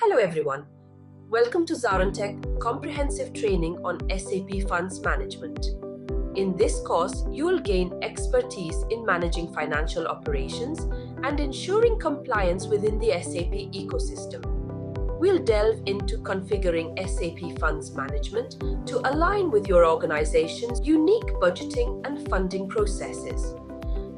Hello everyone. Welcome to ZaranTech Comprehensive Training on SAP Funds Management. In this course, you will gain expertise in managing financial operations and ensuring compliance within the SAP ecosystem. We'll delve into configuring SAP Funds Management to align with your organization's unique budgeting and funding processes.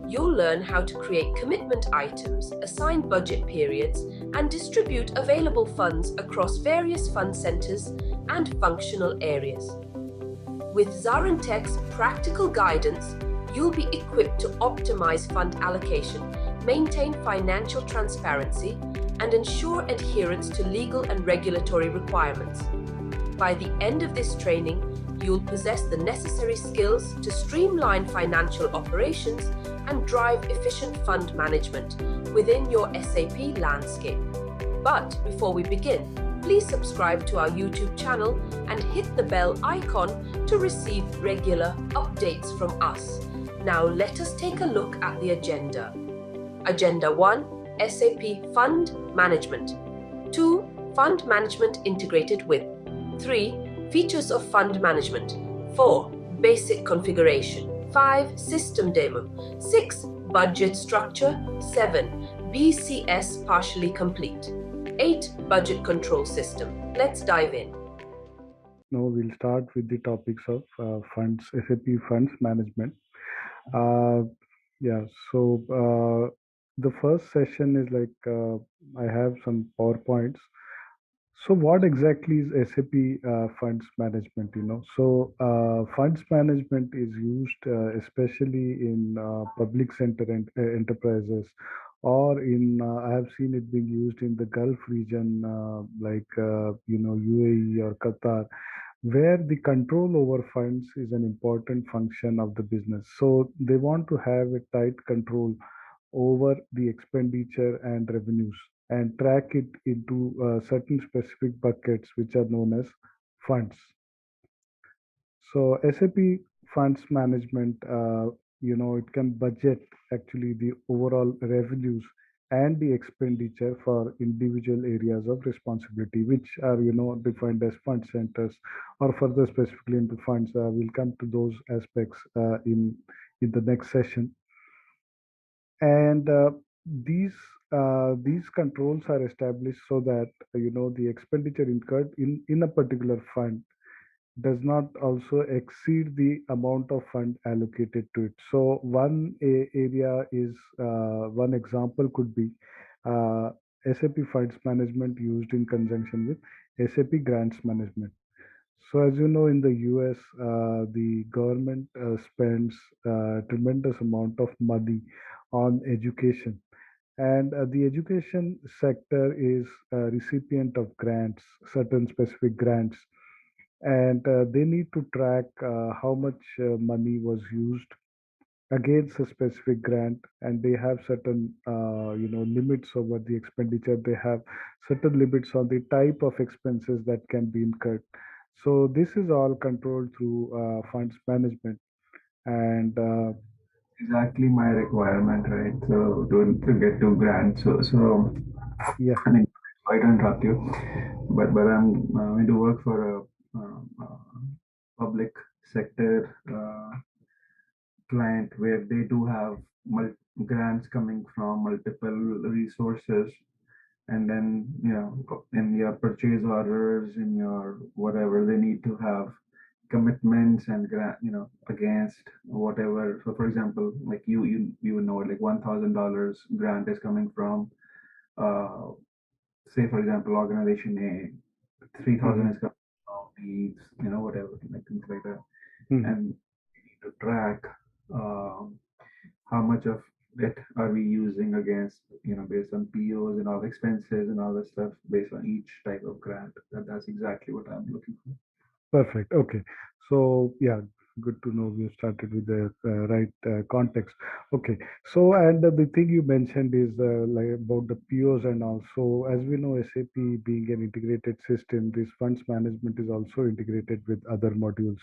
You'll learn how to create commitment items, assign budget periods, and distribute available funds across various fund centers and functional areas. With ZaranTech's practical guidance, you'll be equipped to optimize fund allocation, maintain financial transparency, and ensure adherence to legal and regulatory requirements. By the end of this training, you'll possess the necessary skills to streamline financial operations and drive efficient fund management within your SAP landscape. But before we begin, please subscribe to our YouTube channel and hit the bell icon to receive regular updates from us. Now let us take a look at the agenda. Agenda 1, SAP Fund Management. 2, Fund Management integrated with. 3, Features of Fund Management. 4, Basic Configuration. 5, System Demo. 6, Budget Structure. 7, BCS partially complete. 8, Budget Control System. Let's dive in. Now we'll start with the topics of funds, SAP Funds Management. Uh, the first session is I have some PowerPoints. So what exactly is SAP Funds Management? Funds management is used especially in public sector enterprises, or I have seen it being used in the Gulf region, UAE or Qatar, where the control over funds is an important function of the business. So they want to have a tight control over the expenditure and revenues and track it into certain specific buckets which are known as funds. So SAP Funds Management, it can budget actually the overall revenues and the expenditure for individual areas of responsibility, which are, defined as fund centers, or further specifically into funds. We'll come to those aspects in the next session. And these controls are established so that the expenditure incurred in a particular fund does not also exceed the amount of fund allocated to it. So area is one example could be SAP Funds Management used in conjunction with SAP Grants Management. So as you know, in the US, the government spends a tremendous amount of money on education. And the education sector is a recipient of grants, certain specific grants, and they need to track how much money was used against a specific grant, and they have certain limits over the expenditure. They have certain limits on the type of expenses that can be incurred. So this is all controlled through funds management. And exactly my requirement, right? So to get to grant. So yeah, I mean, I don't interrupt you, but I'm going to work for a public sector client where they do have grants coming from multiple resources, and then in your purchase orders, in your whatever, they need to have commitments and grant, against whatever. So for example, like you know, like $1,000 grant is coming from uh say for example organization A, 3,000 is coming from B, whatever, like things like that. And we need to track how much of it are we using against, based on POs and all expenses and all that stuff based on each type of grant. That's exactly what I'm looking for. Perfect. Okay. So yeah, good to know we started with the right context. Okay. So and the thing you mentioned is like about the POs and also, as we know, SAP being an integrated system, this funds management is also integrated with other modules.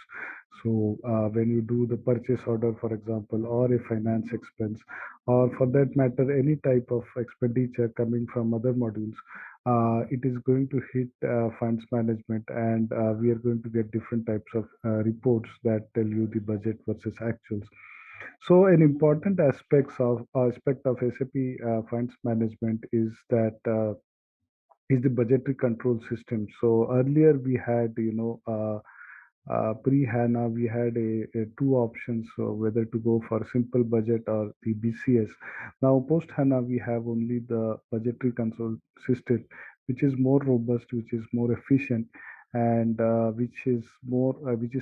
So when you do the purchase order, for example, or a finance expense, or for that matter, any type of expenditure coming from other modules, it is going to hit funds management, and we are going to get different types of reports that tell you the budget versus actuals. So an important aspect of SAP funds management is the budgetary control system. So earlier we had, pre-HANA, we had two options, so whether to go for simple budget or the BCS. Now post-HANA, we have only the budgetary control system, which is more robust, which is more efficient, and which is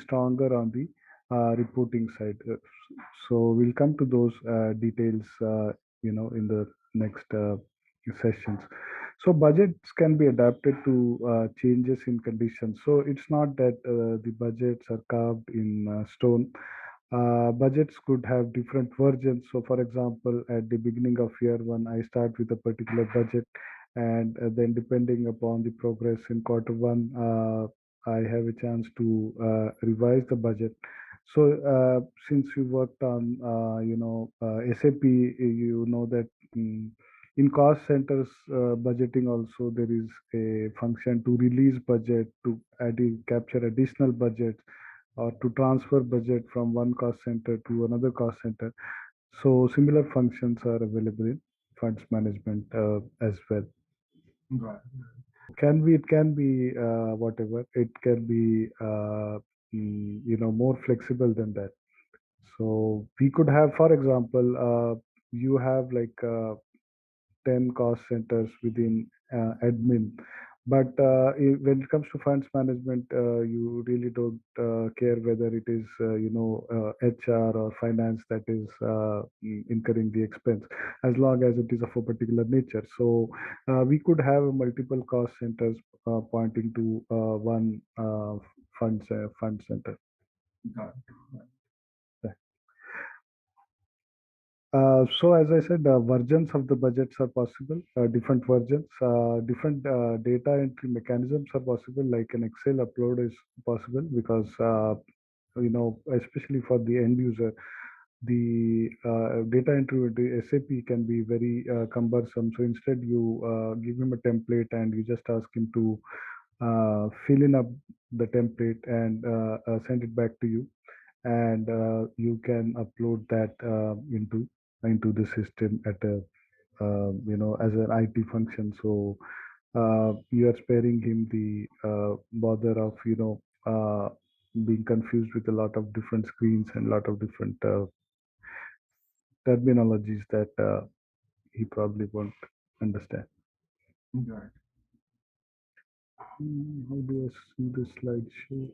stronger on the reporting side. So we'll come to those details, in the next sessions. So budgets can be adapted to changes in conditions. So it's not that the budgets are carved in stone. Budgets could have different versions. So, for example, at the beginning of year one, I start with a particular budget, and then depending upon the progress in quarter one, I have a chance to revise the budget. So, since you worked on, SAP, you know that. In cost centers budgeting also, there is a function to release budget, to capture additional budget, or to transfer budget from one cost center to another cost center. So similar functions are available in funds management as well. Right. It can be whatever. It can be more flexible than that. So we could have, for example, you have like 10 cost centers within admin. But when it comes to funds management, you really don't care whether it is, HR or finance that is incurring the expense, as long as it is of a particular nature. So we could have multiple cost centers pointing to one fund center. Got So as I said, versions of the budgets are possible, different versions, different data entry mechanisms are possible, like an Excel upload is possible because, especially for the end user, the data entry with the SAP can be very cumbersome. So instead you give him a template and you just ask him to fill in up the template and send it back to you, and you can upload that into the system at a as an IT function. So you are sparing him the bother of being confused with a lot of different screens and a lot of different terminologies that he probably won't understand. Got How do I see the slideshow?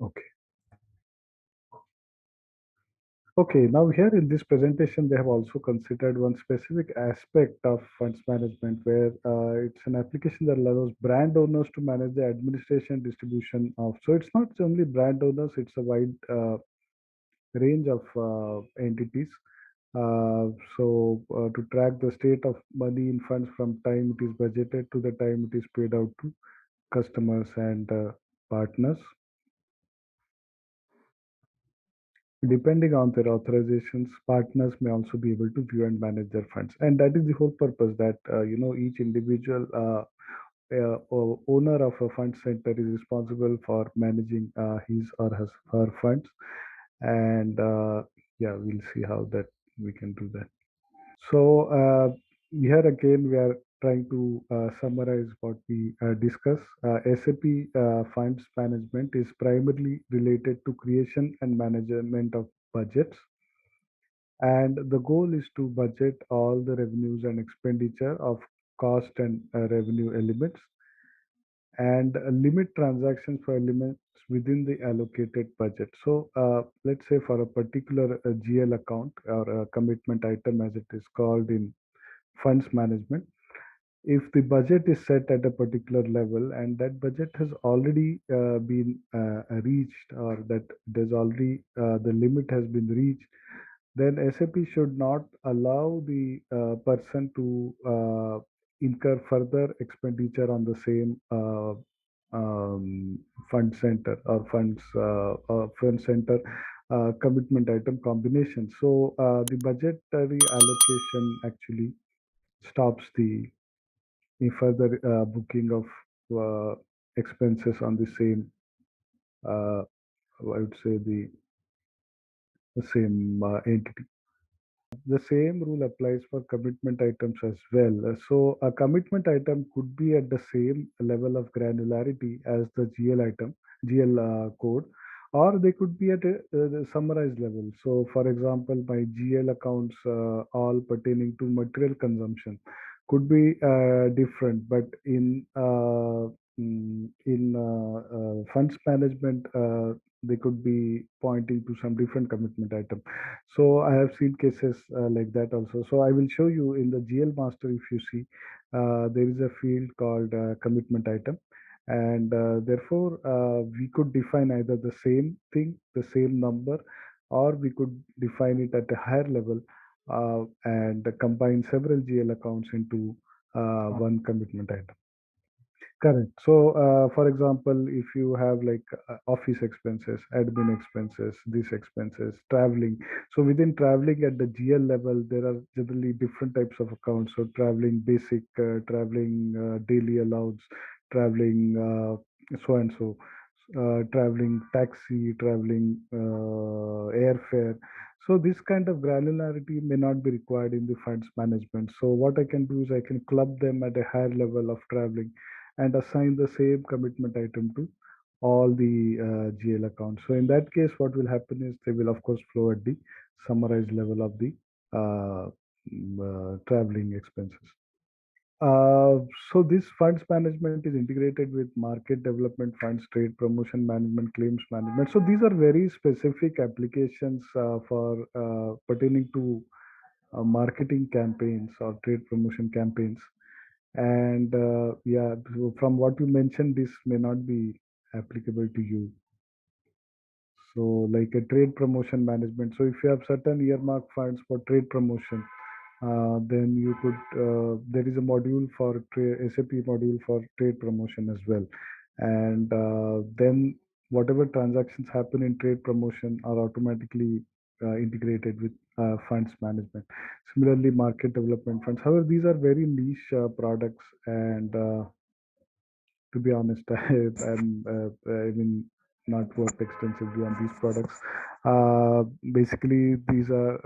Okay. Okay, now here in this presentation, they have also considered one specific aspect of funds management where it's an application that allows brand owners to manage the administration distribution of. So it's not only brand owners, it's a wide range of entities. To track the state of money in funds from time it is budgeted to the time it is paid out to customers and partners. Depending on their authorizations, partners may also be able to view and manage their funds, and that is the whole purpose. That each individual owner of a fund center is responsible for managing his or her funds, and yeah, we'll see how that we can do that. So here again, we are trying to summarize what we discuss. SAP Funds Management is primarily related to creation and management of budgets. And the goal is to budget all the revenues and expenditure of cost and revenue elements, and limit transactions for elements within the allocated budget. So let's say for a particular GL account or a commitment item as it is called in funds management, if the budget is set at a particular level and that budget has already been reached, or that there's already the limit has been reached, then SAP should not allow the person to incur further expenditure on the same fund center or fund center commitment item combination. So the budgetary allocation actually stops the further booking of expenses on the same, I would say the same entity. The same rule applies for commitment items as well. So a commitment item could be at the same level of granularity as the GL item, GL code, or they could be at the summarized level. So, for example, my GL accounts all pertaining to material consumption could be different, but in funds management, they could be pointing to some different commitment item. So I have seen cases like that also. So I will show you in the GL master. If you see, there is a field called commitment item, and therefore we could define either the same thing, the same number, or we could define it at a higher level and combine several GL accounts into one commitment item. Correct. So, for example, if you have like office expenses, admin expenses, these expenses, traveling. So, within traveling at the GL level, there are generally different types of accounts. So, traveling basic, traveling daily allowance, traveling so and so, traveling taxi, traveling airfare. So, this kind of granularity may not be required in the funds management. So, what I can do is I can club them at a higher level of traveling and assign the same commitment item to all the GL accounts. So in that case, what will happen is they will of course flow at the summarized level of the traveling expenses. Uh, so this funds management is integrated with market development funds, trade promotion management, claims management. So these are very specific applications for pertaining to marketing campaigns or trade promotion campaigns. And yeah, so from what you mentioned, this may not be applicable to you. So, like a trade promotion management. So, if you have certain earmark funds for trade promotion, then you could, there is a module for SAP module for trade promotion as well. And then whatever transactions happen in trade promotion are automatically integrated with funds management. Similarly, market development funds. However, these are very niche products, and to be honest, I mean, not worked extensively on these products. Basically, these are,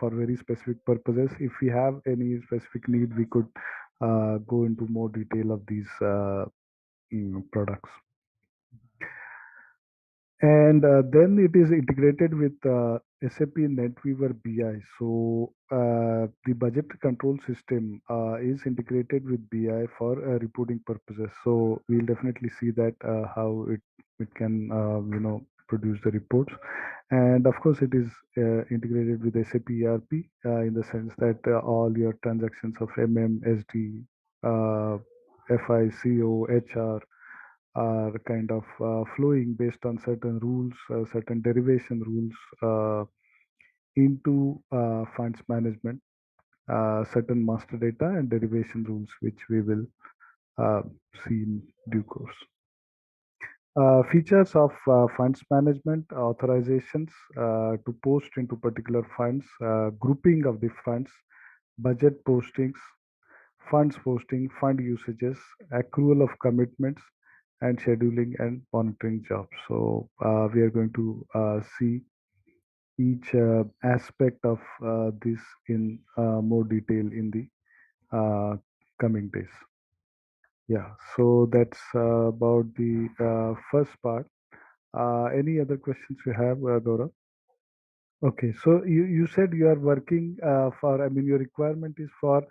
for very specific purposes. If we have any specific need, we could go into more detail of these products. And then it is integrated with SAP NetWeaver BI. So the budget control system is integrated with BI for reporting purposes. So we'll definitely see that how it can produce the reports. And of course, it is integrated with SAP ERP in the sense that all your transactions of SD, uh, FICO, HR are kind of flowing based on certain rules, certain derivation rules into funds management, certain master data and derivation rules, which we will uh, see in due course. Features of funds management authorizations to post into particular funds, grouping of the funds, budget postings, funds posting, fund usages, accrual of commitments, and scheduling and monitoring jobs. So we are going to see each aspect of this in more detail in the coming days. Yeah, so that's about the first part. Any other questions you have, Gaurav? Okay, so you said you are working for, I mean, your requirement is for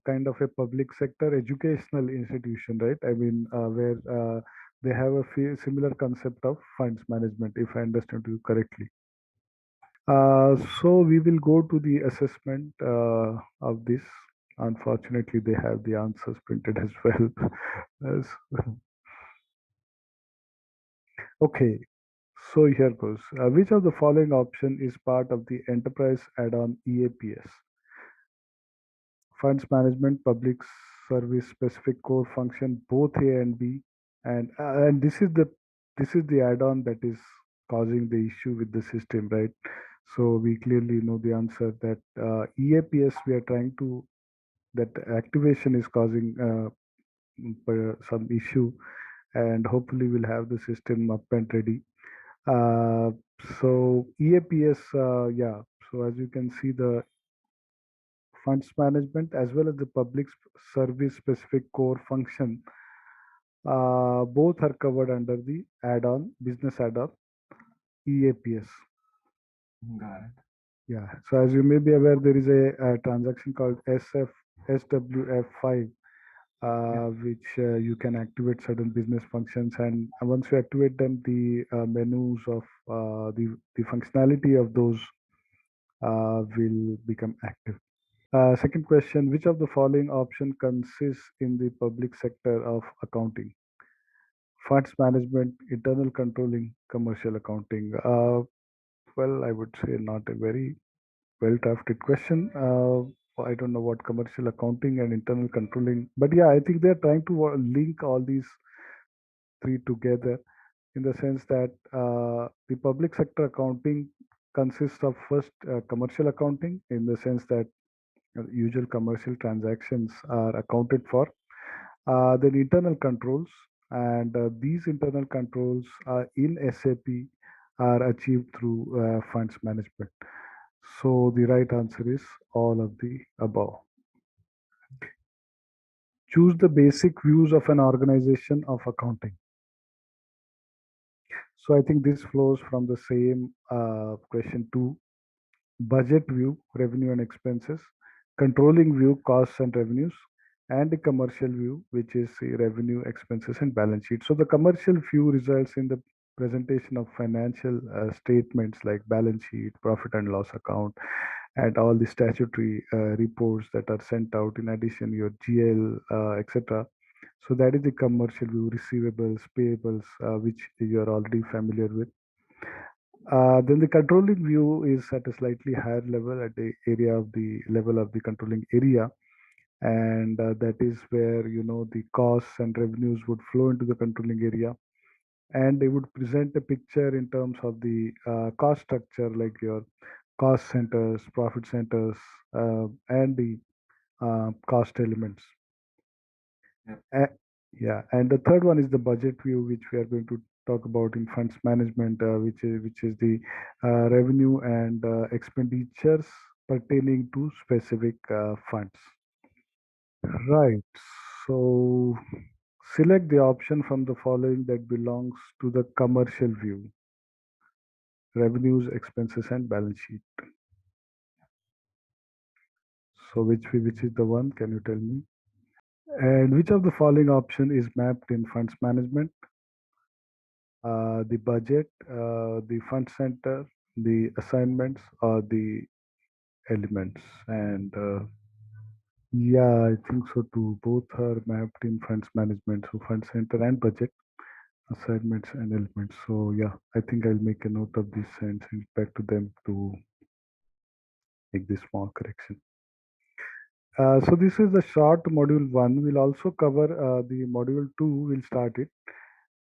kind of a public sector educational institution, right? I mean, where they have a similar concept of funds management, if I understand you correctly. So we will go to the assessment of this. Unfortunately, they have the answers printed as well. As- okay, so here goes. Which of the following option is part of the enterprise add-on EAPS? Funds management, public service specific core function, both A and B, and this is the add-on that is causing the issue with the system, right? So we clearly know the answer that EAPS we are trying to that activation is causing some issue, and hopefully we'll have the system up and ready. Uh, so EAPS, yeah. So as you can see, the funds management as well as the public service specific core function, both are covered under the add-on business add-on EAPS. Got it. Yeah. So as you may be aware, there is a transaction called SWF5, Yeah. which you can activate certain business functions, and once you activate them, the menus of the functionality of those will become active. Second question: which of the following option consists in the public sector of accounting? Funds management, internal controlling, commercial accounting. Well, I would say not a very well drafted question. I don't know what commercial accounting and internal controlling, but yeah, I think they're trying to link all these three together in the sense that the public sector accounting consists of first commercial accounting in the sense that usual commercial transactions are accounted for. Then internal controls, and these internal controls in SAP are achieved through funds management. So the right answer is all of the above. Choose the basic views of an organization of accounting. So I think this flows from the same question two. Budget view, revenue and expenses, controlling view, costs and revenues, and the commercial view, which is the revenue, expenses, and balance sheet. So the commercial view results in the presentation of financial statements like balance sheet, profit and loss account, and all the statutory reports that are sent out. In addition, your GL, etc. So that is the commercial view, receivables, payables, which you are already familiar with. Then the controlling view is at a slightly higher level at the area of the level of the controlling area, and that is where the costs and revenues would flow into the controlling area, and they would present a picture in terms of the cost structure, like your cost centers, profit centers, and the cost elements. Yep. Uh, yeah, and the third one is the budget view, which we are going to talk about in funds management, which is the revenue and expenditures pertaining to specific funds. Right. So select the option from the following that belongs to the commercial view: revenues, expenses, and balance sheet. So which is the one? Can you tell me? And which of the following option is mapped in funds management? The budget, the fund center, the assignments, or the elements. And yeah, I think so too. Both are mapped in funds management. So fund center and budget, assignments and elements. So yeah, I think I'll make a note of this and send it back to them to make this small correction. So this is the short module one. We'll also cover the module two. We'll start it.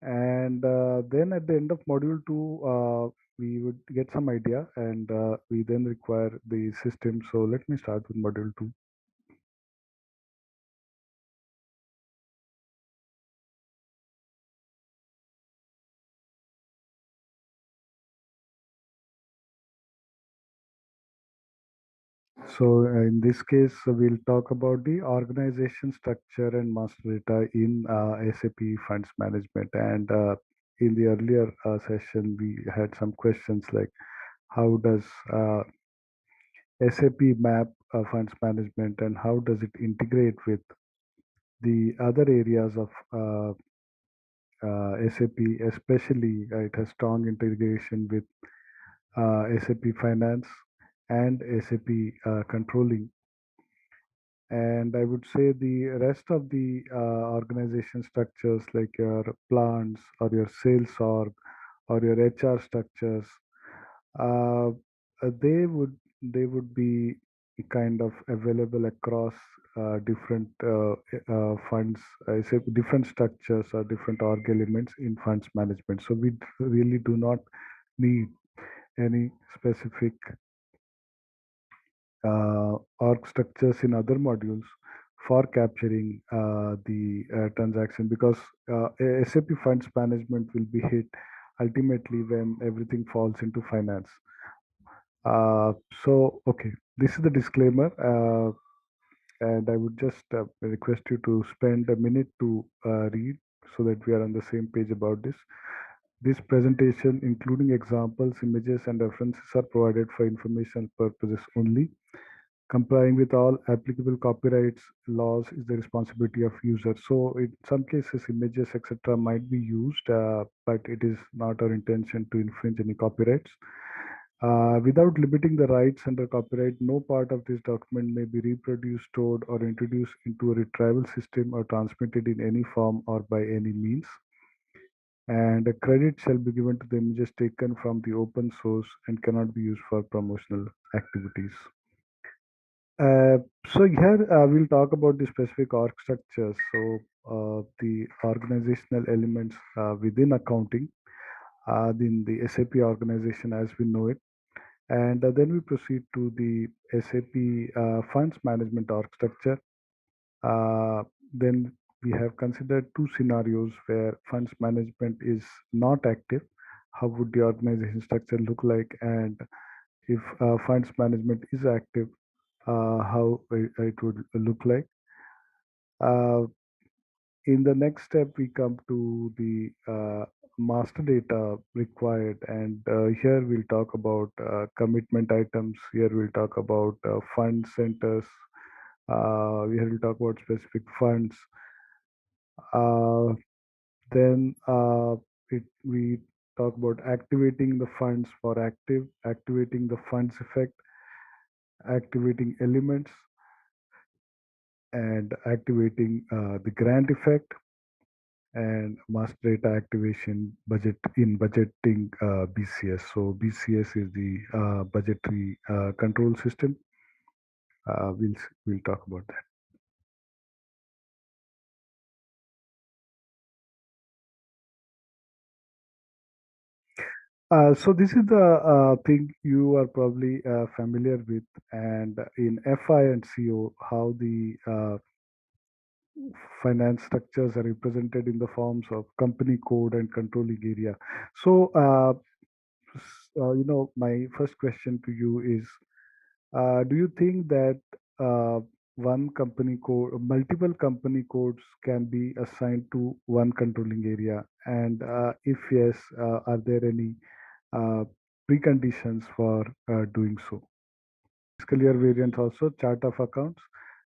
And then at the end of module two, we would get some idea, and we then require the system. So let me start with module two. So in this case, we'll talk about the organization structure and master data in SAP Funds Management. And in the earlier session, we had some questions like how does SAP map funds management, and how does it integrate with the other areas of SAP, especially it has strong integration with SAP Finance and SAP Controlling. And I would say the rest of the organization structures, like your plants or your sales org or your HR structures, uh, they would be kind of available across different funds, say different structures or different org elements in funds management. So we really do not need any specific org structures in other modules for capturing the transaction, because SAP Funds Management will be hit ultimately when everything falls into finance. Uh, okay, this is the disclaimer, and I would just request you to spend a minute to read so that we are on the same page about this. This presentation, including examples, images, and references, are provided for informational purposes only. Complying with all applicable copyrights laws is the responsibility of users. So, in some cases, images, etc., might be used, but it is not our intention to infringe any copyrights. Without limiting the rights under copyright, no part of this document may be reproduced, stored, or introduced into a retrieval system or transmitted in any form or by any means. And a credit shall be given to the images taken from the open source and cannot be used for promotional activities. Uh, here we'll talk about the specific org structures. So the organizational elements within accounting, in the SAP organization as we know it, and then we proceed to the SAP Funds Management org structure. Uh, then we have considered two scenarios where funds management is not active. How would the organization structure look like? And if funds management is active, how it would look like. Uh, in the next step, we come to the master data required, and here we'll talk about commitment items. Here we'll talk about fund centers. Here we'll talk about specific funds. Uh, then we talk about activating the funds for activating the funds effect, activating elements, and activating the grant effect, and master data activation budget in budgeting BCS. So BCS is the budgetary control system. We'll talk about that. So this is the thing you are probably familiar with, and in FI and CO, how the finance structures are represented in the forms of company code and controlling area. So, my first question to you is, do you think that one company code, multiple company codes can be assigned to one controlling area? And if yes, are there any uh, preconditions for doing so? Fiscal year variant also, chart of accounts,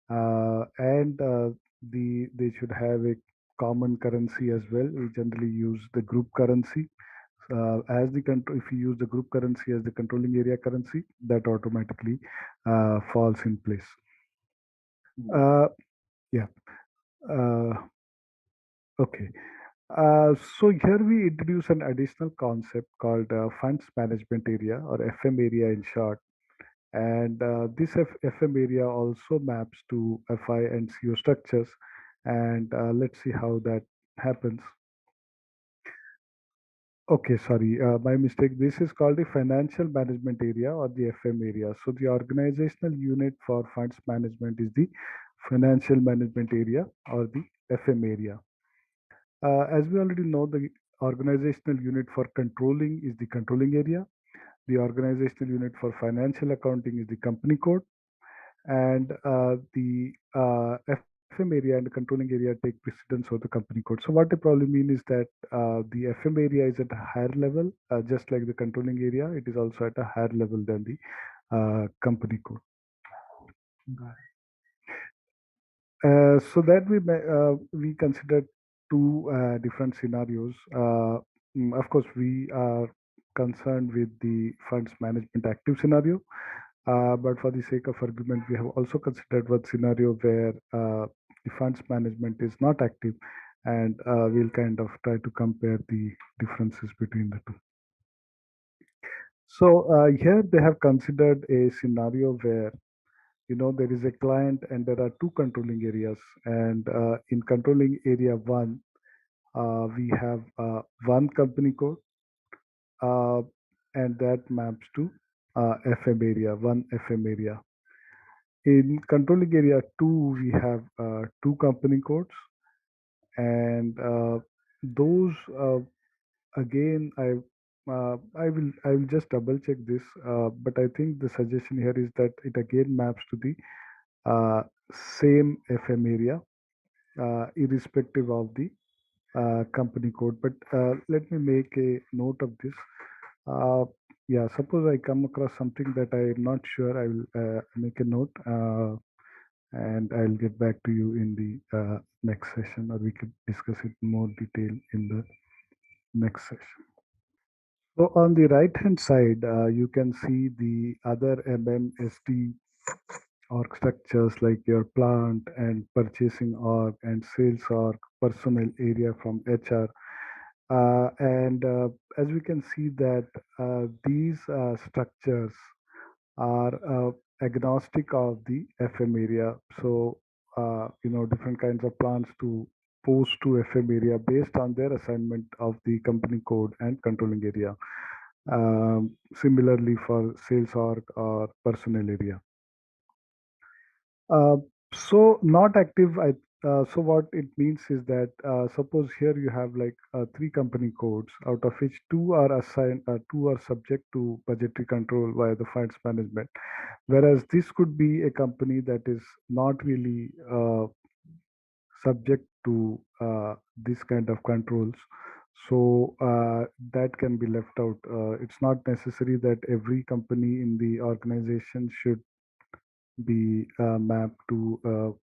and they should have a common currency as well. We generally use the group currency as the control. If you use the group currency as the controlling area currency, that automatically falls in place. Uh, yeah. Uh, okay. So here we introduce an additional concept called funds management area, or FM area in short. And this FM area also maps to FI and CO structures. And let's see how that happens. Okay, sorry, my mistake. This is called the financial management area, or the FM area. So the organizational unit for funds management is the financial management area, or the FM area. As we already know, the organizational unit for controlling is the controlling area. The organizational unit for financial accounting is the company code, and the FM area and the controlling area take precedence over the company code. So what they probably mean is that the FM area is at a higher level, just like the controlling area. It is also at a higher level than the company code. So that we considered two different scenarios. Of course, we are concerned with the funds management active scenario. But for the sake of argument, we have also considered one scenario where the funds management is not active, and we'll kind of try to compare the differences between the two. So here they have considered a scenario where there is a client and there are two controlling areas, and in controlling area one, we have one company code. Uh, and that maps to FM area, one FM area. In controlling area 2, we have two company codes, and those again I will just double check this, but I think the suggestion here is that it again maps to the same FM area, irrespective of the company code. But let me make a note of this. Uh, yeah, suppose I come across something that I'm not sure, I will make a note, and I'll get back to you in the next session, or we could discuss it in more detail in the next session. So on the right hand side, you can see the other MMSD org structures like your plant and purchasing org and sales org, personnel area from HR. And as we can see that these structures are agnostic of the FM area. So, different kinds of plans to post to FM area based on their assignment of the company code and controlling area. Similarly for sales org or personnel area. Uh, so not active. So what it means is that suppose here you have like three company codes, out of which two are assigned, two are subject to budgetary control via the funds management. Whereas this could be a company that is not really subject to this kind of controls. So that can be left out. It's not necessary that every company in the organization should be mapped to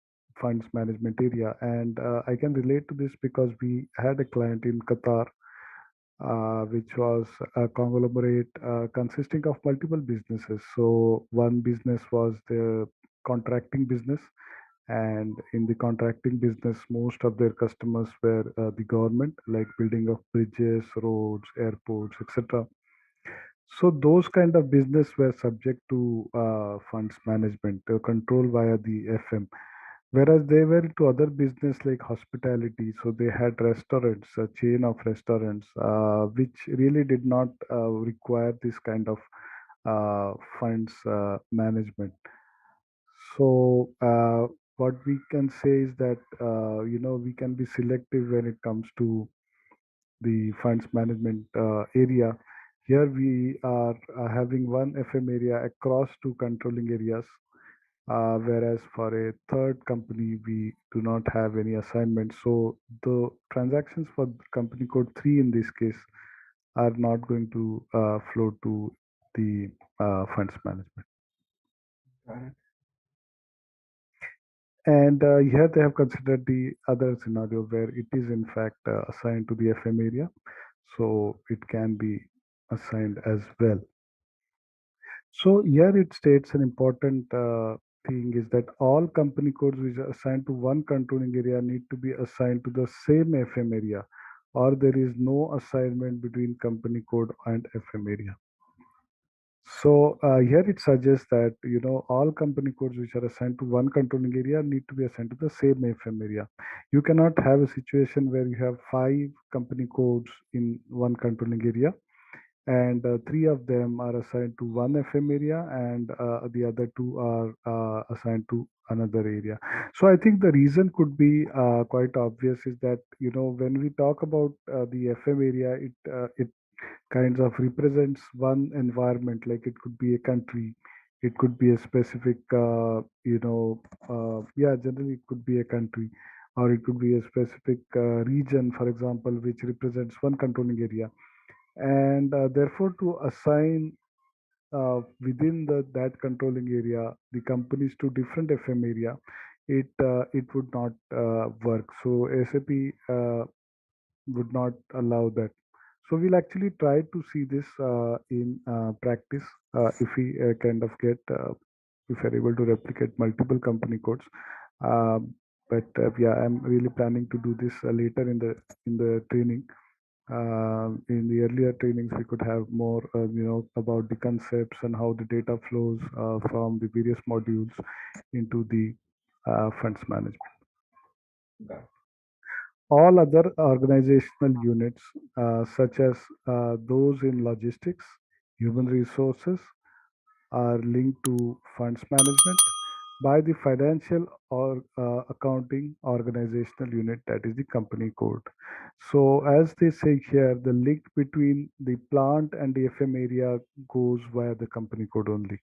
funds management area. And I can relate to this because we had a client in Qatar, which was a conglomerate consisting of multiple businesses. So one business was the contracting business, and in the contracting business, most of their customers were the government, like building of bridges, roads, airports, etc. So those kind of business were subject to funds management control via the FM, whereas they were to other business like hospitality. So they had restaurants, a chain of restaurants, which really did not require this kind of funds management. So what we can say is that we can be selective when it comes to the funds management area. Here we are having one FM area across two controlling areas, whereas for a third company we do not have any assignment. So the transactions for company code 3 in this case are not going to flow to the funds management. Got it. And here they have considered the other scenario where it is in fact assigned to the FM area, so it can be assigned as well. So here it states an important thing is that all company codes which are assigned to one controlling area need to be assigned to the same FM area, or there is no assignment between company code and FM area. So here it suggests that all company codes which are assigned to one controlling area need to be assigned to the same FM area. You cannot have a situation where you have five company codes in one controlling area, and three of them are assigned to one FM area, and the other two are assigned to another area. So I think the reason could be quite obvious is that when we talk about the FM area, it kinds of represents one environment, like it could be a country, it could be a specific yeah, generally it could be a country, or it could be a specific region, for example, which represents one controlling area. And therefore to assign within that controlling area the companies to different FM area, it would not work. So SAP would not allow that. So we'll actually try to see this in practice, if we kind of get if we're able to replicate multiple company codes. But yeah, I'm really planning to do this later in the training. In the earlier trainings, we could have more, about the concepts and how the data flows from the various modules into the funds management. Got it. All other organizational units, such as those in logistics, Human resources are linked to funds management by the financial or accounting organizational unit, that is the company code. So as they say here, the link between the plant and the FM area goes via the company code only.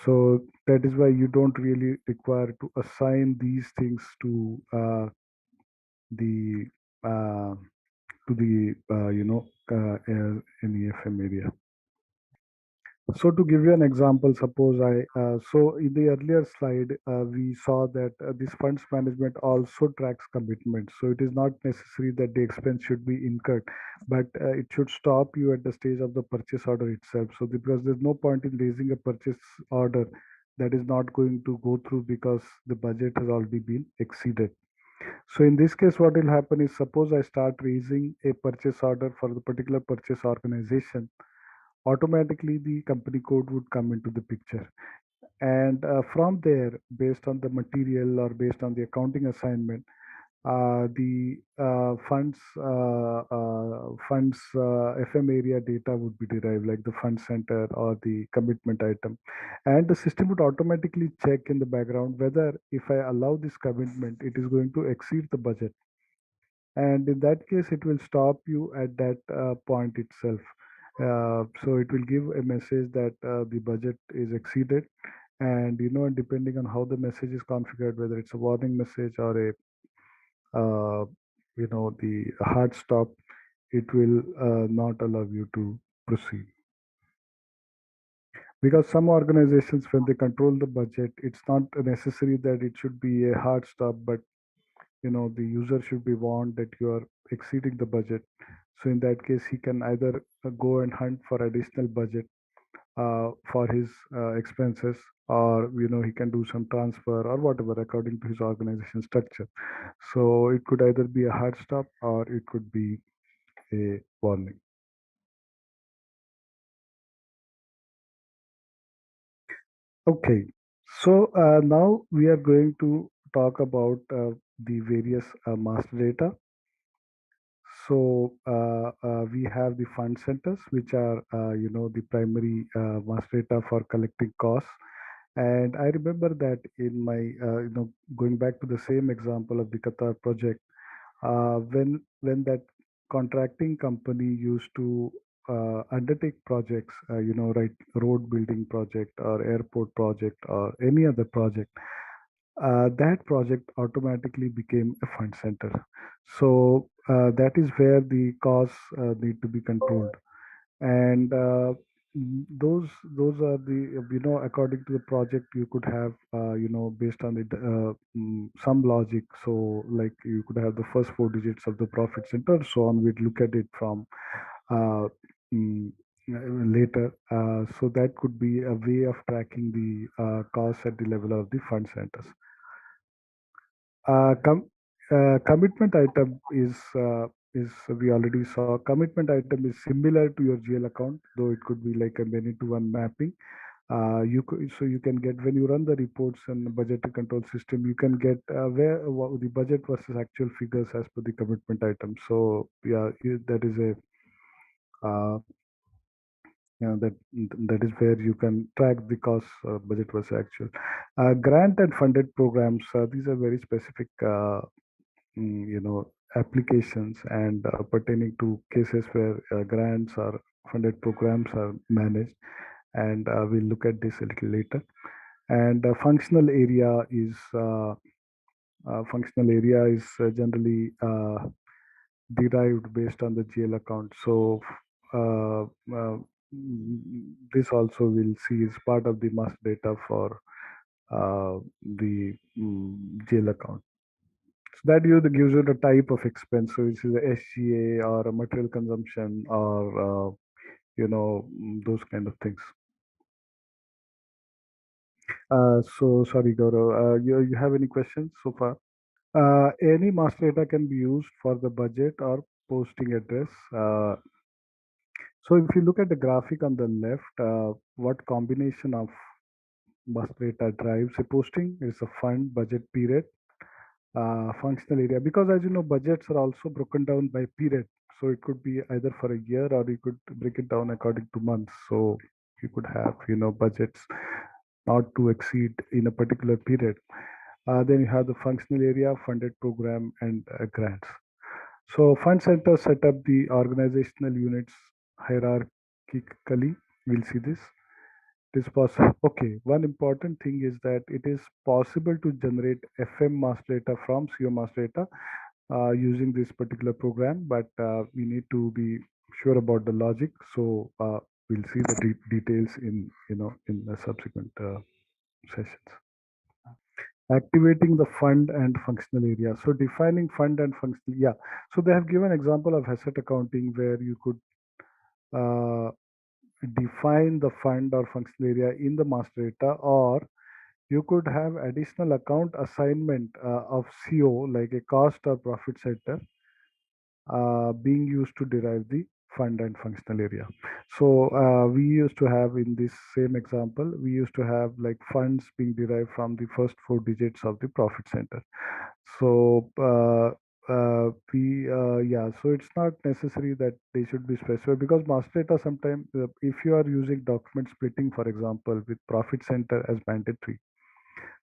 So that is why you don't really require to assign these things the uh, to the any FM area. So to give you an example, suppose so in the earlier slide, we saw that this funds management also tracks commitments. So it is not necessary that the expense should be incurred, but it should stop you at the stage of the purchase order itself. So because there's no point in raising a purchase order that is not going to go through because the budget has already been exceeded. So in this case, what will happen is suppose I start raising a purchase order for the particular purchase organization, automatically the company code would come into the picture. And from there, based on the material or based on the accounting assignment, the funds FM area data would be derived, like the fund center or the commitment item, and the system would automatically check in the background whether if I allow this commitment, it is going to exceed the budget, and in that case it will stop you at that point itself. So it will give a message that the budget is exceeded, and depending on how the message is configured, whether it's a warning message or a the hard stop, it will not allow you to proceed. Because some organizations, when they control the budget, it's not necessary that it should be a hard stop, but the user should be warned that you are exceeding the budget. So in that case, he can either go and hunt for additional budget for his expenses, or he can do some transfer or whatever according to his organization structure. So it could either be a hard stop or it could be a warning. Okay, so now we are going to talk about the various master data. So we have the fund centers, which are the primary master data for collecting costs. And I remember that in my going back to the same example of the Qatar project, when that contracting company used to undertake projects, right, road building project or airport project or any other project, that project automatically became a fund center. So that is where the costs need to be controlled, and those are the according to the project you could have based on it some logic. So like you could have the first four digits of the profit center, so on. We'd look at it from uh, mm, later. So that could be a way of tracking the costs at the level of the fund centers. Uh, com- Commitment item is we already saw. Commitment item is similar to your GL account, though it could be like a many to one mapping. So you can get, when you run the reports and the budget control system, you can get the budget versus actual figures as per the commitment item. So yeah, that is a uh, that is where you can track the cost, budget versus actual. Grant and funded programs, these are very specific applications and pertaining to cases where grants or funded programs are managed, and we'll look at this a little later. And functional area is generally derived based on the GL account. So uh, uh, this also we'll see is part of the master data for the GL account. So that gives you the type of expense. So this is a SGA or a material consumption or those kind of things. So sorry, Gaurav. You have any questions so far? Any master data can be used for the budget or posting address. So if you look at the graphic on the left, what combination of master data drives a posting is a fund, budget, period, functional area. Because as you know, budgets are also broken down by period. So it could be either for a year, or you could break it down according to months. So you could have, budgets not to exceed in a particular period. Then you have the functional area, funded program, and grants. So fund centers set up the organizational units hierarchically. We'll see this. It is possible. Okay, one important thing is that it is possible to generate FM master data from CO master data using this particular program, but we need to be sure about the logic. So we'll see the details in the subsequent sessions. Activating the fund and functional area. So defining fund and functional, yeah. So they have given example of asset accounting where you could uh, define the fund or functional area in the master data, or you could have additional account assignment of CO, like a cost or profit center, being used to derive the fund and functional area. So we used to have, in this same example, we used to have like funds being derived from the first four digits of the profit center. So yeah, so it's not necessary that they should be specified, because master data sometimes, if you are using document splitting, for example, with profit center as mandatory,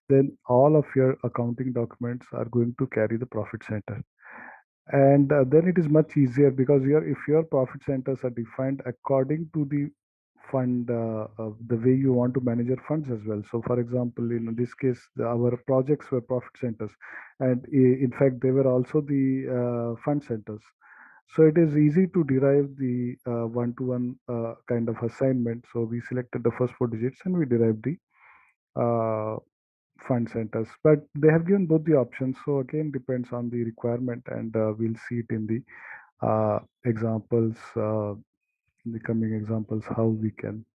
then all of your accounting documents are going to carry the profit center. And then it is much easier, because if your profit centers are defined according to the fund, the way you want to manage your funds as well. So for example, in this case, our projects were profit centers, and in fact they were also the fund centers. So it is easy to derive the one-to-one kind of assignment. So we selected the first four digits and we derived the uh, fund centers, but they have given both the options. So again, depends on the requirement, and we'll see it in the examples, in the coming examples, how we can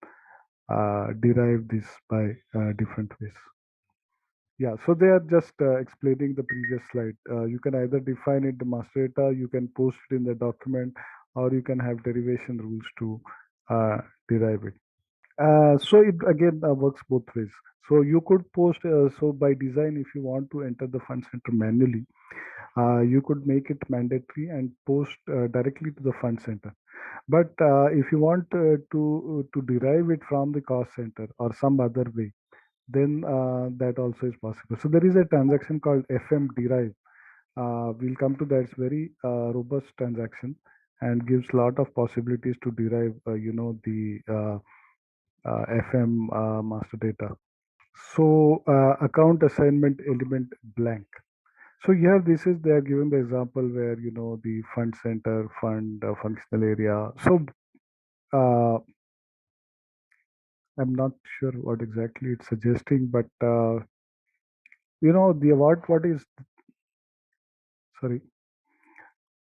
derive this by different ways. Yeah, so they are just explaining the previous slide. You can either define it the master data, you can post it in the document, or you can have derivation rules to derive it. So it again works both ways. So you could post, so by design, if you want to enter the fund center manually, you could make it mandatory and post directly to the fund center. But if you want to derive it from the cost center or some other way, then that also is possible. So there is a transaction called FM derive. We'll come to that. It's very robust transaction and gives a lot of possibilities to derive, the FM master data. So account assignment element blank. So here this is, they are giving the example where the fund center, fund functional area. So uh, I'm not sure what exactly it's suggesting, but the what is, sorry,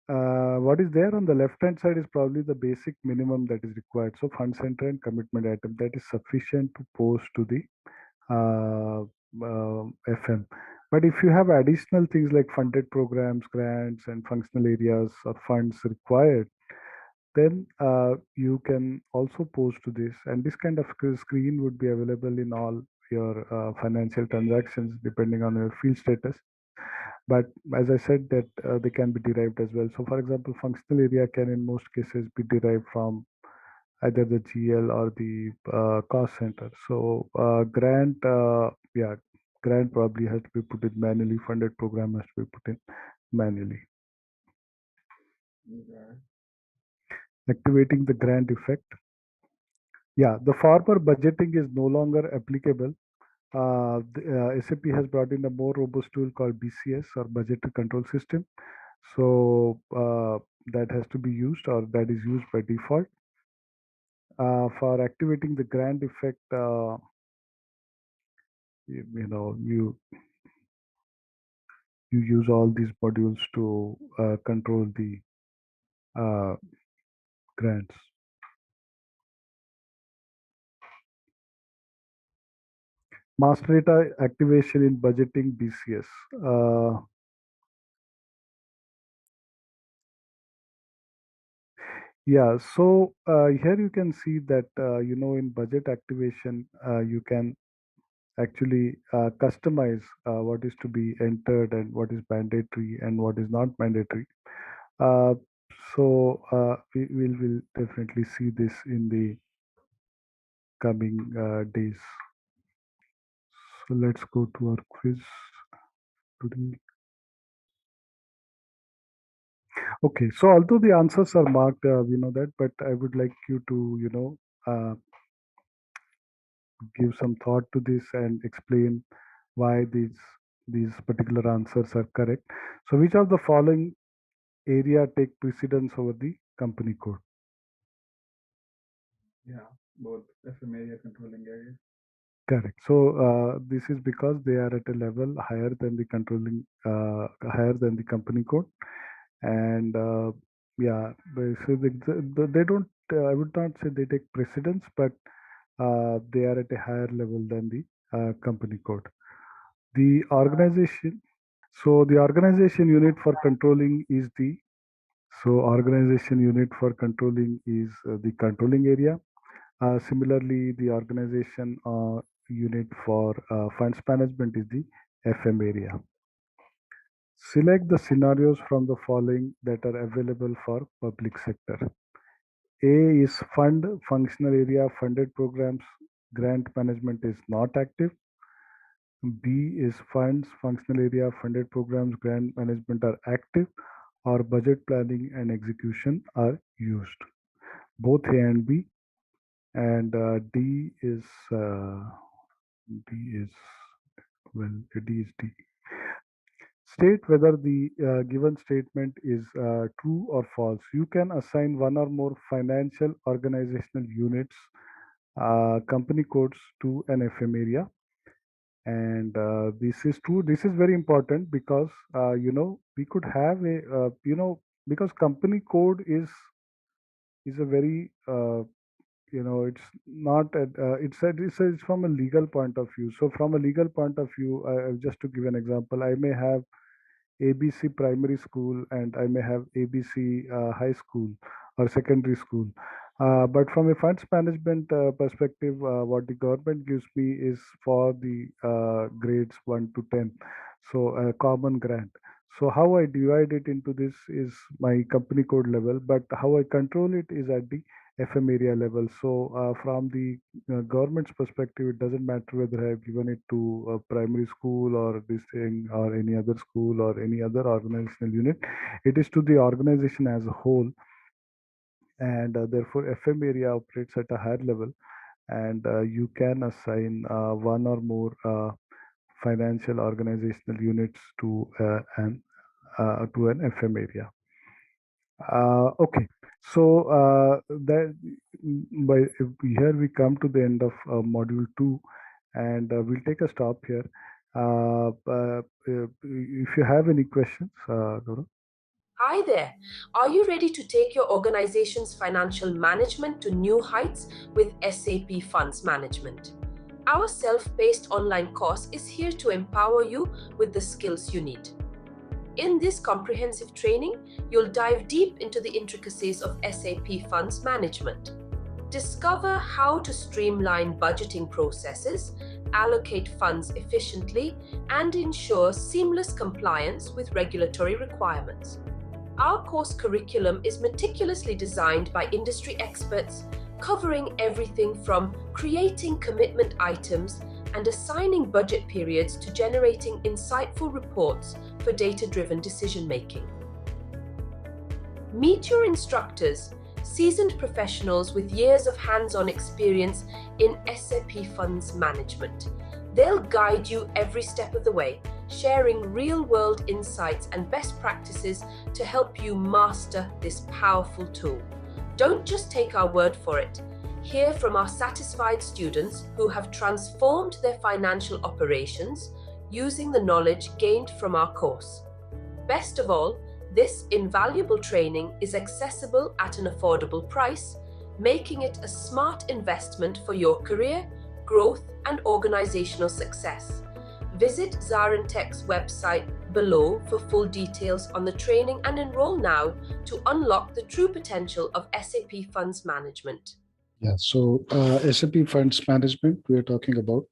what is there on the left hand side is probably the basic minimum that is required. So fund center and commitment item, that is sufficient to post to the uh, FM. But if you have additional things like funded programs, grants, and functional areas or funds required, then you can also post to this. And this kind of screen would be available in all your financial transactions, depending on your field status. But as I said, that they can be derived as well. So, for example, functional area can in most cases be derived from either the GL or the cost center. So yeah, grant probably has to be put in manually. Funded program has to be put in manually. Okay. Activating the grant effect. Yeah, the former budgeting is no longer applicable. SAP has brought in a more robust tool called BCS, or budget control system. So that has to be used, or that is used by default. For activating the grant effect, you use all these modules to control the uh, grants. Master data activation in budgeting BCS. Yeah, so here you can see that in budget activation you can actually customize what is to be entered and what is mandatory and what is not mandatory. So we will definitely see this in the coming days. So let's go to our quiz today. Okay, so although the answers are marked, we know that, but I would like you to, give some thought to this and explain why these particular answers are correct. So, which of the following area take precedence over the company code? Yeah, both FM area, controlling area. Correct. So this is because they are at a level higher than the higher than the company code, and yeah, so they don't. I would not say they take precedence, but they are at a higher level than the company code. The organization. So the organization unit for controlling is the. So organization unit for controlling is the controlling area. Similarly, the organization unit for funds management is the FM area. Select the scenarios from the following that are available for public sector. A is fund functional area funded programs grant management is not active. B is funds functional area funded programs grant management are active or budget planning and execution are used. Both A and B, and D is D is D. State whether the given statement is true or false. You can assign one or more financial organizational units company codes to an FM area, and this is true. This is very important because we could have a because company code is a very it's not it's from a legal point of view. So from a legal point of view, just to give an example, I may have ABC primary school and I may have ABC high school or secondary school. But from a funds management perspective, what the government gives me is for the grades 1 to 10. So a common grant. So how I divide it into this is my company code level, but how I control it is at the FM area level. So from the government's perspective, it doesn't matter whether I have given it to a primary school or this thing or any other school or any other organizational unit. It is to the organization as a whole, and therefore FM area operates at a higher level, and you can assign one or more financial organizational units to an FM area. Okay, so that by here we come to the end of module 2, and we'll take a stop here. If you have any questions, Gaurav. Hi there. Are you ready to take your organization's financial management to new heights with SAP Funds Management? Our self paced online course is here to empower you with the skills you need. In this comprehensive training, you'll dive deep into the intricacies of SAP Funds Management. Discover how to streamline budgeting processes, allocate funds efficiently, and ensure seamless compliance with regulatory requirements. Our course curriculum is meticulously designed by industry experts, covering everything from creating commitment items and assigning budget periods to generating insightful reports for data-driven decision-making. Meet your instructors, seasoned professionals with years of hands-on experience in SAP Funds Management. They'll guide you every step of the way, sharing real-world insights and best practices to help you master this powerful tool. Don't just take our word for it. Hear from our satisfied students who have transformed their financial operations using the knowledge gained from our course. Best of all, this invaluable training is accessible at an affordable price, making it a smart investment for your career, growth, and organizational success. Visit ZaranTech's website below for full details on the training and enroll now to unlock the true potential of SAP Funds Management. Yeah, so SAP Funds Management we are talking about,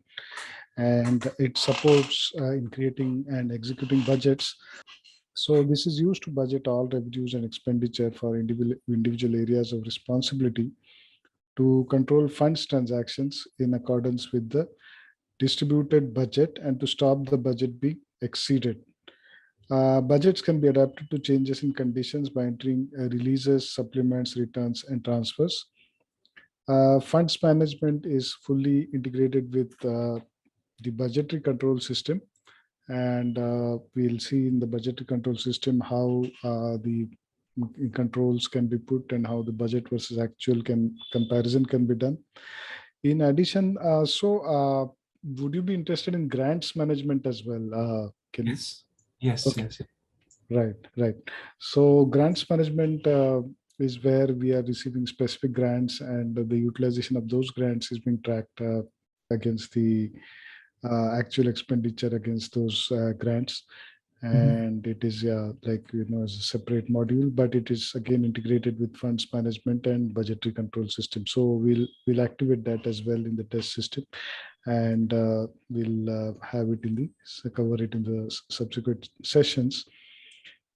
and it supports in creating and executing budgets So this is used to budget all revenues and expenditure for individual areas of responsibility, to control funds transactions in accordance with the distributed budget, and to stop the budget being exceeded. Budgets can be adapted to changes in conditions by entering releases, supplements, returns, and transfers. Funds management is fully integrated with the budgetary control system, and we'll see in the budgetary control system how the controls can be put and how the budget versus actual comparison can be done. In addition, would you be interested in grants management as well, Kenny? Yes. Yes. Okay, Yes. right, right. So grants management is where we are receiving specific grants, and the utilization of those grants is being tracked against the actual expenditure against those grants. Mhm. And it is, like, as a separate module, but it is again integrated with funds management and budgetary control system. So we'll activate that as well in the test system, and we'll have it in the cover it in the subsequent sessions.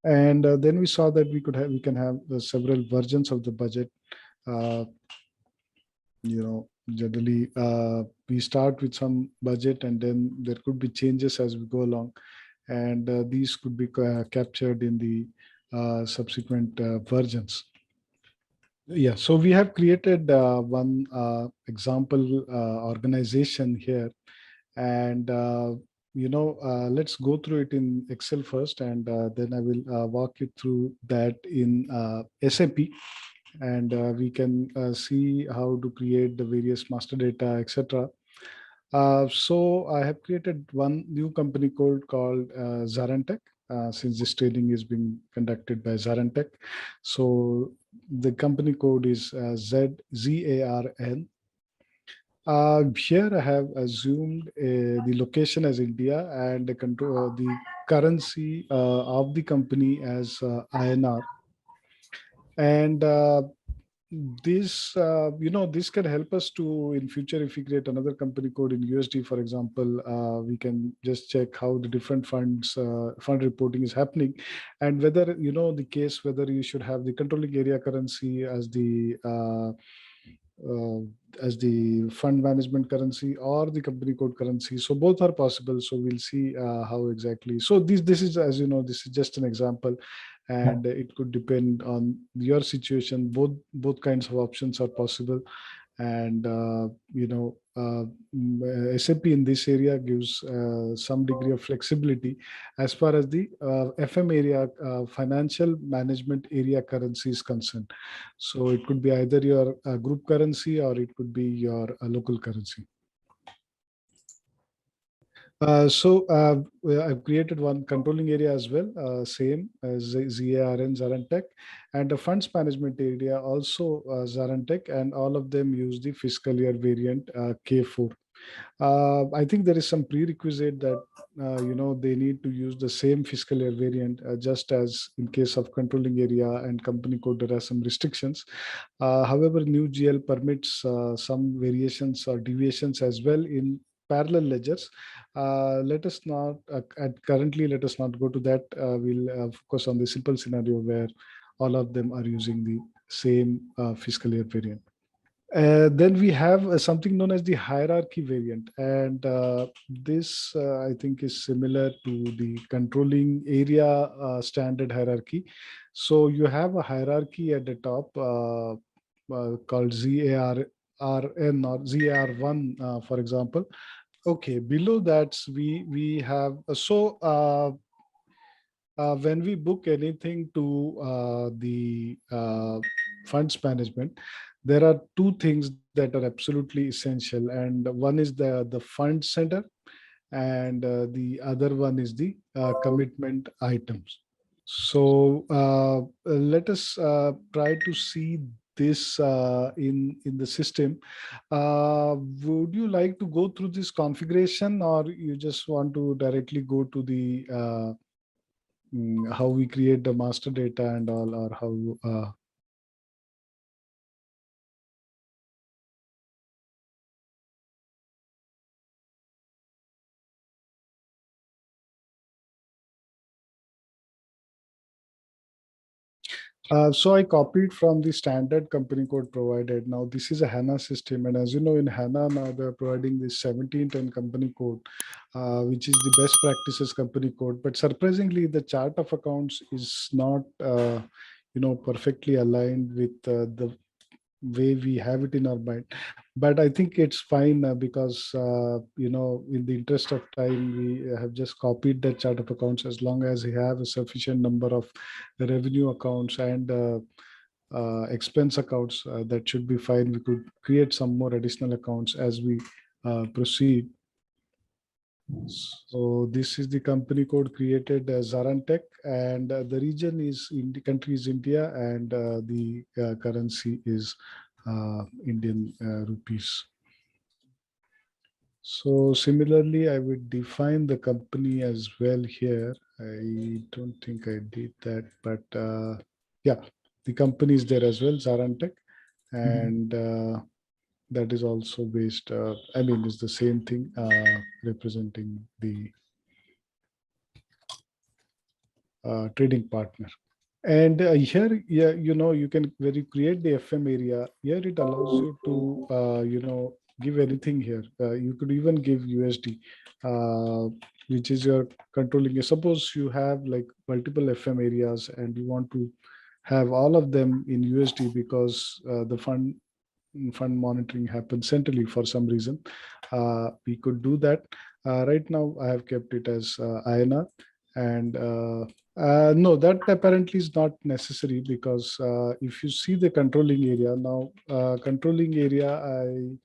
And then we saw that we can have several versions of the budget. uh, Generally, we start with some budget, and then there could be changes as we go along, and these could be captured in the subsequent versions. Yeah, so we have created one example organization here, and let's go through it in Excel first, and then I will walk you through that in SAP, and we can see how to create the various master data, etc. So I have created one new company code called ZaranTech, since this training is being conducted by ZaranTech. So the company code is ZARN. Here I have assumed the location as India, and the currency of the company as INR. And this can help us to, in future, if we create another company code in USD, for example, we can just check how the different fund reporting is happening, and whether, the case whether you should have the controlling area currency uh, as the fund management currency or the company code currency. So both are possible. So we'll see how exactly. So this is, as you know, this is just an example, Yeah. and it could depend on your situation. Both kinds of options are possible, and SAP in this area gives some degree of flexibility as far as the FM area, financial management area currency is concerned. So it could be either your group currency, or it could be your local currency. Well, I've created one controlling area as well, same as ZARN, ZaranTech, and the funds management area also ZaranTech, and all of them use the fiscal year variant K4. I think there is some prerequisite that they need to use the same fiscal year variant, just as in case of controlling area and company code, there are some restrictions. However, new GL permits some variations or deviations as well in parallel ledgers. Let us not currently let us not go to that. We'll focus on the simple scenario where all of them are using the same fiscal year variant. Then we have something known as the hierarchy variant, and this I think is similar to the controlling area standard hierarchy. So you have a hierarchy at the top called ZARN or ZAR1, for example. Okay, below that we have when we book anything to the funds management, there are two things that are absolutely essential, and one is the fund center, and the other one is the commitment items. So let us try to see this in the system. Would you like to go through this configuration, or you just want to directly go to the how we create the master data and all, or how So I copied from the standard company code provided. Now this is a HANA system, and as you know, in HANA now they are providing this 1710 company code, which is the best practices company code. But surprisingly, the chart of accounts is not, perfectly aligned with the way we have it in our mind. But I think it's fine because in the interest of time we have just copied that chart of accounts. As long as we have a sufficient number of revenue accounts and expense accounts, that should be fine. We could create some more additional accounts as we proceed. So this is the company code created as ZaranTech, and the region is in the country is India, and the currency is Indian rupees. So similarly, I would define the company as well here. I don't think I did that, but yeah, the company is there as well, ZaranTech, and that is also based. It's the same thing, representing the trading partner. And here, yeah, you can, when you create the FM area, here it allows you to, give anything here. You could even give USD, which is your controlling. Suppose you have like multiple FM areas and you want to have all of them in USD because the fund monitoring happens centrally for some reason. We could do that. Right now, I have kept it as INR, and no, that apparently is not necessary because if you see the controlling area now, controlling area, I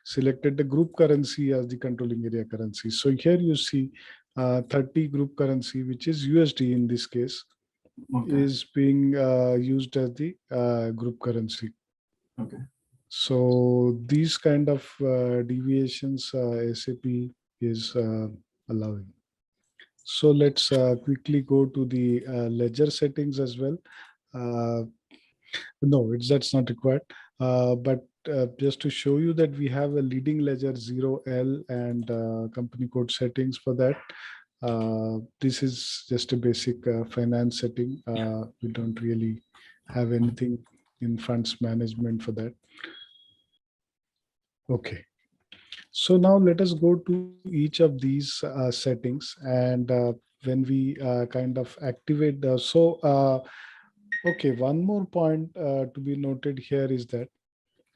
selected the group currency as the controlling area currency. So here you see 30 group currency, which is USD in this case, is being used as the group currency. Okay. So these kind of deviations SAP is allowing. So let's quickly go to the ledger settings as well. No, that's not required. But just to show you that we have a leading ledger 0L and company code settings for that. This is just a basic finance setting. We don't really have anything in funds management for that. Okay. So now let us go to each of these settings, and when we kind of activate the, okay, one more point to be noted here is that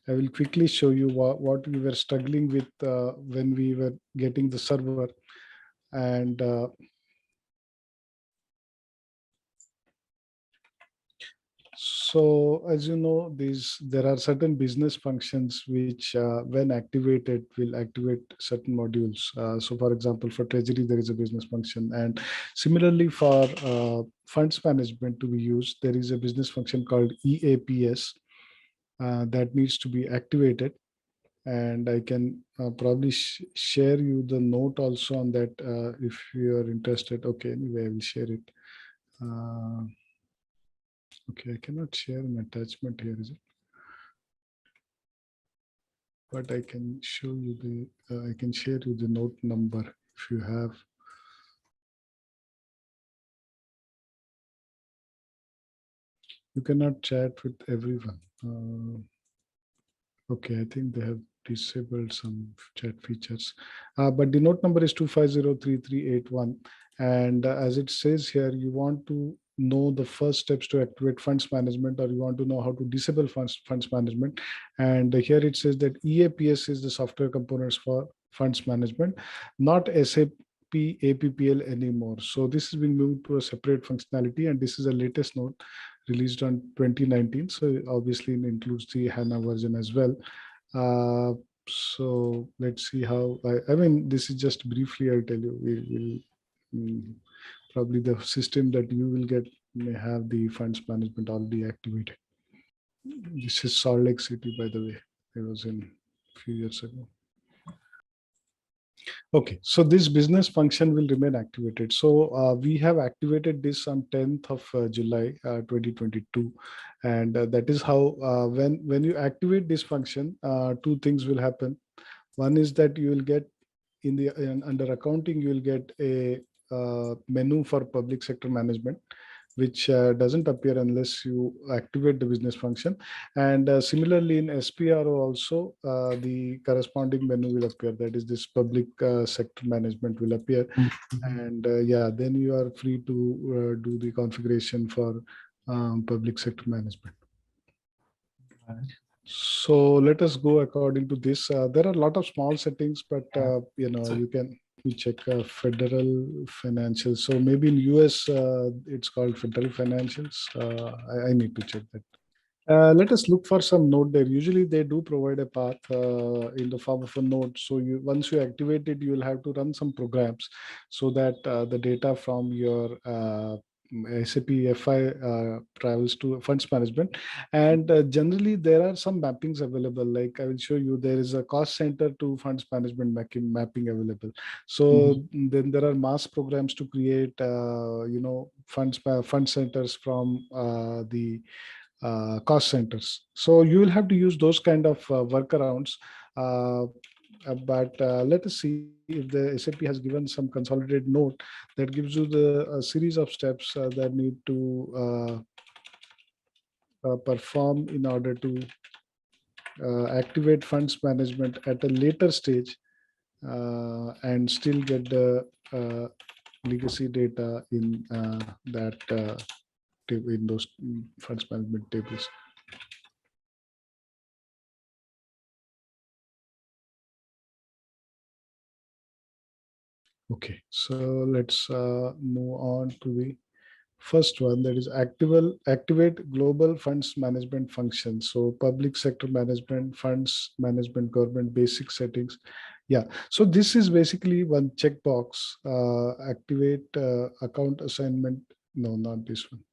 I will quickly show you what we were struggling with when we were getting the server. And so as you know, there are certain business functions which when activated will activate certain modules. So for example, for treasury, there is a business function. And similarly for funds management to be used, there is a business function called EAPS that needs to be activated. And I can probably share you the note also on that if you are interested. Okay, anyway, I will share it. Okay, I cannot share an attachment here, is it? But I can show you I can share you the note number if you have. You cannot chat with everyone. Okay, I think they have disabled some chat features. But the note number is 2503381. And as it says here, you want to know the first steps to activate funds management, or you want to know how to disable funds management. And here it says that EAPS is the software components for funds management, not SAP APPL anymore. So this has been moved to a separate functionality, and this is a latest note released on 2019. So obviously it includes the HANA version as well. So let's see how, this is just briefly, I'll tell you, we will probably the system that you will get may have the funds management already activated. This is Salt Lake City, by the way. I was in a few years ago. Okay, so this business function will remain activated. So we have activated this on 10th of July 2022. And that is how when you activate this function, two things will happen. One is that you will get under accounting, you will get a menu for public sector management, which doesn't appear unless you activate the business function. And similarly in SPRO also, the corresponding menu will appear. That is, this public sector management will appear. And yeah, then you are free to do the configuration for public sector management. So let us go according to this. There are a lot of small settings, but you can check federal financials. So maybe in US it's called federal financials. I need to check that. Let us look for some node there. Usually they do provide a path in the form of a node. So once you activate it, you will have to run some programs so that the data from your SAP FI travels to funds management. And generally there are some mappings available. Like I will show you, there is a cost center to funds management mapping available. So then there are mass programs to create, fund centers from the cost centers. So you will have to use those kind of workarounds. But let us see if the SAP has given some consolidated note that gives you the series of steps that need to perform in order to activate funds management at a later stage and still get the legacy data in that in those funds management tables. Okay, so let's move on to the first one, that is activate global funds management functions. So public sector management, funds management, government basic settings. Yeah, so this is basically one checkbox. Activate account assignment. No, not this one.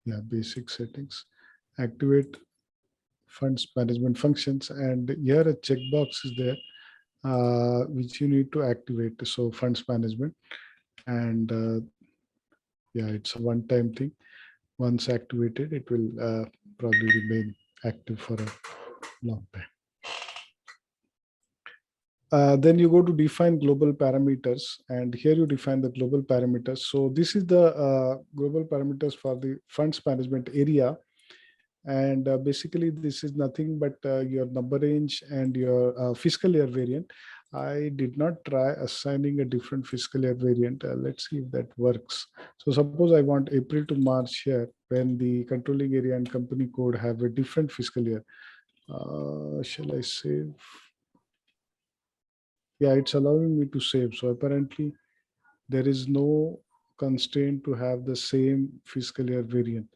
Yeah, basic settings. Activate funds management functions, and here a checkbox is there which you need to activate. So funds management, and yeah, it's a one-time thing. Once activated, it will probably remain active for a long time. Then you go to define global parameters, and here you define the global parameters. So this is the global parameters for the funds management area. And basically this is nothing but your number range and your fiscal year variant. I did not try assigning a different fiscal year variant. Let's see if that works. So suppose I want April to March here, when the controlling area and company code have a different fiscal year. Shall I save? Yeah, it's allowing me to save. So apparently there is no constraint to have the same fiscal year variant.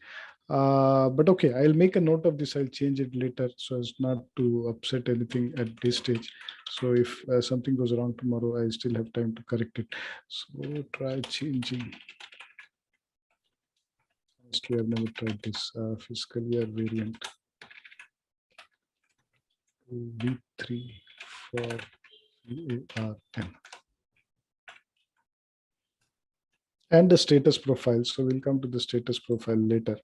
But okay, I'll make a note of this. I'll change it later so as not to upset anything at this stage. So if something goes wrong tomorrow, I still have time to correct it. So try changing. Honestly, I've never tried this fiscal year variant to V3 for VARN. And the status profile. So we'll come to the status profile later.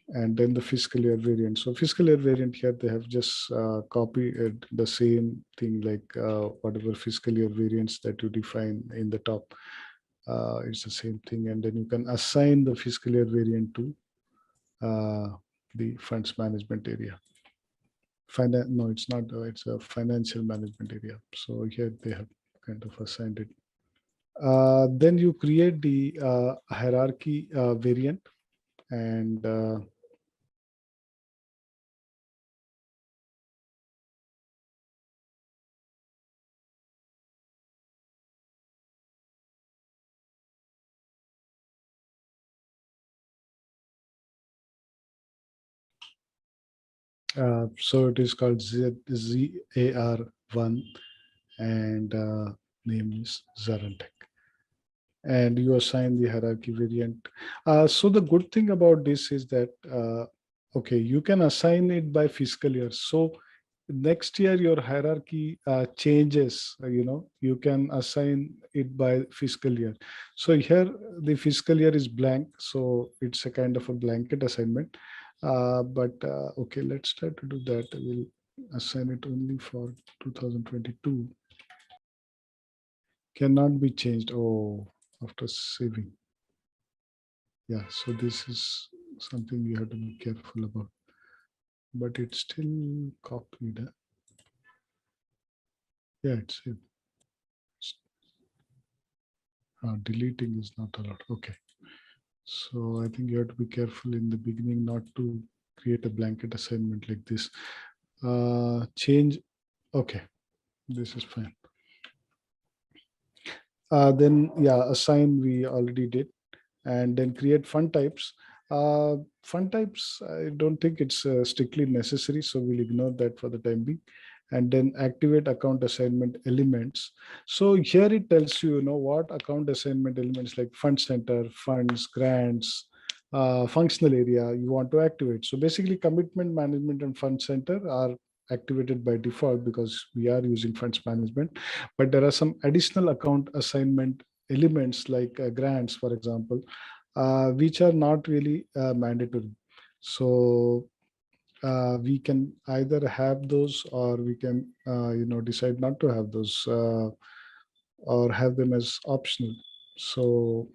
And then the fiscal year variant. So fiscal year variant here, they have just copied the same thing like whatever fiscal year variants that you define in the top. It's the same thing. And then you can assign the fiscal year variant to the funds management area. No, it's not. It's a financial management area. So here they have kind of assigned it. Then you create the hierarchy variant, and so it is called ZAR1, and name is ZaranTech. And you assign the hierarchy variant. So the good thing about this is that, okay, you can assign it by fiscal year. So next year your hierarchy changes, you can assign it by fiscal year. So here the fiscal year is blank. So it's a kind of a blanket assignment. But okay, let's try to do that. We'll assign it only for 2022. Cannot be changed. Oh, after saving. Yeah, so this is something you have to be careful about. But it's still copied. Yeah, it's saved. Deleting is not allowed. Okay. So I think you have to be careful in the beginning not to create a blanket assignment like this. Change. Okay, this is fine. Then yeah, assign we already did, and then create fund types. Fund types, I don't think it's strictly necessary, so we'll ignore that for the time being. And then activate account assignment elements. So here it tells you, what account assignment elements like fund center, funds, grants, functional area you want to activate. So basically, commitment management and fund center are activated by default because we are using funds management. But there are some additional account assignment elements like grants, for example, which are not really mandatory. So we can either have those, or we can decide not to have those, or have them as optional. So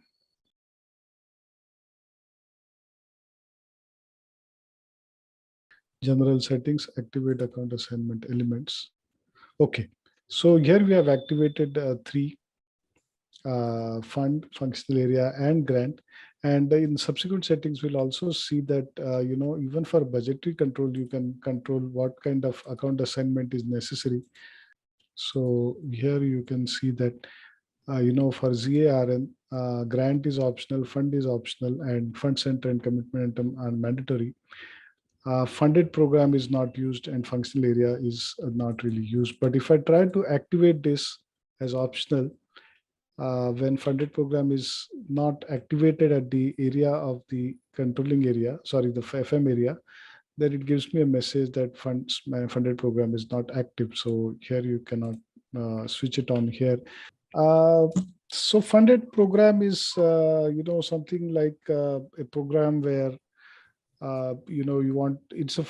general settings, activate account assignment elements. Okay, so here we have activated three: fund, functional area, and grant. And in subsequent settings, we'll also see that, even for budgetary control, you can control what kind of account assignment is necessary. So here you can see that, for ZARN, grant is optional, fund is optional, and fund center and commitment item are mandatory. Funded program is not used, and functional area is not really used. But if I try to activate this as optional, when funded program is not activated at the area of the controlling area, sorry, the FM area, then it gives me a message that my funded program is not active. So here you cannot switch it on here. Uh, so funded program is, something like a program where you want, it's a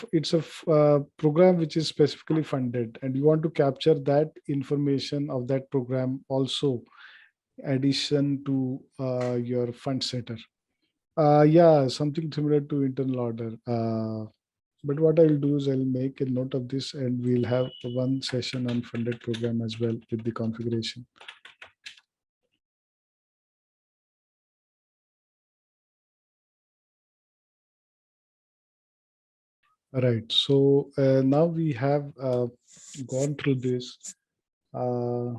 program which is specifically funded, and you want to capture that information of that program also addition to your fund setter. Yeah, something similar to internal order. But what I'll do is I'll make a note of this, and we'll have one session on funded program as well with the configuration. All right. So now we have gone through this. Uh,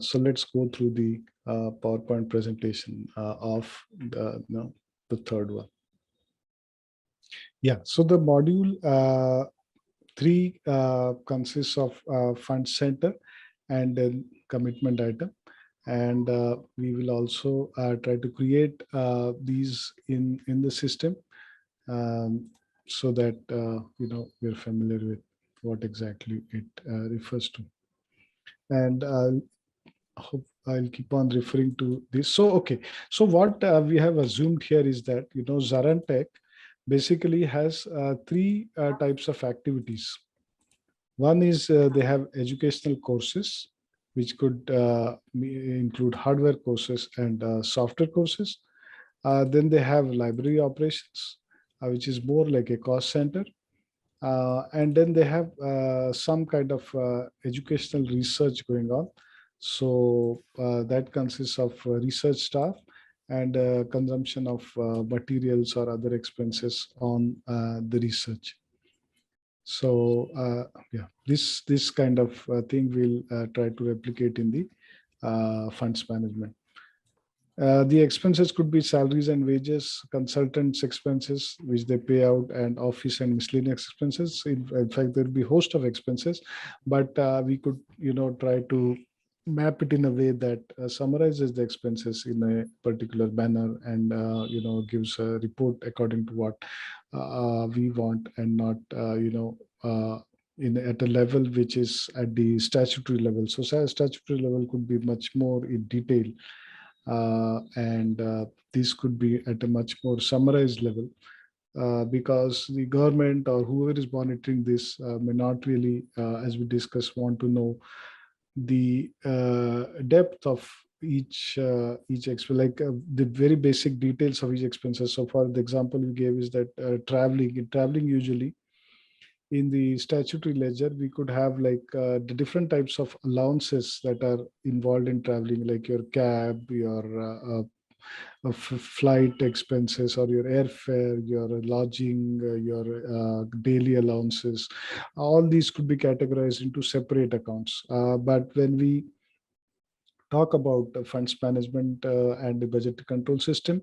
so let's go through the PowerPoint presentation of the third one. Yeah. So the module 3 consists of fund center and then commitment item. And we will also try to create these in the system, so that we're familiar with what exactly it refers to. And hope I'll keep on referring to this. So okay, so what we have assumed here is that ZaranTech basically has three types of activities. One is they have educational courses, which could include hardware courses and software courses. Then they have library operations, which is more like a cost center. And then they have some kind of educational research going on. So that consists of research staff and consumption of materials or other expenses on the research. So yeah, this kind of thing we'll try to replicate in the funds management. The expenses could be salaries and wages, consultants' expenses, which they pay out, and office and miscellaneous expenses. In fact, there'll be a host of expenses, but we could, try to map it in a way that summarizes the expenses in a particular manner, and gives a report according to what we want, and not at a level which is at the statutory level. So statutory level could be much more in detail, and this could be at a much more summarized level, because the government or whoever is monitoring this may not really, as we discussed, want to know the depth of each expense, like the very basic details of each expenses. So for the example you gave is that traveling usually in the statutory ledger, we could have like the different types of allowances that are involved in traveling, like your cab, your flight expenses, or your airfare, your lodging, your daily allowances. All these could be categorized into separate accounts. But when we talk about funds management and the budget control system,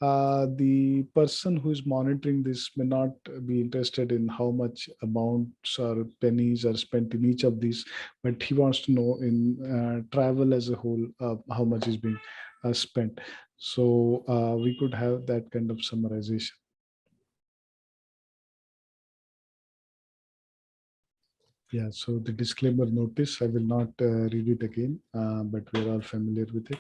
the person who is monitoring this may not be interested in how much amounts or pennies are spent in each of these, but he wants to know in travel as a whole how much is being spent. So we could have that kind of summarization. Yeah, so the disclaimer notice, I will not read it again, but we're all familiar with it.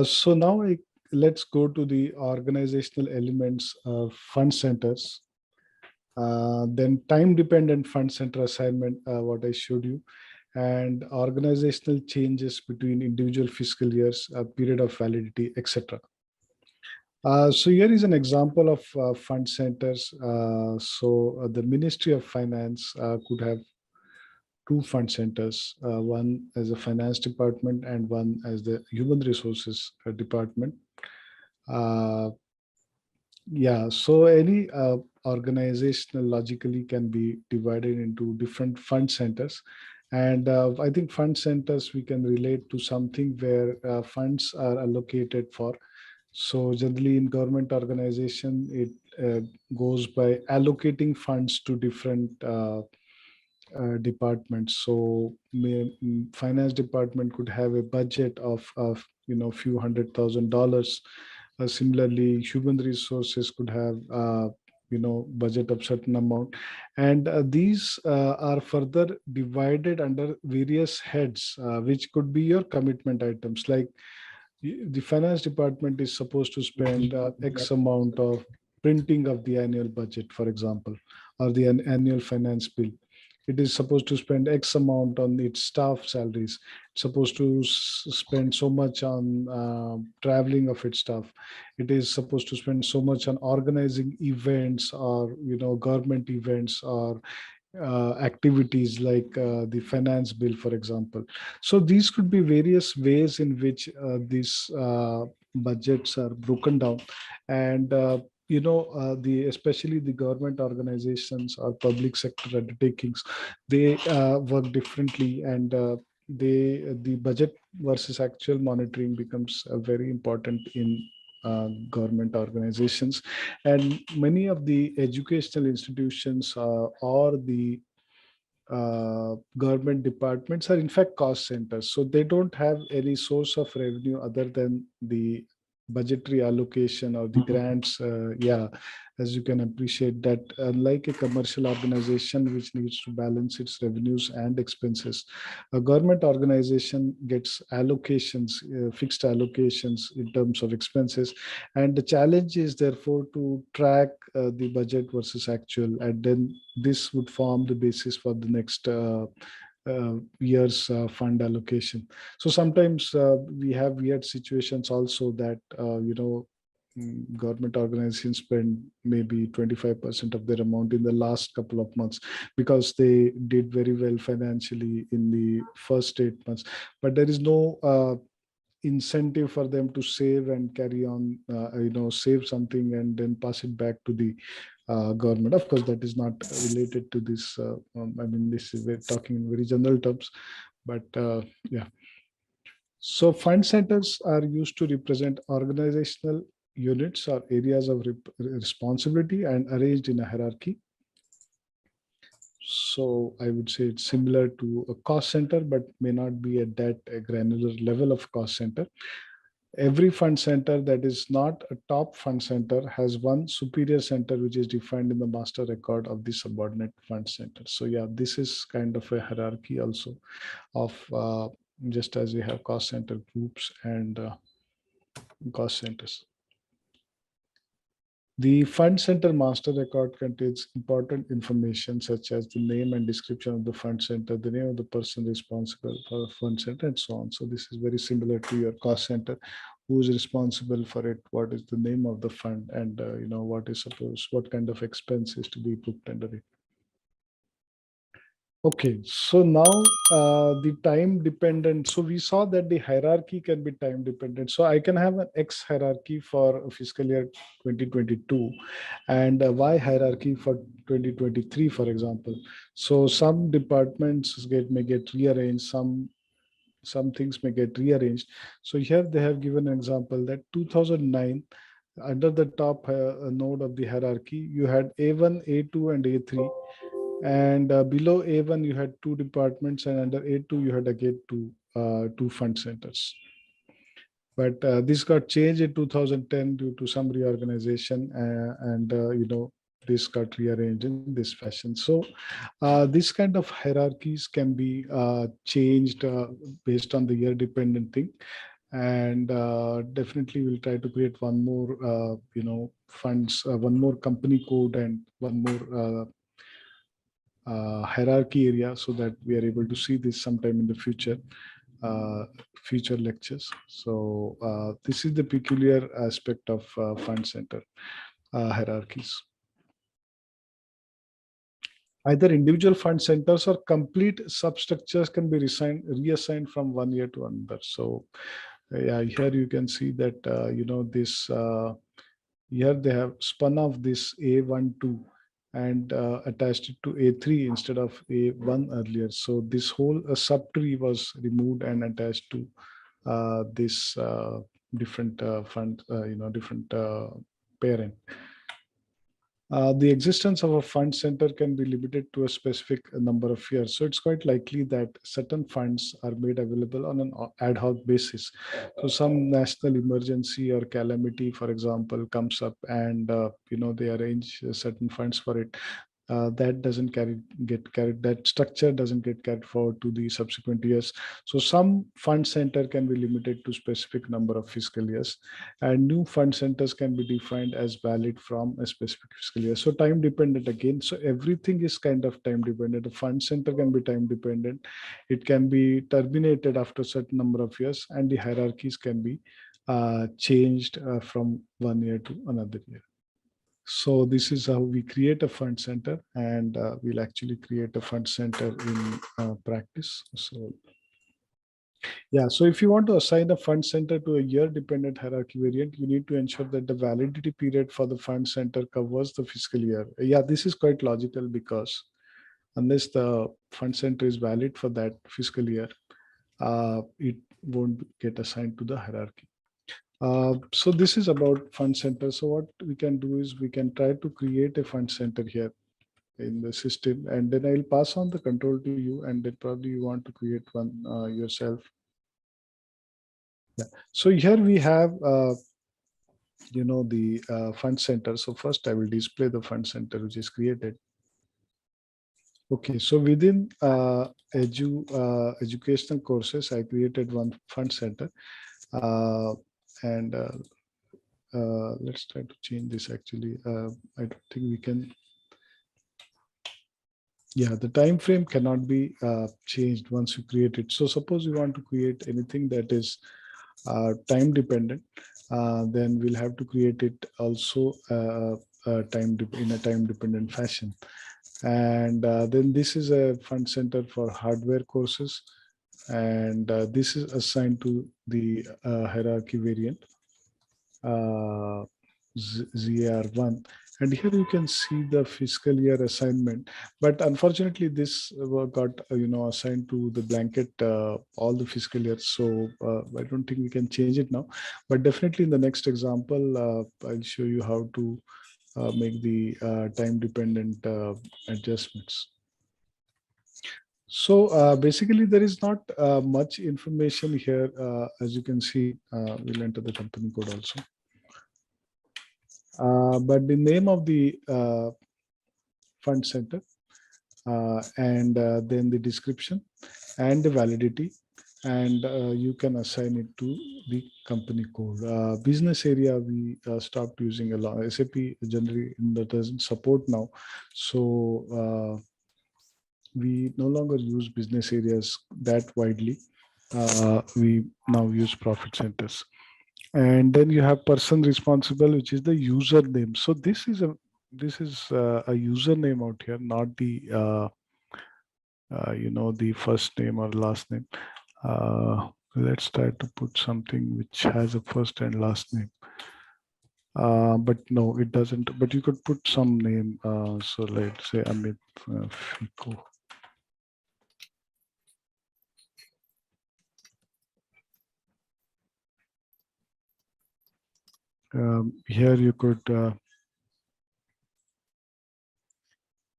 So now let's go to the organizational elements of fund centers. Then time-dependent fund center assignment, what I showed you, and organizational changes between individual fiscal years, period of validity, etc. So here is an example of fund centers. The Ministry of Finance could have two fund centers, one as a finance department and one as the human resources department. Uh, yeah, so any organizational logically can be divided into different fund centers. And I think fund centers we can relate to something where funds are allocated for. So generally in government organization, it goes by allocating funds to different departments. So finance department could have a budget of few $100,000. Similarly, human resources could have budget of certain amount, and these are further divided under various heads, which could be your commitment items. Like the finance department is supposed to spend X amount of printing of the annual budget, for example, or the annual finance bill. It is supposed to spend X amount on its staff salaries. It's supposed to spend so much on traveling of its staff. It is supposed to spend so much on organizing events or government events or activities like the finance bill, for example. So these could be various ways in which these budgets are broken down, and the especially the government organizations or public sector undertakings, they work differently, and the budget versus actual monitoring becomes very important in government organizations. And many of the educational institutions or the government departments are in fact cost centers. So they don't have any source of revenue other than the budgetary allocation or the grants. Yeah, as you can appreciate that unlike a commercial organization which needs to balance its revenues and expenses, a government organization gets allocations, fixed allocations in terms of expenses. And the challenge is therefore to track the budget versus actual, and then this would form the basis for the next year's fund allocation. So sometimes we have weird situations also that government organizations spend maybe 25% of their amount in the last couple of months because they did very well financially in the first 8 months, but there is no incentive for them to save and carry on, save something and then pass it back to the government. Of course, that is not related to this. I mean, this is we're talking in very general terms, but yeah. So fund centers are used to represent organizational units or areas of responsibility and arranged in a hierarchy. So I would say it's similar to a cost center, but may not be at that granular level of cost center. Every fund center that is not a top fund center has one superior center, which is defined in the master record of the subordinate fund center. So yeah, this is kind of a hierarchy also of just as we have cost center groups and cost centers. The fund center master record contains important information such as the name and description of the fund center, the name of the person responsible for the fund center, and so on. So this is very similar to your cost center. Who is responsible for it? What is the name of the fund? And what kind of expense is to be booked under it? Okay, so now the time dependent. So we saw that the hierarchy can be time dependent. So I can have an X hierarchy for fiscal year 2022 and a Y hierarchy for 2023, for example. So some departments may get rearranged, some things may get rearranged. So here they have given an example that 2009, under the top node of the hierarchy, you had A1, A2, and A3. And below A1, you had two departments, and under A2, you had again two fund centers. But this got changed in 2010 due to some reorganization, and this got rearranged in this fashion. So this kind of hierarchies can be changed based on the year dependent thing. And definitely we'll try to create one more, funds, one more company code and one more hierarchy area so that we are able to see this sometime in the future lectures. So this is the peculiar aspect of fund center hierarchies. Either individual fund centers or complete substructures can be reassigned from one year to another. So yeah, here you can see that this here they have spun off this A12 and attached it to A3 instead of A1 earlier. So this whole subtree was removed and attached to this different fund, different parent. The existence of a fund center can be limited to a specific number of years. So it's quite likely that certain funds are made available on an ad hoc basis. So some national emergency or calamity, for example, comes up and, they arrange certain funds for it. That doesn't get carried, that structure doesn't get carried forward to the subsequent years. So some fund center can be limited to specific number of fiscal years, and new fund centers can be defined as valid from a specific fiscal year. So time dependent again. So everything is kind of time dependent. A fund center can be time dependent. It can be terminated after a certain number of years, and the hierarchies can be changed from one year to another year. So this is how we create a fund center, and we'll actually create a fund center in practice. So yeah, so if you want to assign a fund center to a year-dependent hierarchy variant, you need to ensure that the validity period for the fund center covers the fiscal year. Yeah, this is quite logical because unless the fund center is valid for that fiscal year, it won't get assigned to the hierarchy. So this is about fund center. So what we can do is we can try to create a fund center here in the system, and then I'll pass on the control to you, and then probably you want to create one yourself. Yeah. So here we have, the fund center. So first I will display the fund center which is created. Okay, so within educational courses, I created one fund center, and let's try to change this. Actually, I don't think we can. Yeah, the time frame cannot be changed once you create it. So suppose you want to create anything that is time dependent, then we'll have to create it also in a time dependent fashion. And then this is a fund center for hardware courses, and this is assigned to the hierarchy variant ZR1. And here you can see the fiscal year assignment, but unfortunately this got assigned to the blanket all the fiscal years. So I don't think we can change it now, but definitely in the next example I'll show you how to make the time dependent adjustments. So basically there is not much information here. As you can see, we'll enter the company code also. But the name of the fund center and then the description and the validity and you can assign it to the company code. Business area, we stopped using a lot. SAP generally that doesn't support now. So we no longer use business areas that widely. We now use profit centers. And then you have person responsible, which is the username. So this is a username out here, not the the first name or last name. Let's try to put something which has a first and last name. But no, it doesn't. But you could put some name. So let's say Amit Fico. Here you could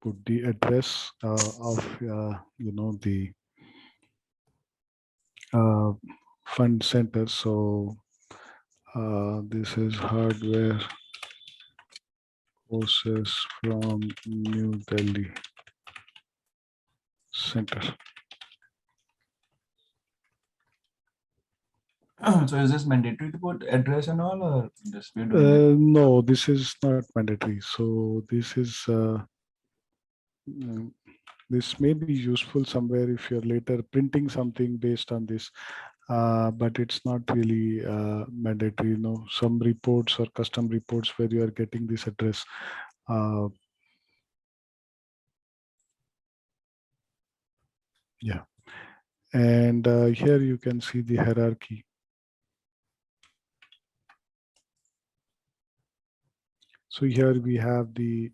put the address of the fund center. So this is hardware courses from New Delhi Center. So is this mandatory to put address and all, or just we're doing it? No, this is not mandatory. So this may be useful somewhere if you're later printing something based on this, but it's not really mandatory. Some reports or custom reports where you are getting this address. Yeah, and here you can see the hierarchy. So here we have the,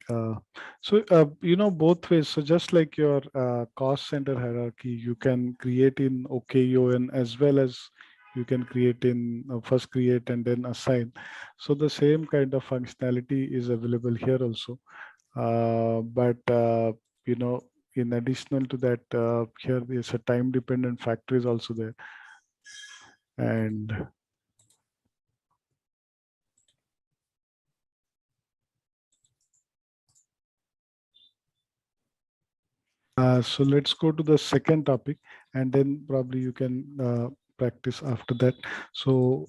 both ways. So just like your cost center hierarchy, you can create in OKUN as well as you can create in first create and then assign. So the same kind of functionality is available here also. But, in additional to that, here is a time dependent factor is also there. And so let's go to the second topic, and then probably you can practice after that. So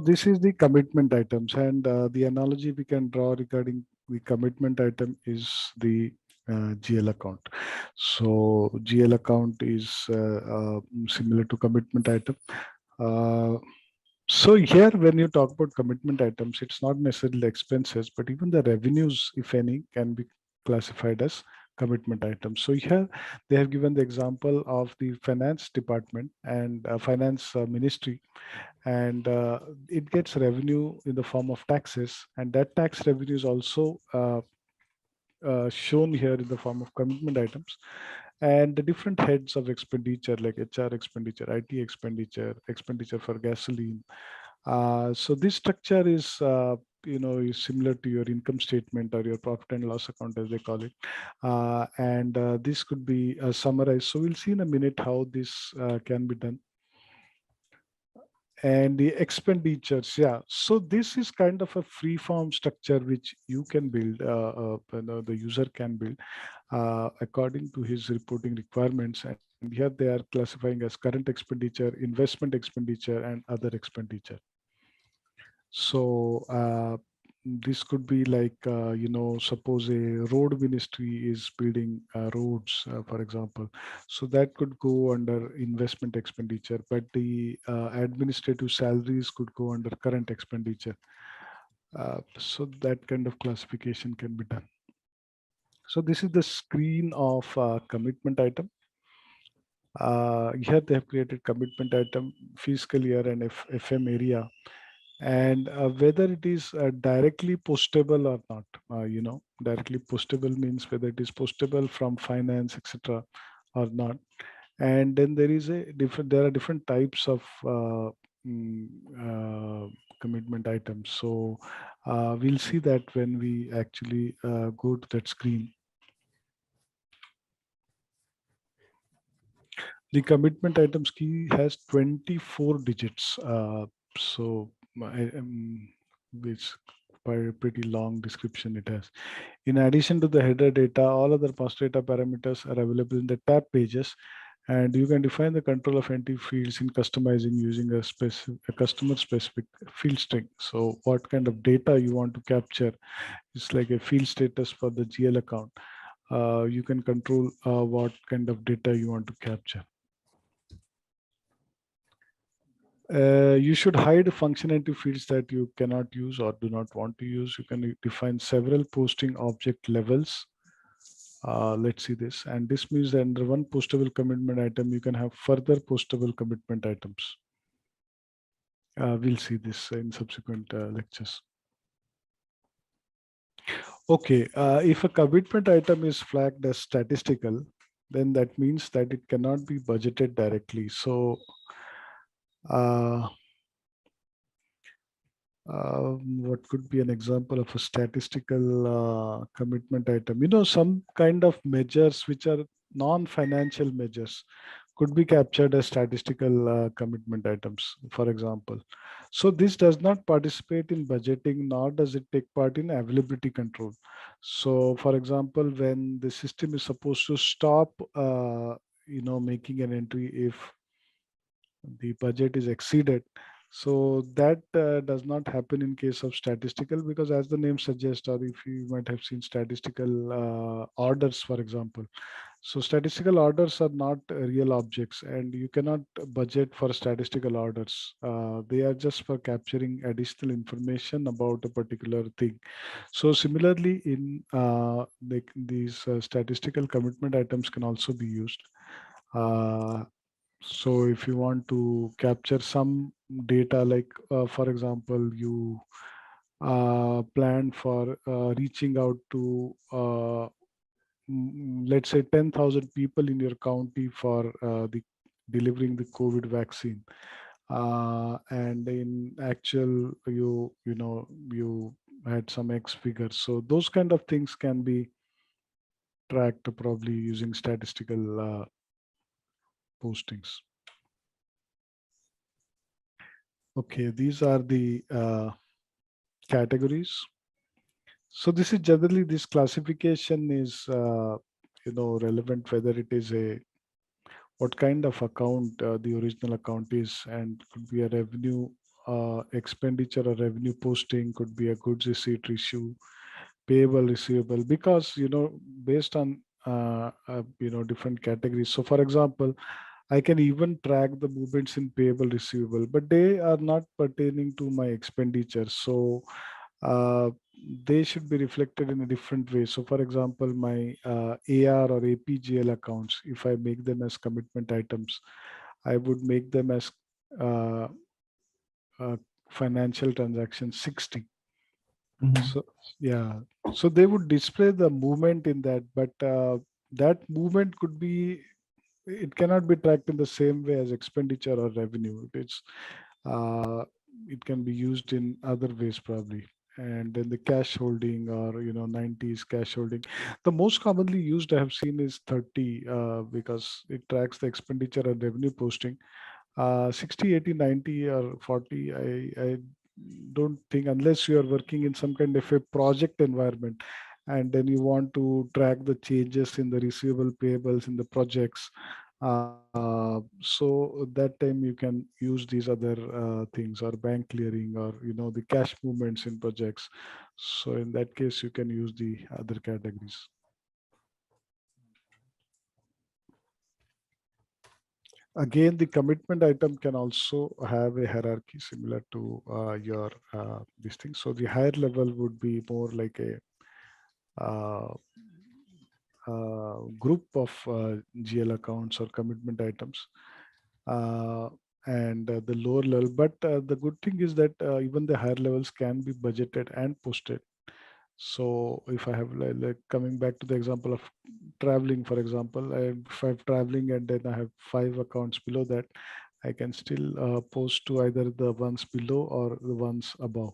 this is the commitment items, and the analogy we can draw regarding the commitment item is the GL account. So GL account is similar to commitment item. So here, when you talk about commitment items, it's not necessarily expenses, but even the revenues, if any, can be classified as commitment items. So here they have given the example of the finance department and finance ministry, and it gets revenue in the form of taxes, and that tax revenue is also shown here in the form of commitment items. And the different heads of expenditure like HR expenditure, IT expenditure, expenditure for gasoline. So this structure is similar to your income statement or your profit and loss account, as they call it. And this could be summarized. So we'll see in a minute how this can be done. And the expenditures, yeah. So this is kind of a free form structure which you can build, the user can build according to his reporting requirements. And here they are classifying as current expenditure, investment expenditure, and other expenditure. So this could be like, suppose a road ministry is building roads, for example. So that could go under investment expenditure, but the administrative salaries could go under current expenditure. So that kind of classification can be done. So this is the screen of commitment item. Here they have created commitment item, fiscal year, and FM area. And whether it is directly postable or not. Directly postable means whether it is postable from finance, etc., or not. And then there are different types of commitment items. So we'll see that when we actually go to that screen. The commitment items key has 24 digits. So which pretty long description it has. In addition to the header data, all other master data parameters are available in the tab pages, and you can define the control of entry fields in customizing using a customer specific field string. So what kind of data you want to capture is like a field status for the GL account. You can control what kind of data you want to capture. You should hide functionality fields that you cannot use or do not want to use. You can define several posting object levels. Let's see this. And this means that under one postable commitment item, you can have further postable commitment items. We'll see this in subsequent lectures. Okay, if a commitment item is flagged as statistical, then that means that it cannot be budgeted directly. So what could be an example of a statistical commitment item? Some kind of measures which are non-financial measures could be captured as statistical commitment items, for example. So this does not participate in budgeting, nor does it take part in availability control. So, for example, when the system is supposed to stop, making an entry if the budget is exceeded. So that does not happen in case of statistical, because as the name suggests, or if you might have seen statistical orders, for example. So statistical orders are not real objects, and you cannot budget for statistical orders. They are just for capturing additional information about a particular thing. So similarly, in these statistical commitment items can also be used. So if you want to capture some data, like for example, you plan for reaching out to let's say 10,000 people in your county for the delivering the COVID vaccine, and in actual you had some X figures. So those kind of things can be tracked probably using statistical postings. Okay, these are the categories. So this is generally, this classification is relevant whether it is a what kind of account the original account is, and could be a revenue expenditure or revenue posting, could be a goods receipt issue, payable receivable, because based on different categories. So for example, I can even track the movements in payable receivable, but they are not pertaining to my expenditure. So uh, they should be reflected in a different way. So for example, my AR or APGL accounts, if I make them as commitment items, I would make them as uh, financial transaction 60. So yeah, so they would display the movement in that, but that movement could be, it cannot be tracked in the same way as expenditure or revenue. Uh, it can be used in other ways probably. And then the cash holding, or 90s cash holding. The most commonly used I have seen is 30, because it tracks the expenditure and revenue posting. 60, 80, 90 or 40, I don't think, unless you are working in some kind of a project environment, and then you want to track the changes in the receivable payables in the projects. So that time you can use these other things, or bank clearing, or the cash movements in projects. So in that case, you can use the other categories. Again, the commitment item can also have a hierarchy similar to your this thing. So the higher level would be more like a uh, group of GL accounts or commitment items, and the lower level. But the good thing is that even the higher levels can be budgeted and posted. So if I have like coming back to the example of traveling, for example, if I'm traveling and then I have 5 accounts below that, I can still post to either the ones below or the ones above.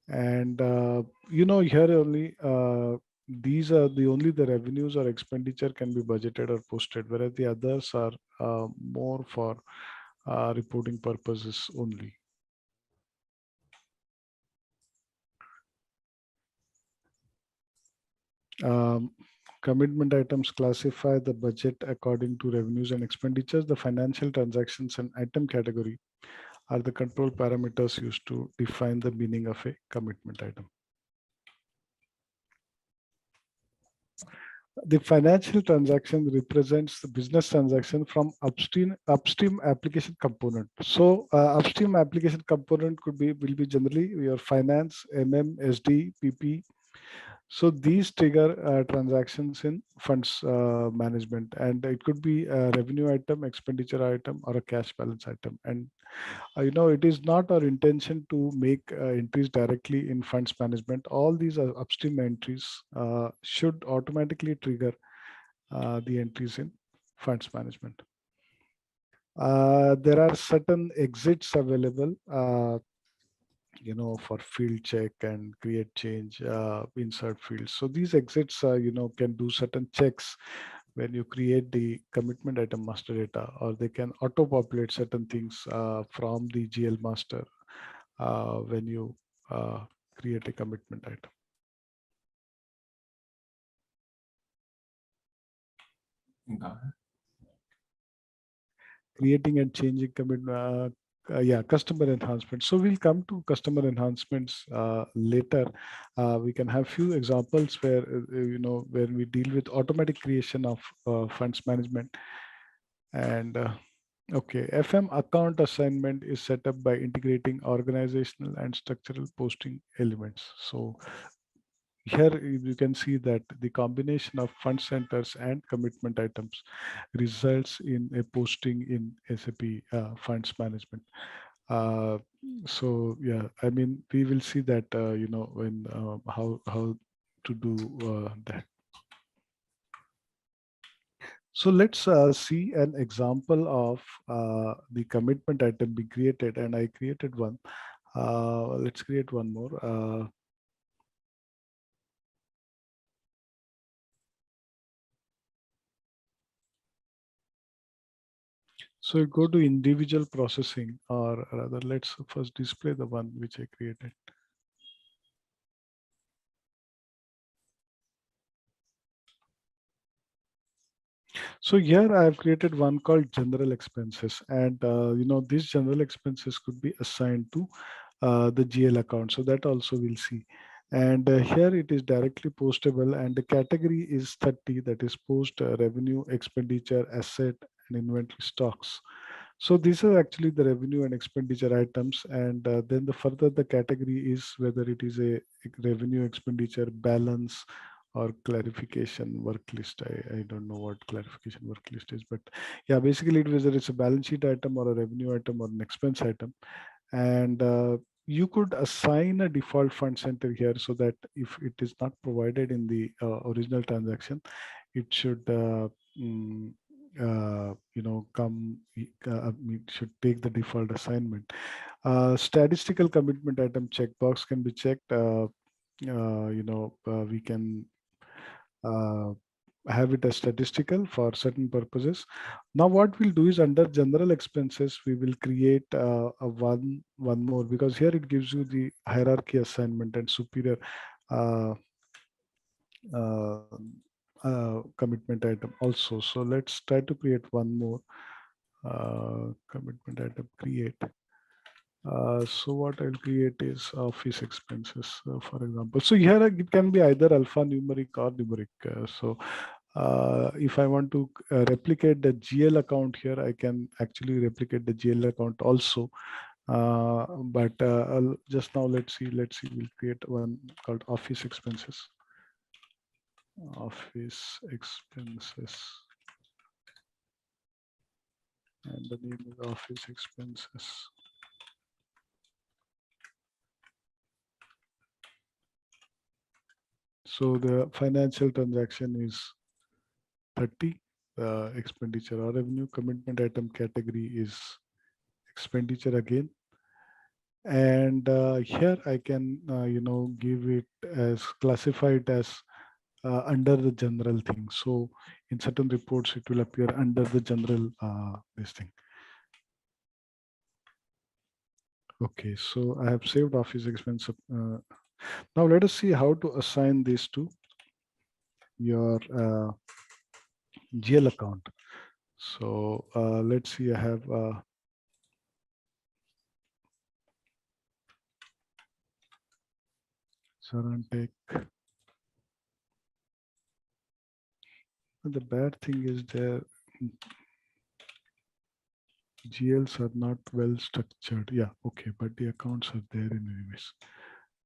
And here only these are the only the revenues or expenditure can be budgeted or posted, whereas the others are more for reporting purposes only. Um, Commitment items classify the budget according to revenues and expenditures. The financial transactions and item category are the control parameters used to define the meaning of a commitment item. The financial transaction represents the business transaction from upstream application component. So upstream application component will be generally your finance, SD, PP. So these trigger transactions in funds management, and it could be a revenue item, expenditure item, or a cash balance item. And it is not our intention to make entries directly in funds management. All these upstream entries should automatically trigger the entries in funds management. There are certain exits available, for field check and create change, insert fields. So these exits, can do certain checks when you create the commitment item master data, or they can auto-populate certain things from the GL master when you create a commitment item. Got it. Creating and changing commitment. Customer enhancement. So we'll come to customer enhancements later. We can have few examples where where we deal with automatic creation of funds management. And okay, FM account assignment is set up by integrating organizational and structural posting elements. So here you can see that the combination of fund centers and commitment items results in a posting in SAP Funds Management. Uh, so yeah, I mean, we will see that when how to do that. So let's see an example of the commitment item being created, and I created one. Let's create one more. So you go to individual processing, or rather, let's first display the one which I created. So here I have created one called general expenses, and these general expenses could be assigned to the GL account. So that also we'll see. And here it is directly postable, and the category is 30, that is post revenue, expenditure, asset, and inventory stocks. So these are actually the revenue and expenditure items, and then the further the category is whether it is a revenue, expenditure, balance, or clarification work list. I don't know what clarification work list is, but yeah, basically whether it's a balance sheet item or a revenue item or an expense item. And you could assign a default fund center here so that if it is not provided in the original transaction, it should it should take the default assignment. Statistical commitment item checkbox can be checked. We can have it as statistical for certain purposes. Now what we'll do is under general expenses, we will create a one more, because here it gives you the hierarchy assignment and superior uh, uh, commitment item also. So let's try to create one more commitment item, create. So what I'll create is office expenses, for example. So here it can be either alphanumeric or numeric. So if I want to replicate the GL account here, I can actually replicate the GL account also. But just now, let's see, we'll create one called office expenses. Office expenses. And the name is office expenses. So the financial transaction is 30. Expenditure or revenue. Commitment item category is expenditure again. And here I can, give it as classified as under the general thing. So in certain reports, it will appear under the general this thing. Okay, so I have saved office expense. Now let us see how to assign these two. your GL account. So let's see, I have ZaranTech. The bad thing is their GLs are not well structured. Yeah, okay, but the accounts are there in anyways.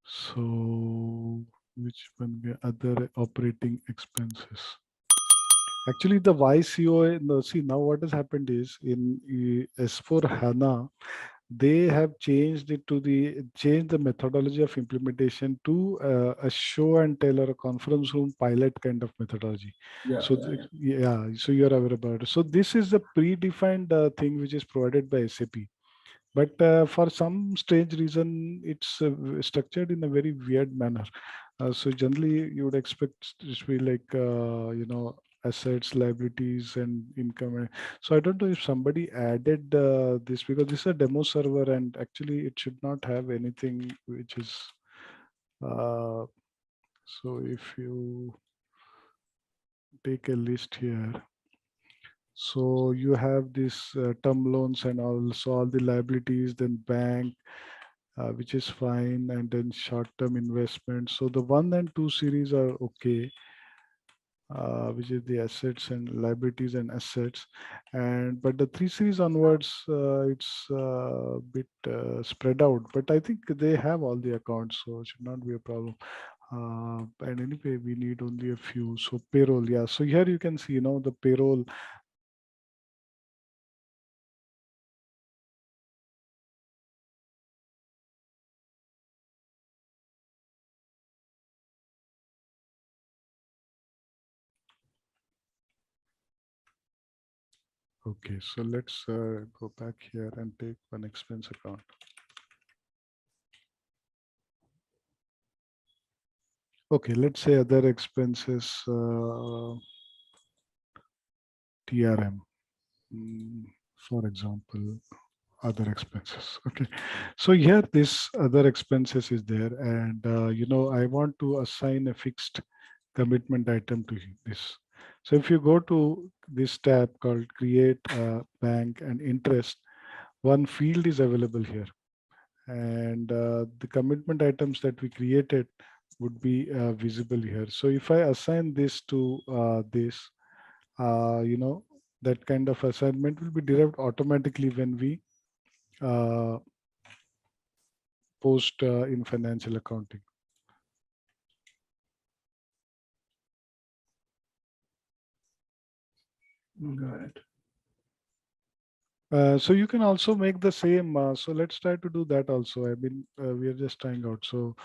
So which one? Other operating expenses. Actually, the YCO, no, see now what has happened is in S4 HANA, they have changed it to changed the methodology of implementation to a show and tell or a conference room pilot kind of methodology. Yeah. So yeah, so you're aware about it. So this is the predefined thing which is provided by SAP. But for some strange reason, it's structured in a very weird manner. So generally, you would expect it to be like assets, liabilities, and income. So I don't know if somebody added this because this is a demo server, and actually it should not have anything which is. So if you take a list here. So you have this term loans and also all the liabilities, then bank, which is fine, and then short-term investments. So the 1 and 2 series are okay, which is the assets and liabilities and assets. And but the 3 series onwards, it's a bit spread out. But I think they have all the accounts, so it should not be a problem. And anyway, we need only a few. So payroll, yeah. So here you can see, the payroll. Okay, so let's go back here and take one expense account. Okay, let's say other expenses, TRM, for example, other expenses. Okay, so here this other expenses is there, and I want to assign a fixed commitment item to this. So if you go to this tab called Create Bank and Interest, one field is available here, and the commitment items that we created would be visible here. So if I assign this to this, that kind of assignment will be derived automatically when we uh, post in financial accounting. Got it. So you can also make the same. So let's try to do that also. I mean, we are just trying out. So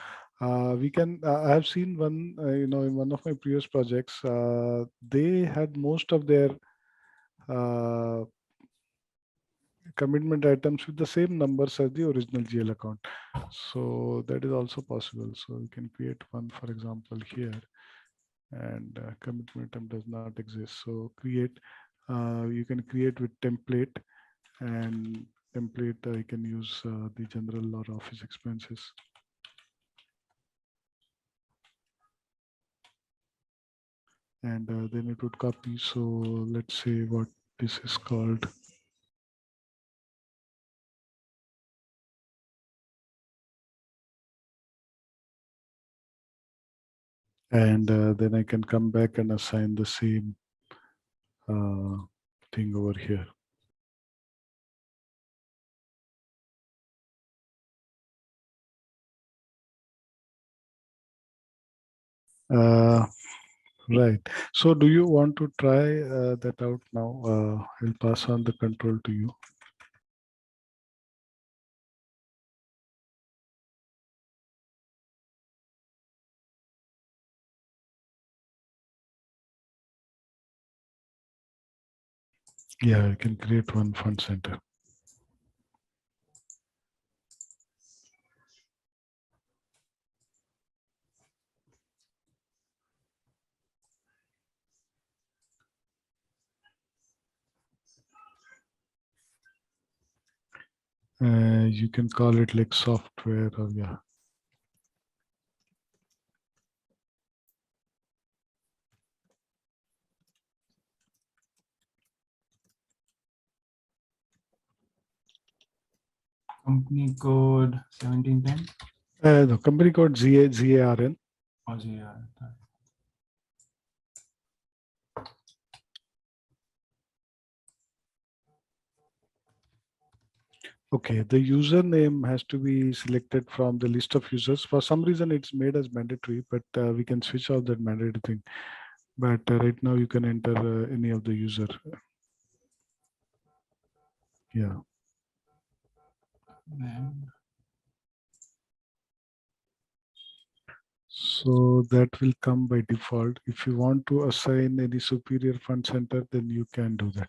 we can. I have seen one. In one of my previous projects, they had most of their commitment items with the same numbers as the original GL account. So that is also possible. So we can create one, for example, here, and commitment item does not exist. So create. You can create with template. And template, I can use the general or office expenses. And then it would copy. So let's say what this is called. And then I can come back and assign the same thing over here. Right. So do you want to try that out now? I'll pass on the control to you. Yeah, I can create one fund center. You can call it like software or yeah. Company code 1710 The company code ZARN. or GR. Okay, the username has to be selected from the list of users. For some reason, it's made as mandatory, but we can switch out that mandatory thing. But right now, you can enter any of the user. Yeah. So that will come by default. If you want to assign any superior fund center, then you can do that.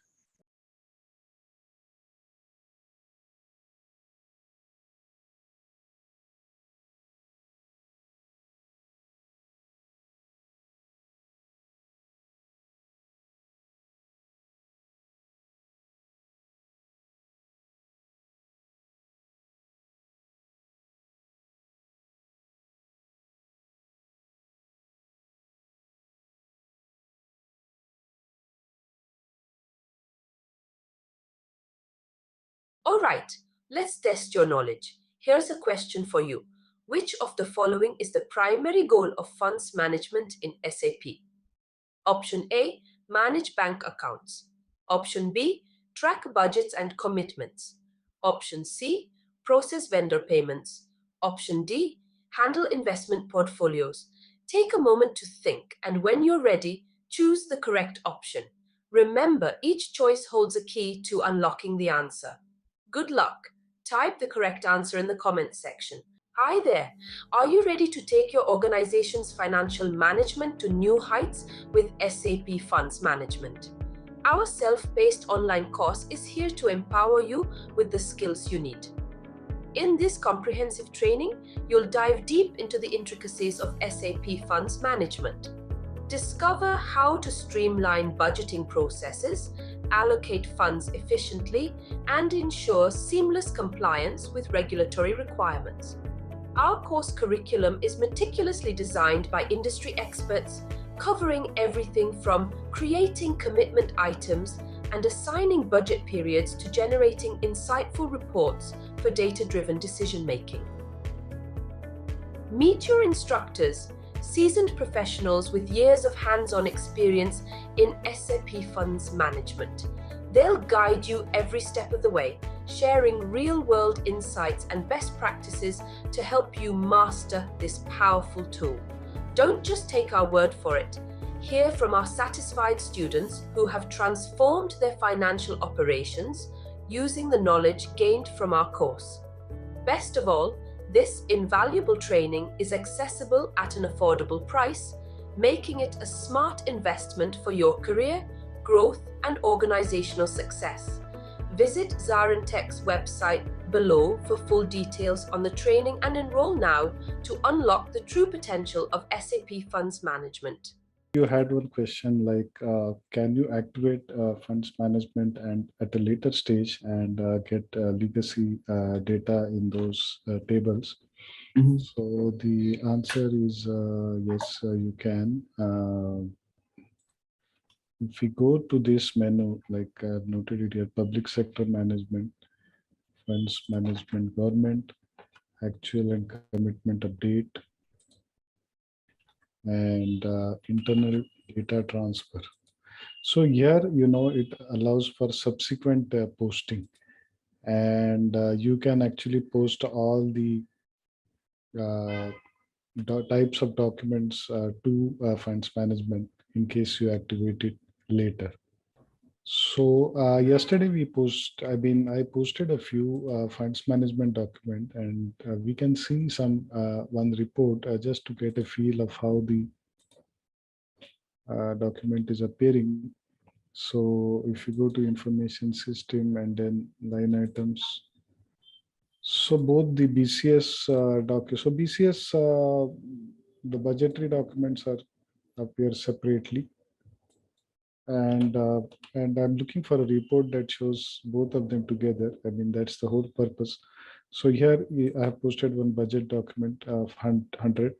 All right, let's test your knowledge. Here's a question for you. Which of the following is the primary goal of funds management in SAP? Option A, manage bank accounts. Option B, track budgets and commitments. Option C, process vendor payments. Option D, handle investment portfolios. Take a moment to think, and when you're ready, choose the correct option. Remember, each choice holds a key to unlocking the answer. Good luck. Type the correct answer in the comments section. Hi there. Are you ready to take your organization's financial management to new heights with SAP Funds Management? Our self-paced online course is here to empower you with the skills you need. In this comprehensive training, you'll dive deep into the intricacies of SAP Funds Management. Discover how to streamline budgeting processes, allocate funds efficiently, and ensure seamless compliance with regulatory requirements. Our course curriculum is meticulously designed by industry experts, covering everything from creating commitment items and assigning budget periods to generating insightful reports for data-driven decision-making. Meet your instructors, seasoned professionals with years of hands-on experience in SAP Funds Management. They'll guide you every step of the way, sharing real-world insights and best practices to help you master this powerful tool. Don't just take our word for it. Hear from our satisfied students who have transformed their financial operations using the knowledge gained from our course. Best of all, this invaluable training is accessible at an affordable price, making it a smart investment for your career, growth, and organizational success. Visit ZaranTech's website below for full details on the training and enroll now to unlock the true potential of SAP Funds Management. You had one question like, can you activate funds management and at a later stage and get legacy data in those tables? So the answer is yes, you can. If we go to this menu, like I've noted it here, public sector management, funds management, government, actual and commitment update, and internal data transfer. So here, it allows for subsequent posting, and you can actually post all the types of documents to funds management in case you activate it later. So yesterday I posted a few funds management document, and we can see one report just to get a feel of how the document is appearing. So if you go to information system and then line items, so both the BCS the budgetary documents appear separately, and I'm looking for a report that shows both of them together. I mean, that's the whole purpose. So here I have posted one budget document of 100,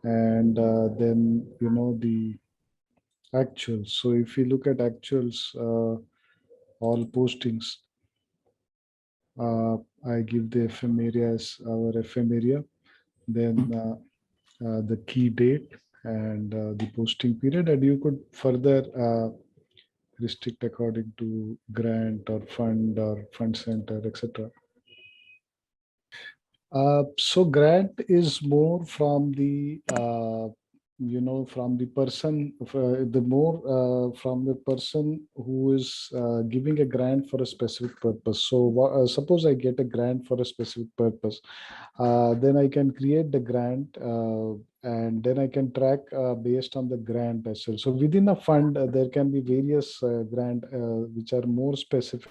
and then the actuals. So if you look at actuals, all postings, I give the FM area as our FM area, then the key date and the posting period, and you could further restrict according to grant or fund center, etc. So grant is more from the from the person, the more from the person who is giving a grant for a specific purpose. So suppose I get a grant for a specific purpose, then I can create the grant, and then I can track based on the grant as well. So within a fund, there can be various grant which are more specific.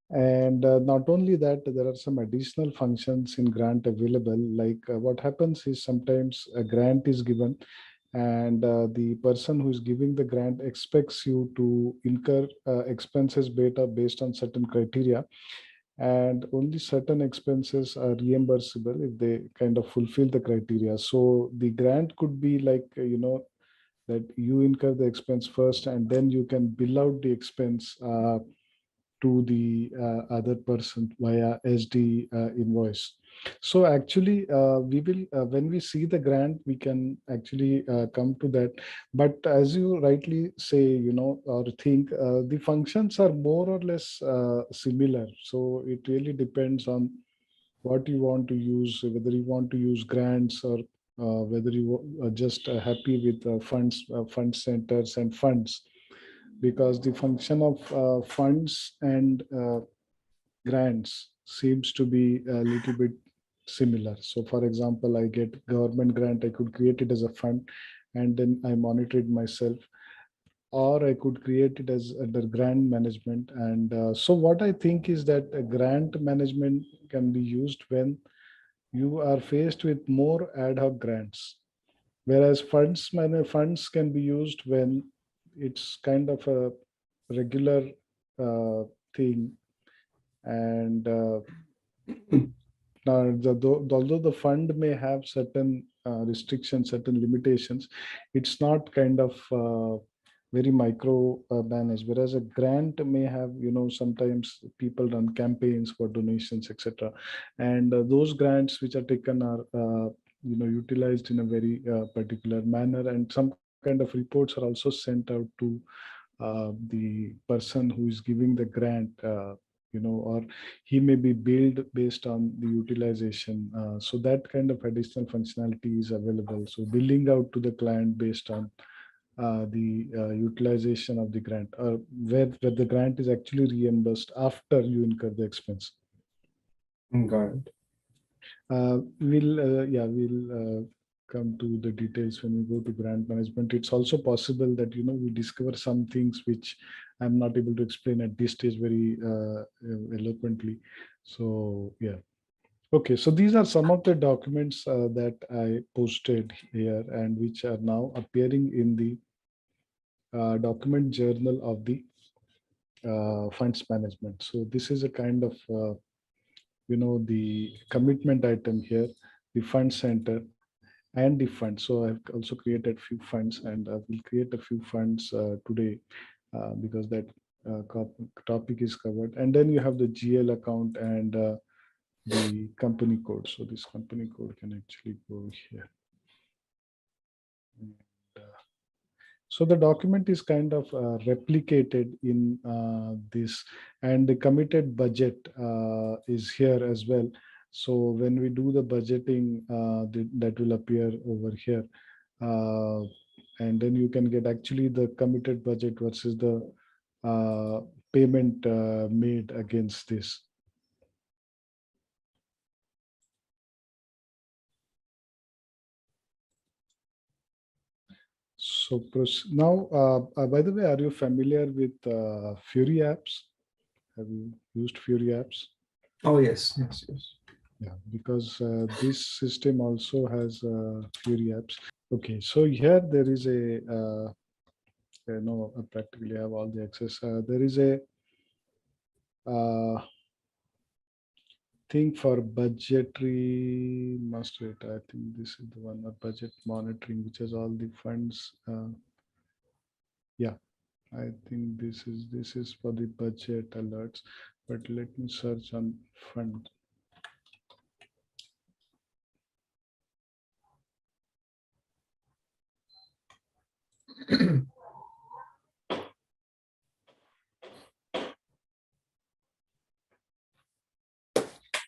And not only that, there are some additional functions in grant available. Like what happens is sometimes a grant is given, and the person who is giving the grant expects you to incur expenses based on certain criteria, and only certain expenses are reimbursable if they kind of fulfill the criteria. So the grant could be like, that you incur the expense first, and then you can bill out the expense to the other person via SD invoice. So actually, we will when we see the grant, we can actually come to that. But as you rightly say, or think, the functions are more or less similar. So it really depends on what you want to use, whether you want to use grants or whether you are just happy with fund centers and funds, because the function of funds and grants seems to be a little bit similar. So for example, I get government grant, I could create it as a fund and then I monitor it myself, or I could create it as under grant management. And so what I think is that a grant management can be used when you are faced with more ad hoc grants, whereas funds can be used when it's kind of a regular uh, thing. And although the fund may have certain restrictions, certain limitations, it's not kind of very micro managed. Whereas a grant may have, sometimes people run campaigns for donations, etc. And those grants which are taken are, utilized in a very particular manner. And some kind of reports are also sent out to the person who is giving the grant, or he may be billed based on the utilization. So that kind of additional functionality is available. So billing out to the client based on the utilization of the grant, or where the grant is actually reimbursed after you incur the expense. Got it. We'll come to the details when we go to grant management. It's also possible that we discover some things which I'm not able to explain at this stage very eloquently. So yeah. Okay, so these are some of the documents that I posted here and which are now appearing in the document journal of the funds management. So this is a kind of the commitment item here, the fund center and the fund. So I've also created few funds, and I will create a few funds today because that topic is covered. And then you have the GL account and the company code. So this company code can actually go here. And, so the document is kind of replicated in this, and the committed budget is here as well. So when we do the budgeting, that will appear over here. Uh, and then you can get actually the committed budget versus the payment made against this. So now, by the way, are you familiar with Fury apps? Have you used Fury apps? Oh, yes, yes, yes. Yeah, because this system also has Fury apps. Okay, so here there is a, I practically have all the access. There is a thing for budgetary master data. I think this is the one, budget monitoring, which has all the funds. Yeah, I think this is for the budget alerts. but let me search on fund.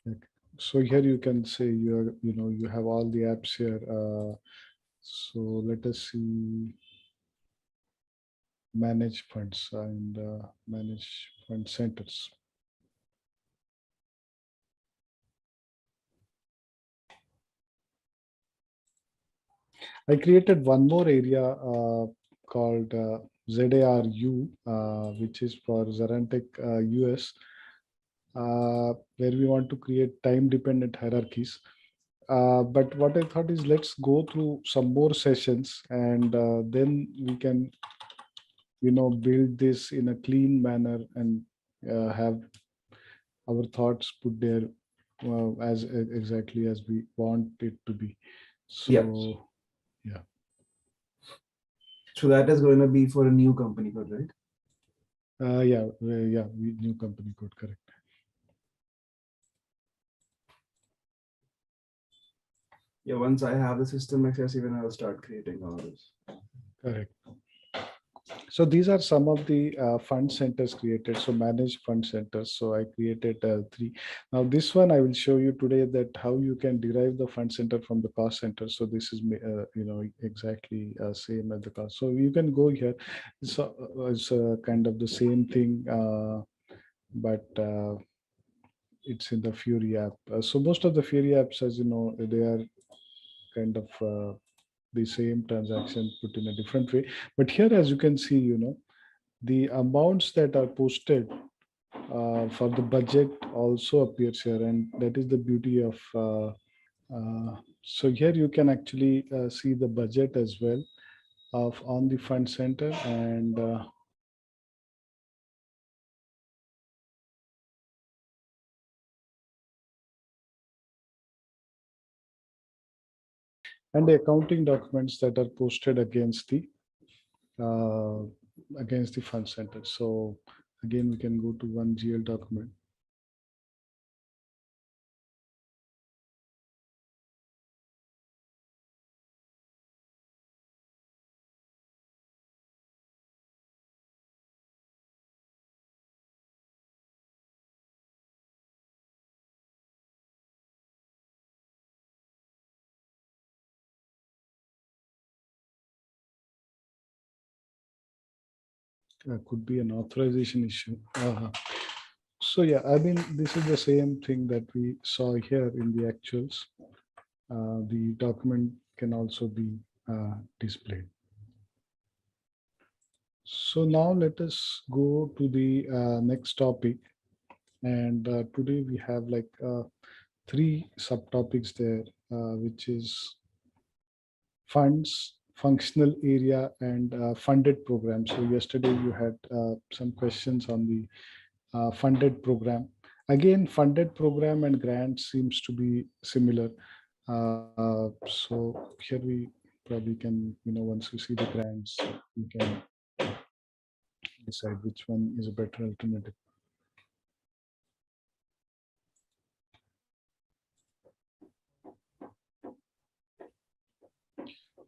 Okay. So here you can say you have all the apps here. So let us see manage funds and manage fund centers. I created one more area called ZARU, which is for ZaranTech US, where we want to create time-dependent hierarchies. But what I thought is let's go through some more sessions and then we can, build this in a clean manner and have our thoughts put there as exactly as we want it to be. Yep. So, yeah. So that is going to be for a new company code, right? New company code, correct. Yeah, once I have the system access, even I'll start creating all this. Correct. So these are some of the fund centers created. So managed fund centers. So I created three. Now this one I will show you today that how you can derive the fund center from the cost center. So this is exactly same as the cost. So you can go here. It's kind of the same thing, but it's in the Fury app. So most of the Fury apps, as you know, they are kind of the same transaction put in a different way. But here, as you can see, the amounts that are posted for the budget also appears here, and that is the beauty of. So here you can actually see the budget as well of on the fund center and the accounting documents that are posted uh, against the fund center. So again, we can go to one GL document. Could be an authorization issue. So yeah, I mean, this is the same thing that we saw here in the actuals. The document can also be displayed. So now let us go to the next topic. And today we have like three subtopics there, which is funds, functional area, and funded program. So yesterday you had some questions on the funded program. Again, funded program and grant seems to be similar. So here we probably can, once we see the grants, we can decide which one is a better alternative.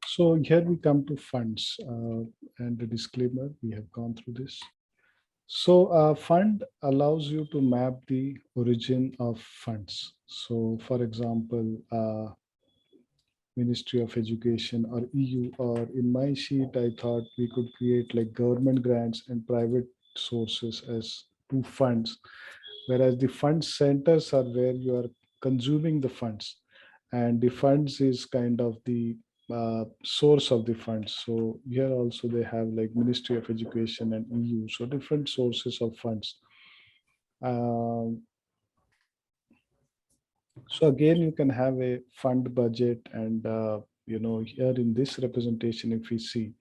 So here we come to funds and the disclaimer, we have gone through this. So fund allows you to map the origin of funds. So for example, Ministry of Education or EU, or in my sheet, I thought we could create like government grants and private sources as two funds, whereas the fund centers are where you are consuming the funds, and the funds is kind of the source of the funds. So here also they have like Ministry of Education and EU, so different sources of funds. Um, so again, you can have a fund budget, and here in this representation, if we see,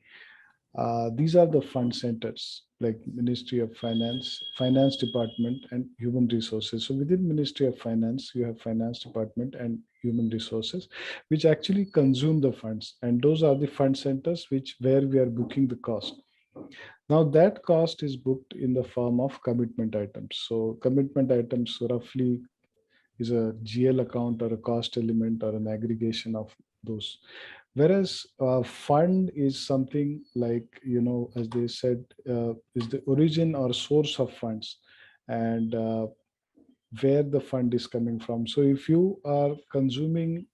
these are the fund centers like Ministry of Finance, Finance Department, and Human Resources. So within Ministry of Finance, you have Finance Department and Human Resources, which actually consume the funds, and those are the fund centers which where we are booking the cost. Now that cost is booked in the form of commitment items. So commitment items roughly is a GL account or a cost element or an aggregation of those. Whereas fund is something like, as they said, is the origin or source of funds, and where the fund is coming from. So if you are consuming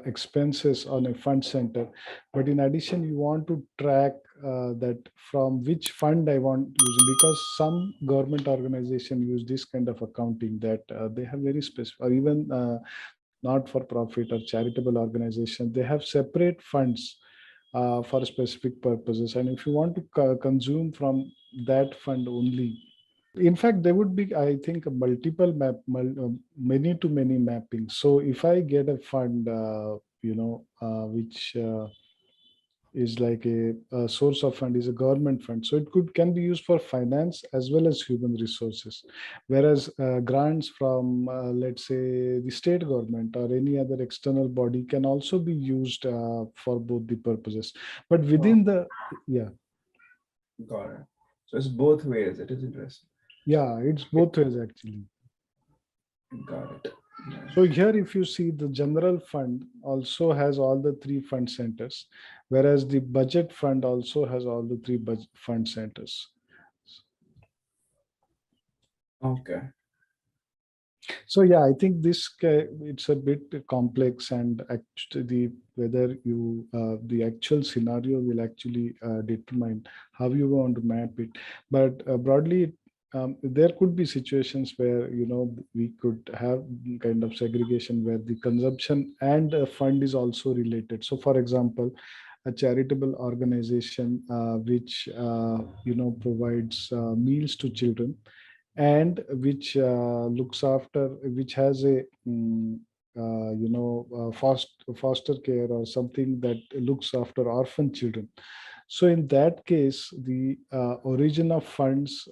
expenses on a fund center, but in addition you want to track that from which fund I want using, because some government organization use this kind of accounting that they have very specific, or even not for profit or charitable organization, they have separate funds for specific purposes. And if you want to consume from that fund only, in fact, there would be, I think, a multiple many to many mapping. So if I get a fund, which is like a source of fund is a government fund, so it can be used for finance as well as human resources. Whereas grants from, let's say, the state government or any other external body can also be used for both the purposes. But Oh, within the, yeah, got it. So it's both ways. It is interesting. yeah, it's both ways actually. Got it. Yeah. So here, if you see, the general fund also has all the three fund centers, whereas the budget fund also has all the three fund centers. Okay. So yeah, I think it's a bit complex, and actually, whether you the actual scenario will actually determine how you want to map it. But broadly, there could be situations where we could have kind of segregation where the consumption and fund is also related. So, for example, a charitable organization which provides meals to children, and which looks after, which has a foster care or something that looks after orphan children. So in that case, the origin of funds,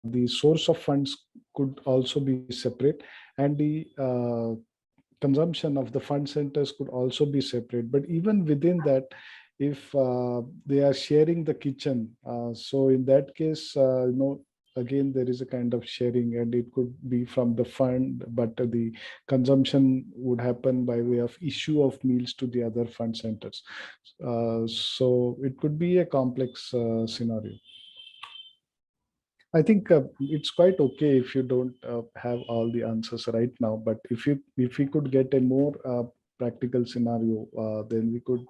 the source of funds could also be separate, and the consumption of the fund centers could also be separate. But even within that, if they are sharing the kitchen, so in that case, again there is a kind of sharing, and it could be from the fund, but the consumption would happen by way of issue of meals to the other fund centers. So it could be a complex scenario. I think it's quite okay if you don't have all the answers right now, but if we could get a more practical scenario, then we could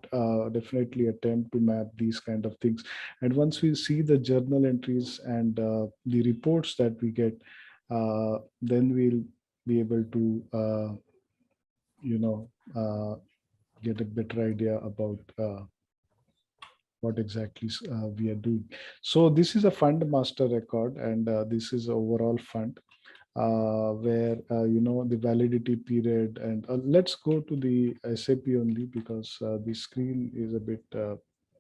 definitely attempt to map these kind of things. And once we see the journal entries and the reports that we get, then we'll be able to you know uh, get a better idea about what exactly we are doing. So this is a fund master record, and this is overall fund where the validity period. And let's go to the SAP only, because the screen is a bit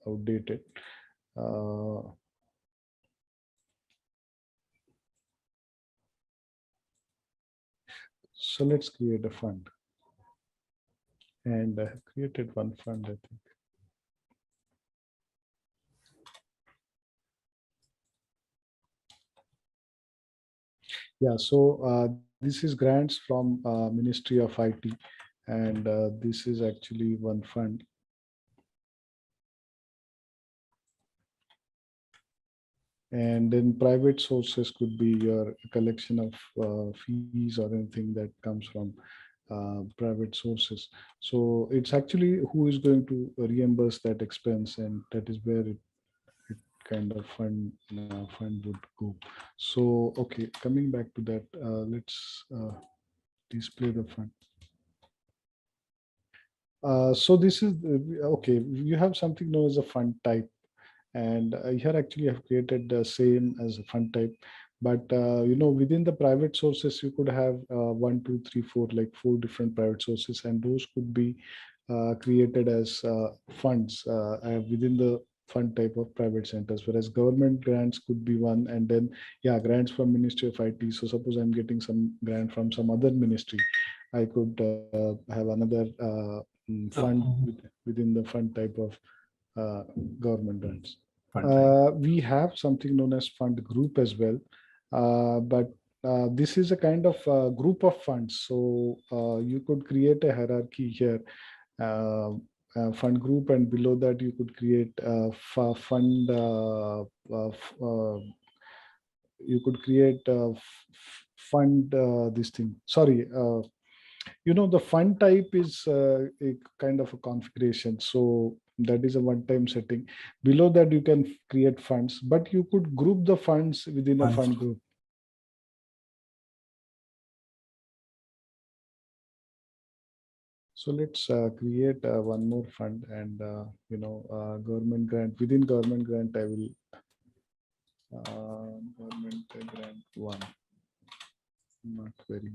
outdated. Uh, so let's create a fund, and I have created one fund, I think. Yeah, so this is grants from Ministry of IT, and this is actually one fund. And then private sources could be your collection of fees or anything that comes from private sources. So it's actually who is going to reimburse that expense, and that is where it kind of fund would go. So okay, coming back to that, let's display the fund. So this is okay. You have something known as a fund type, and here actually I've created the same as a fund type. But within the private sources, you could have one, two, three, four, like four different private sources, and those could be created as funds within the fund type of private centers. Whereas government grants could be one, and then yeah, grants from Ministry of IT. So suppose I'm getting some grant from some other ministry, I could have another fund within the fund type of government grants. fund type? We have something known as fund group as well, but this is a kind of group of funds. So you could create a hierarchy here, uh, fund group, and below that you could create fund. You could create fund this thing. Sorry, the fund type is a kind of a configuration. So that is a one-time setting. Below that you can create funds, but you could group the funds within a Funds. fund group. So let's create one more fund, and government grant. Within government grant I will government grant one, not very.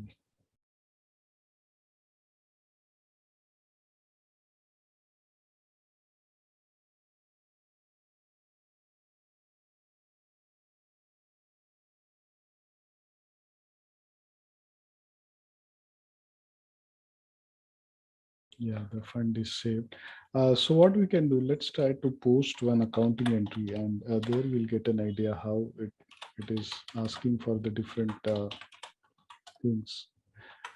Yeah, the fund is saved. So what we can do, let's try to post one accounting entry, and there we'll get an idea how it is asking for the different things.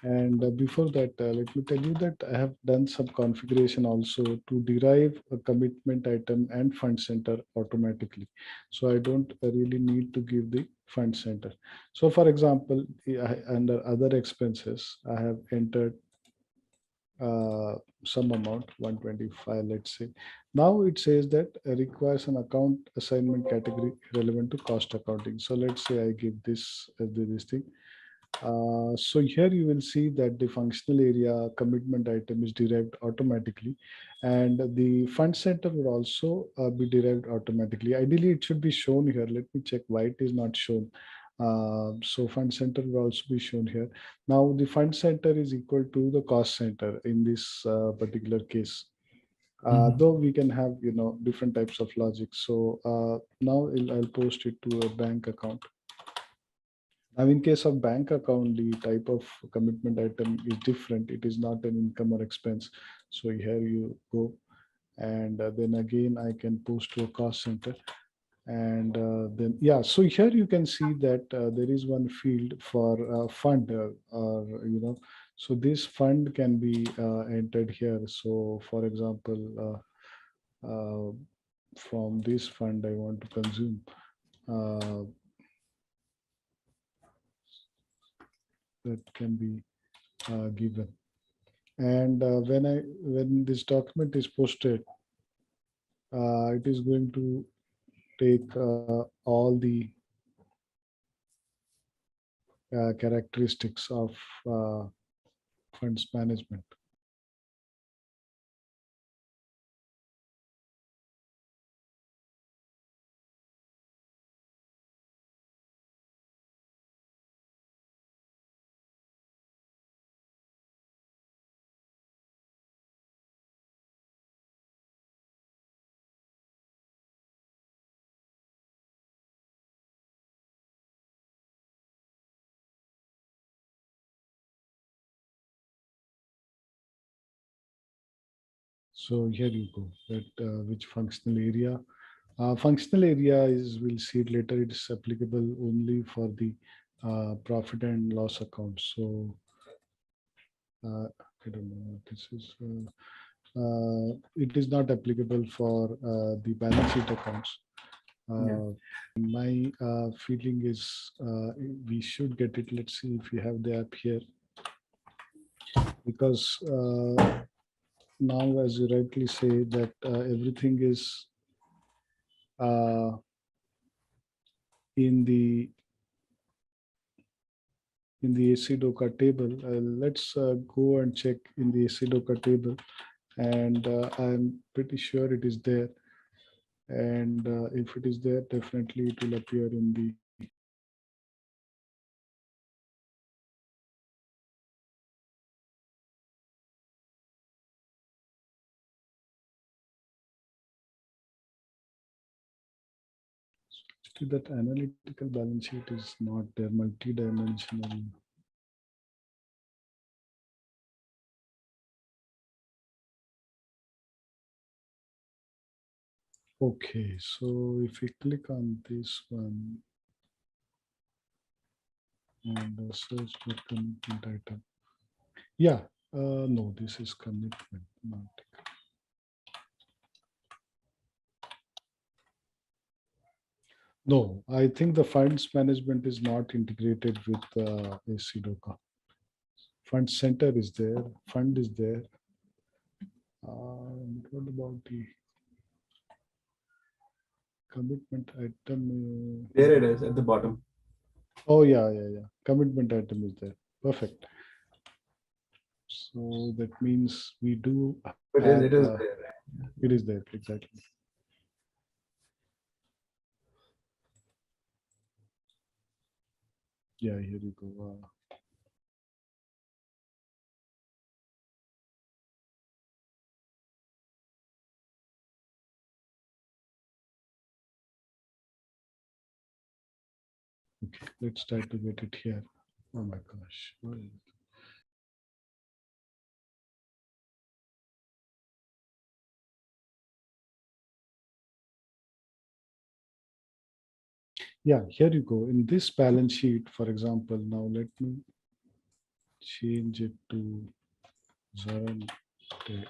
And before that, let me tell you that I have done some configuration also to derive a commitment item and fund center automatically. So I don't really need to give the fund center. So for example, under other expenses, I have entered uh, some amount 125, let's say. Now it says that requires an account assignment category relevant to cost accounting. So let's say I give this as this thing. So here you will see that the functional area commitment item is derived automatically, and the fund center will also be derived automatically. Ideally it should be shown here. Let me check why it is not shown. So fund center will also be shown here. Now the fund center is equal to the cost center in this particular case. Though we can have different types of logic. So now I'll post it to a bank account. Now in case of bank account, the type of commitment item is different. It is not an income or expense. So here you go, and then again I can post to a cost center. And then, yeah, so here you can see that there is one field for fund, or so this fund can be entered here. So for example, from this fund I want to consume, uh, that can be given. And when this document is posted, it is going to take all the characteristics of funds management. So here you go, that which functional area. Functional area is, we'll see it later, it is applicable only for the profit and loss account. So I don't know what this is. It is not applicable for the balance sheet accounts. Yeah. My feeling is we should get it. Let's see if we have the app here, because now, as you rightly say, that everything is uh, in the AC DOCA table. Let's go and check in the AC DOCA table, and I'm pretty sure it is there. And if it is there, definitely it will appear in the that analytical balance sheet is not there, multi-dimensional. Okay, so if we click on this one and search for commitment item, yeah, no, this is commitment, not. No, I think the funds management is not integrated with AC Docker. Fund center is there, fund is there. What about the commitment item? There it is at the bottom. Oh, yeah, yeah, yeah. Commitment item is there. Perfect. So that means we do have, It is there. it is there, exactly. Yeah, here you go. Okay, let's try to get it here. Oh my gosh. Where is it? Yeah, here you go. In this balance sheet, for example, now let me change it to ZaranTech.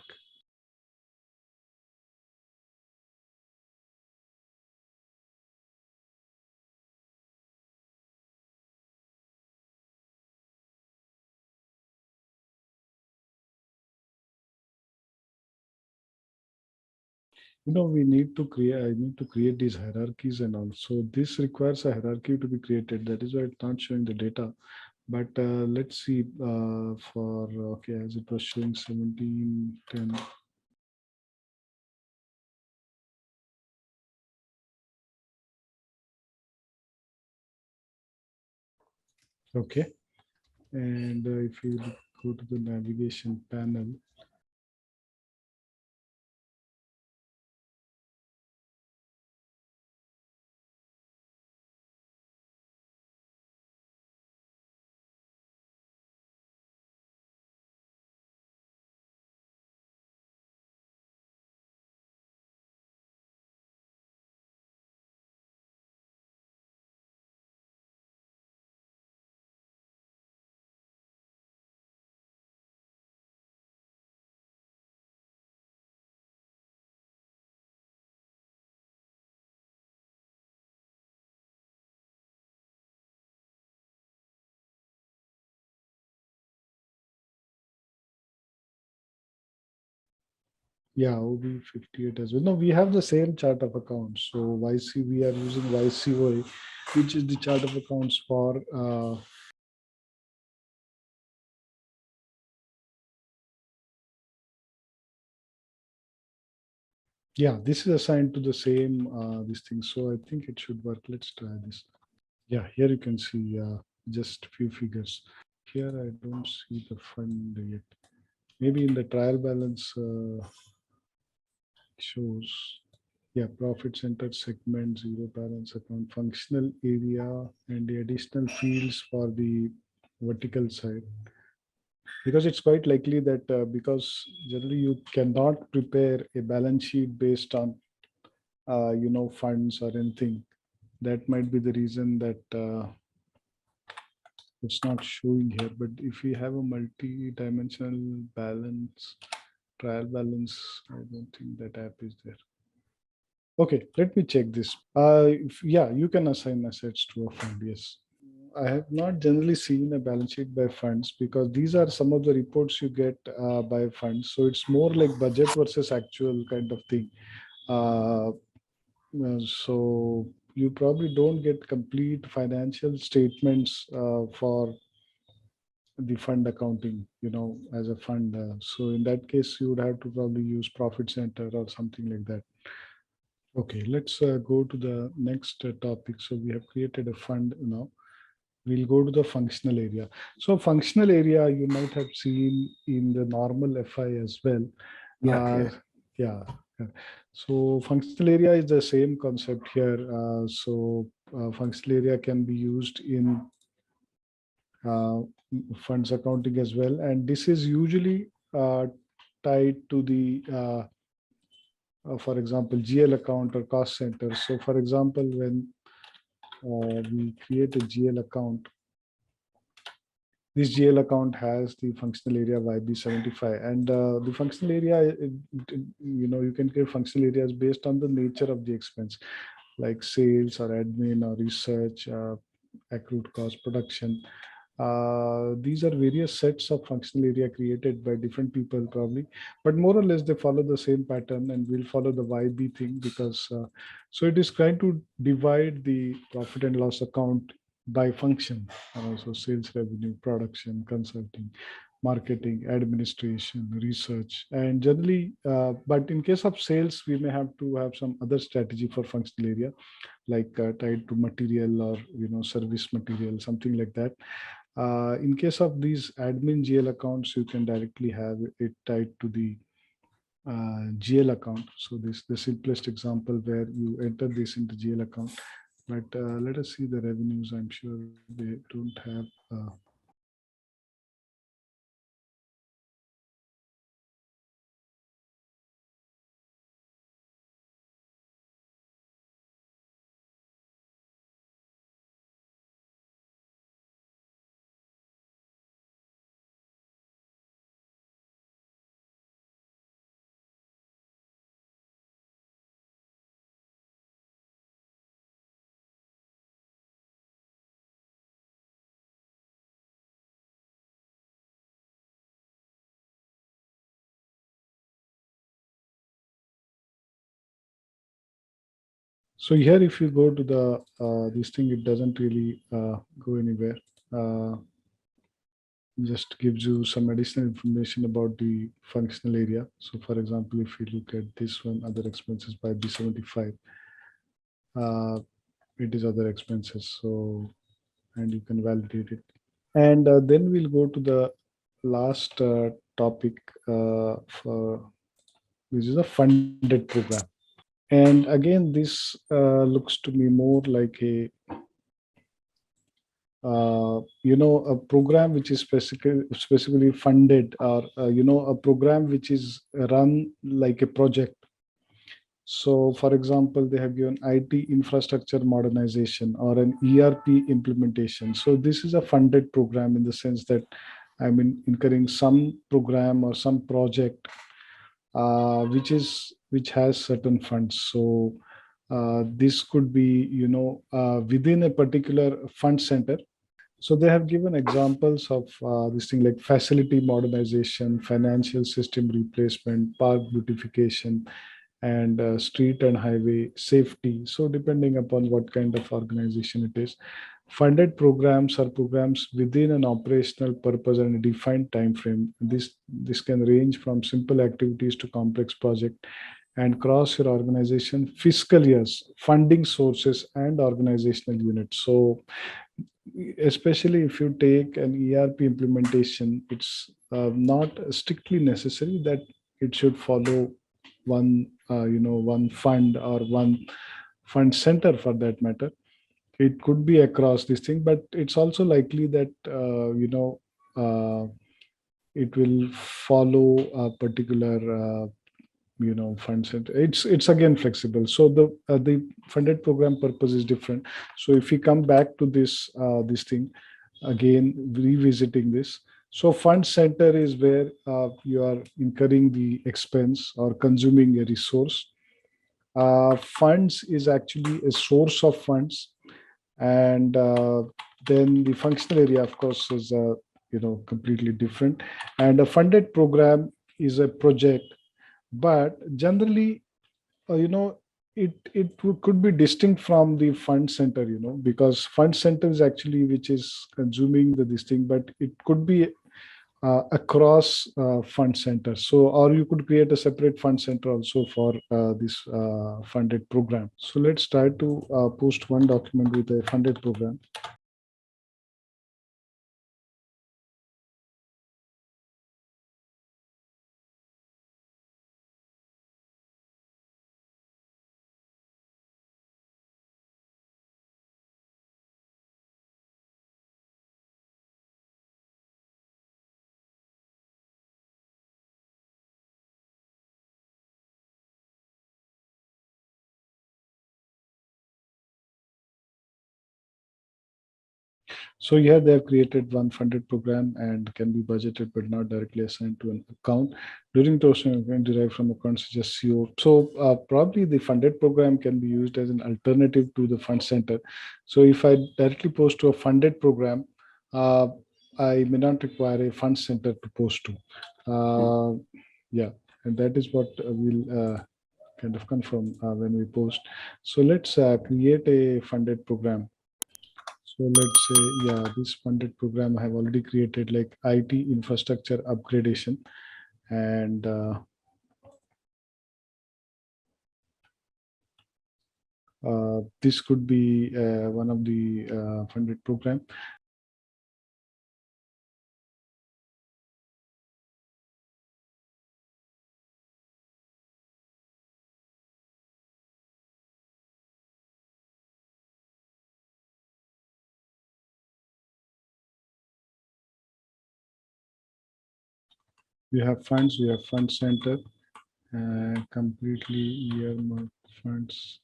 We need to create, I need to create these hierarchies, and also this requires a hierarchy to be created. That is why it's not showing the data. But let's see for, okay, as it was showing 17, 10. Okay. And if you go to the navigation panel, yeah, OB58 as well. No, we have the same chart of accounts. So YC, we are using YCOA, which is the chart of accounts for yeah, this is assigned to the same this thing. So I think it should work. Let's try this. Yeah, here you can see just a few figures. Here I don't see the fund yet. Maybe in the trial balance shows. Yeah, profit center segment, zero balance account, functional area, and the additional fields for the vertical side. Because it's quite likely that because generally you cannot prepare a balance sheet based on funds or anything. That might be the reason that it's not showing here. But if we have a multi-dimensional balance, trial balance, I don't think that app is there. Okay, let me check this. Yeah, you can assign assets to a fund, yes. I have not generally seen a balance sheet by funds because these are some of the reports you get by funds. So it's more like budget versus actual kind of thing. Uh, so you probably don't get complete financial statements for the fund accounting, as a fund. So in that case, you would have to probably use profit center or something like that. Okay, let's go to the next topic. So we have created a fund now. We'll go to the functional area. So functional area, you might have seen in the normal FI as well. Yeah, Uh, yeah. yeah. Yeah. So functional area is the same concept here. Functional area can be used in uh, funds accounting as well. And this is usually tied to the for example, GL account or cost center. So for example, when we create a GL account, this GL account has the functional area YB75, and the functional area, you can create functional areas based on the nature of the expense, like sales or admin or research, accrued cost, production. These are various sets of functional area created by different people probably, but more or less they follow the same pattern, and we'll follow the YB thing because so it is trying to divide the profit and loss account by function, and also sales revenue, production, consulting, marketing, administration, research, and generally, but in case of sales, we may have to have some other strategy for functional area, like tied to material or service material, something like that. In case of these admin GL accounts, you can directly have it tied to the GL account. So this the simplest example where you enter this into GL account. But let us see the revenues. I'm sure they don't have. So here, if you go to the this thing, it doesn't really go anywhere. Uh, just gives you some additional information about the functional area. So for example, if you look at this one, other expenses by B75, it is other expenses. So, and you can validate it. And then we'll go to the last topic for which is a funded program. And again, this looks to me more like a program which is specifically funded, or a program which is run like a project. So for example, they have given IT infrastructure modernization or an ERP implementation. So this is a funded program in the sense that I'm incurring some program or some project which has certain funds. So this could be within a particular fund center. So they have given examples of this thing like facility modernization, financial system replacement, park beautification, and street and highway safety. So depending upon what kind of organization it is, funded programs are programs within an operational purpose and a defined time frame. This can range from simple activities to complex project and cross your organization fiscal years, funding sources, and organizational units. So especially if you take an ERP implementation, it's not strictly necessary that it should follow one fund or one fund center for that matter. It could be across this thing, but it's also likely that it will follow a particular funds. And it's again flexible. So the funded program purpose is different. So if we come back to this thing again, revisiting this, so fund center is where you are incurring the expense or consuming a resource. Funds is actually a source of funds, and then the functional area, of course, is completely different. And a funded program is a project, but generally, it could be distinct from the fund center, because fund center is actually which is consuming the this thing, but it could be across fund center. So, or you could create a separate fund center also for this funded program. So let's try to post one document with a funded program. So here they have created one funded program and can be budgeted but not directly assigned to an account. During toasting, can derived from accounts such as CO. So probably the funded program can be used as an alternative to the fund center. So if I directly post to a funded program, uh, I may not require a fund center to post to. Yeah, and that is what we'll kind of confirm when we post. So let's create a funded program. So let's say, yeah, this funded program I have already created like IT infrastructure upgradation. And this could be one of the funded program. We have funds, we have fund center, completely earmarked funds.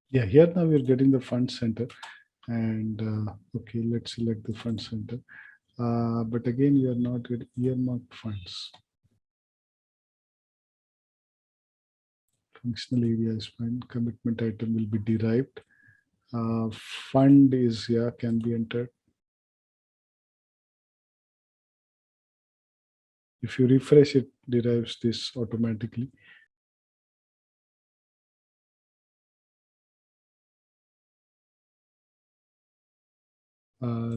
Yeah, here now we're getting the fund center. And okay, let's select the fund center. But again, we are not getting earmarked funds. Functional area is fine. Commitment item will be derived. Fund is, yeah, can be entered. If you refresh, it derives this automatically.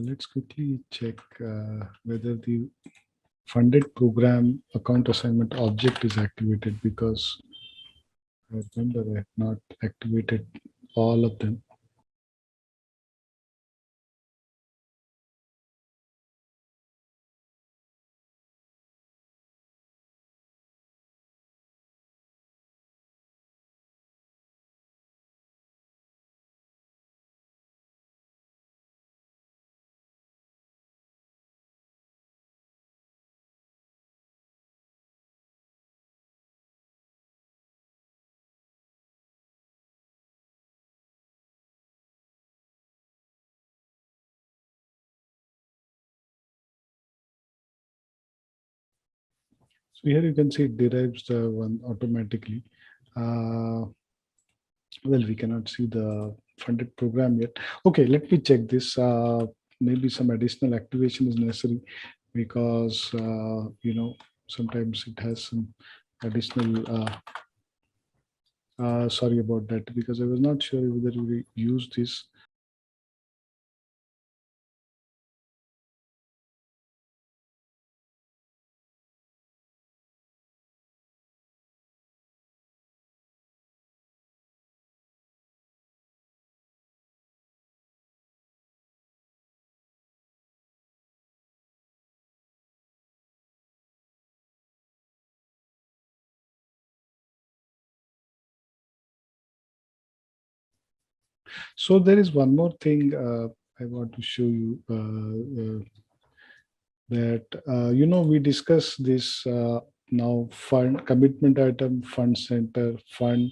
Let's quickly check whether the funded program account assignment object is activated, because I remember I have not activated all of them. So here you can see it derives the one automatically. Well, we cannot see the funded program yet. Okay, let me check this. Maybe some additional activation is necessary, because sometimes it has some additional. Sorry about that, because I was not sure whether we use this. So there is one more thing I want to show you. That we discuss this now: fund commitment item, fund center, fund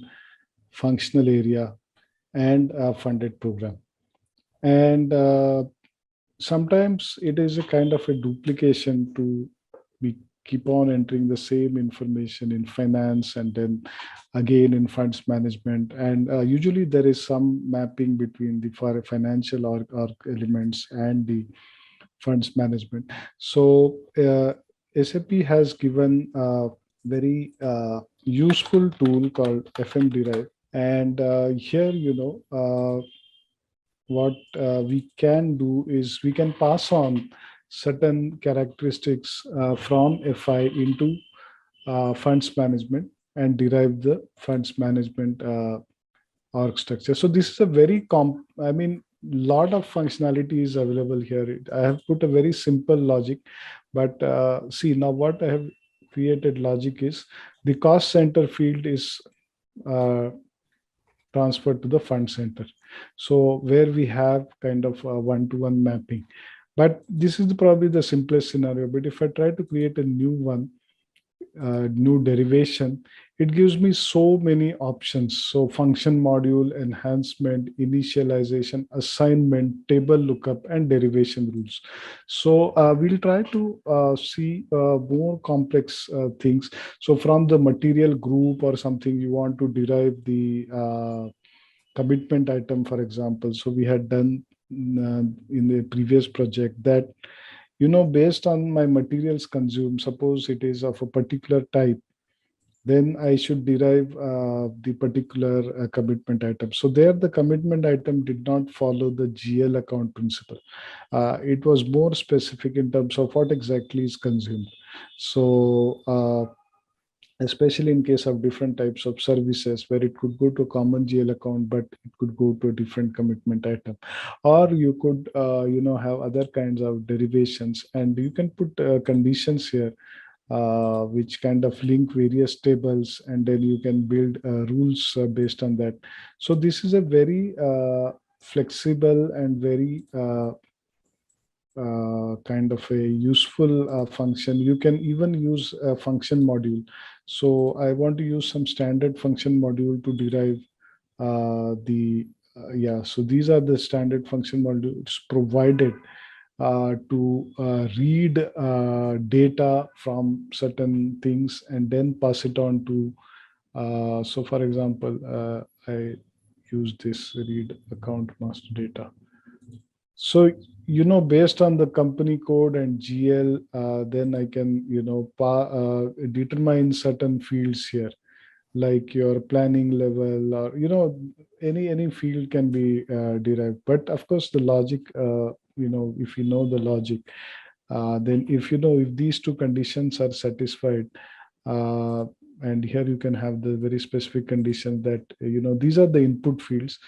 functional area, and funded program. And sometimes it is a kind of a duplication to we keep on entering the same information in finance and then again in funds management. And usually there is some mapping between the financial or elements and the funds management. So SAP has given very useful tool called FM Derive. And here, what we can do is we can pass on certain characteristics from FI into funds management and derive the funds management org structure. So this is a very lot of functionality is available here. I have put a very simple logic, but see now what I have created logic is the cost center field is uh, transferred to the fund center. So where we have kind of a one-to-one mapping. But this is probably the simplest scenario. But if I try to create a new one, new derivation, it gives me so many options. So function module, enhancement, initialization, assignment, table lookup, and derivation rules. So we'll try to see more complex things. So from the material group or something, you want to derive the commitment item, for example. So we had done in the previous project that based on my materials consumed, suppose it is of a particular type, then I should derive the particular commitment item. So there, the commitment item did not follow the GL account principle. It was more specific in terms of what exactly is consumed. So especially in case of different types of services where it could go to a common GL account, but it could go to a different commitment item. Or you could, have other kinds of derivations, and you can put conditions here which kind of link various tables, and then you can build rules based on that. So this is a very flexible and very kind of a useful function. You can even use a function module. So I want to use some standard function module to derive so these are the standard function modules provided to read data from certain things and then pass it on to, so for example, I use this read account master data. So, based on the company code and GL, then I can, determine certain fields here, like your planning level, or, any field can be derived. But of course, the logic, if you know the logic, then if these two conditions are satisfied, uh, and here you can have the very specific condition that, these are the input fields,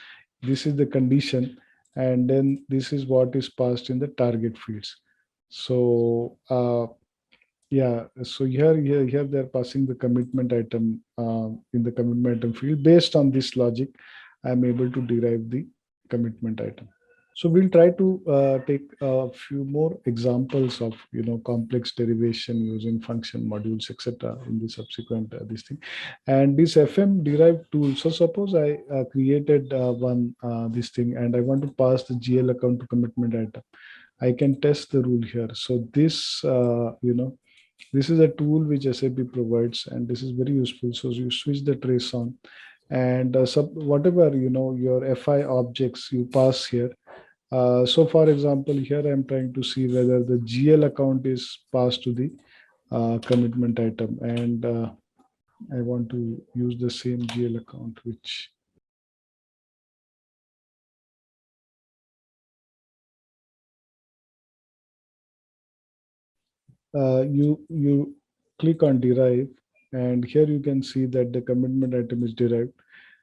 this is the condition, and then this is what is passed in the target fields. So so here they're passing the commitment item in the commitment item field. Based on this logic, I'm able to derive the commitment item. So we'll try to take a few more examples of complex derivation using function modules, etc. in the subsequent this thing. And this FM derived tool. So suppose I created one this thing, and I want to pass the GL account to commitment item. I can test the rule here. So this this is a tool which SAP provides, and this is very useful. So you switch the trace on, and whatever your FI objects you pass here. So for example, here I'm trying to see whether the GL account is passed to the commitment item, and I want to use the same GL account, which you click on derive, and here you can see that the commitment item is derived,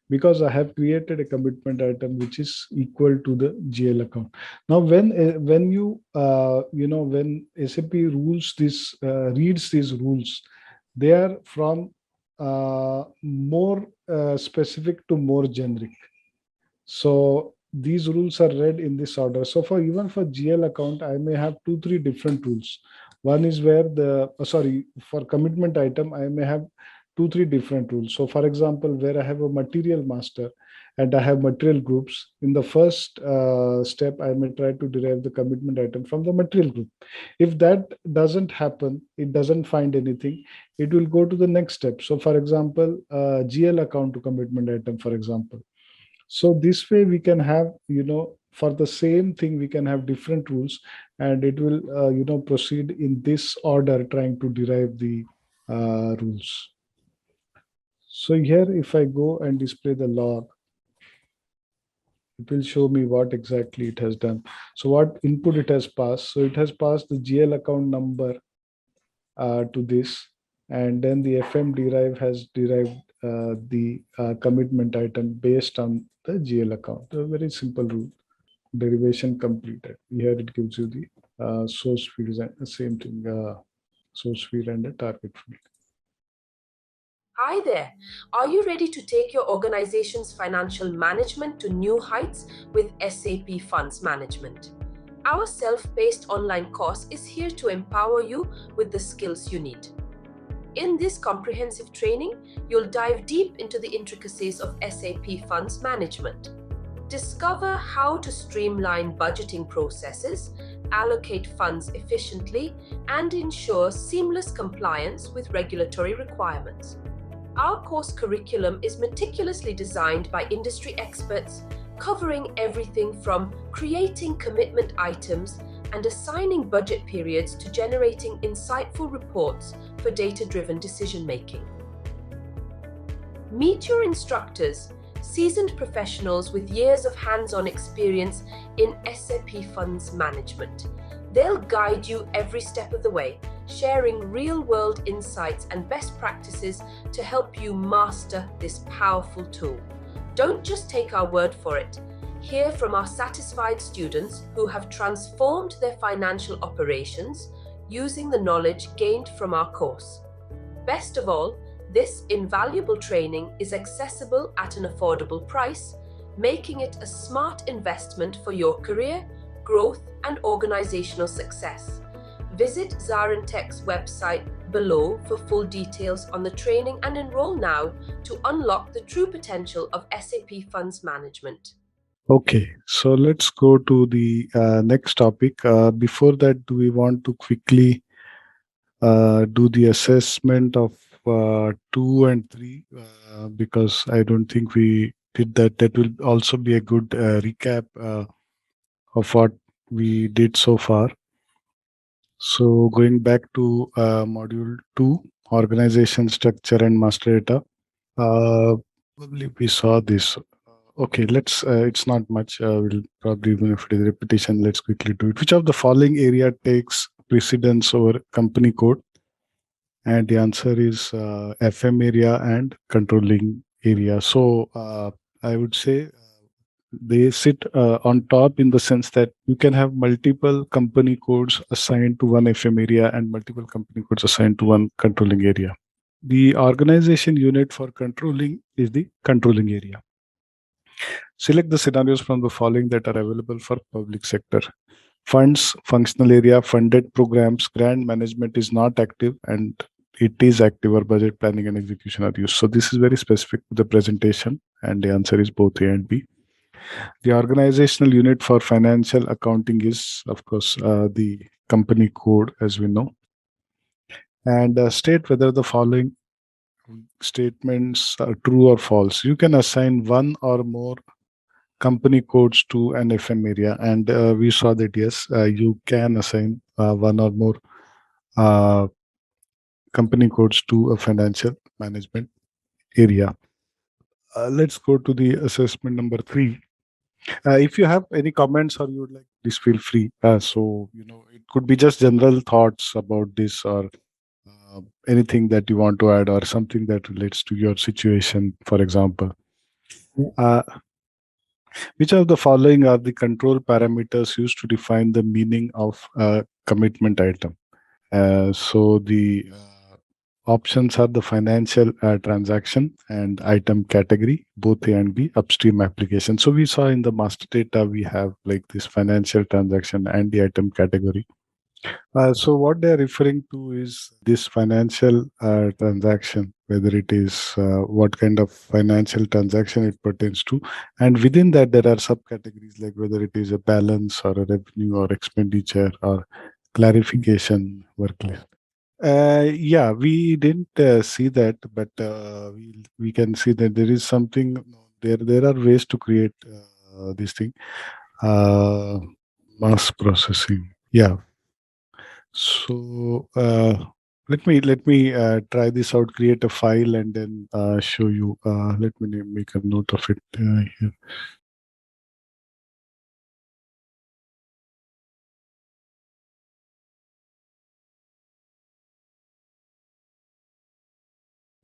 because I have created a commitment item which is equal to the GL account. Now, when you when SAP rules this reads these rules, they are from more specific to more generic. So these rules are read in this order. So for even for GL account, I may have 2-3 different rules. One is where for commitment item, I may have 2-3 different rules. So for example, where I have a material master and I have material groups, in the first step, I may try to derive the commitment item from the material group. If that doesn't happen, it doesn't find anything, it will go to the next step. So for example, GL account to commitment item, for example. So this way we can have, for the same thing, we can have different rules, and it will, proceed in this order, trying to derive the rules. So here, if I go and display the log, it will show me what exactly it has done. So what input it has passed. So it has passed the GL account number to this, and then the FM derive has derived the commitment item based on the GL account. A very simple rule. Derivation completed. Here it gives you the source fields and the same thing, source field and the target field. Hi there. Are you ready to take your organization's financial management to new heights with SAP Funds Management? Our self-paced online course is here to empower you with the skills you need. In this comprehensive training, you'll dive deep into the intricacies of SAP Funds Management. Discover how to streamline budgeting processes, allocate funds efficiently, and ensure seamless compliance with regulatory requirements. Our course curriculum is meticulously designed by industry experts, covering everything from creating commitment items and assigning budget periods to generating insightful reports for data-driven decision-making. Meet your instructors, seasoned professionals with years of hands-on experience in SAP Funds Management. They'll guide you every step of the way, sharing real-world insights and best practices to help you master this powerful tool. Don't just take our word for it. Hear from our satisfied students who have transformed their financial operations using the knowledge gained from our course. Best of all, this invaluable training is accessible at an affordable price, making it a smart investment for your career, growth, and organizational success. Visit ZaranTech's website below for full details on the training and enroll now to unlock the true potential of SAP Funds Management. Okay, so let's go to the next topic. Before that, do we want to quickly do the assessment of 2 and 3? Because I don't think we did that. That will also be a good recap of what we did so far. So going back to module 2, organization structure and master data. Probably we saw this. Okay, let's. It's not much. We'll probably, even if it is repetition, let's quickly do it. Which of the following area takes precedence over company code? And the answer is FM area and controlling area. So I would say they sit on top, in the sense that you can have multiple company codes assigned to one FM area and multiple company codes assigned to one controlling area. The organization unit for controlling is the controlling area. Select the scenarios from the following that are available for public sector. Funds, functional area, funded programs, grant management is not active, and it is active, or budget planning and execution are used. So this is very specific to the presentation, and the answer is both A and B. The organizational unit for financial accounting is, of course, the company code, as we know. And state whether the following statements are true or false. You can assign one or more company codes to an FM area, and we saw that yes, you can assign one or more uh, company codes to a financial management area. Let's go to the assessment number 3. If you have any comments or you would like, please feel free. So, it could be just general thoughts about this, or anything that you want to add, or something that relates to your situation, for example. Uh, which of the following are the control parameters used to define the meaning of a commitment item? So the options are the financial transaction and item category, both A and B, upstream application. So we saw in the master data, we have like this financial transaction and the item category. So what they're referring to is this financial transaction, whether it is what kind of financial transaction it pertains to. And within that, there are subcategories, like whether it is a balance or a revenue or expenditure or clarification workload. Yeah, we didn't see that, but we can see that there is something there. There are ways to create this thing, uh, mass processing. Yeah. So Let me try this out. Create a file and then show you. Let me make a note of it here.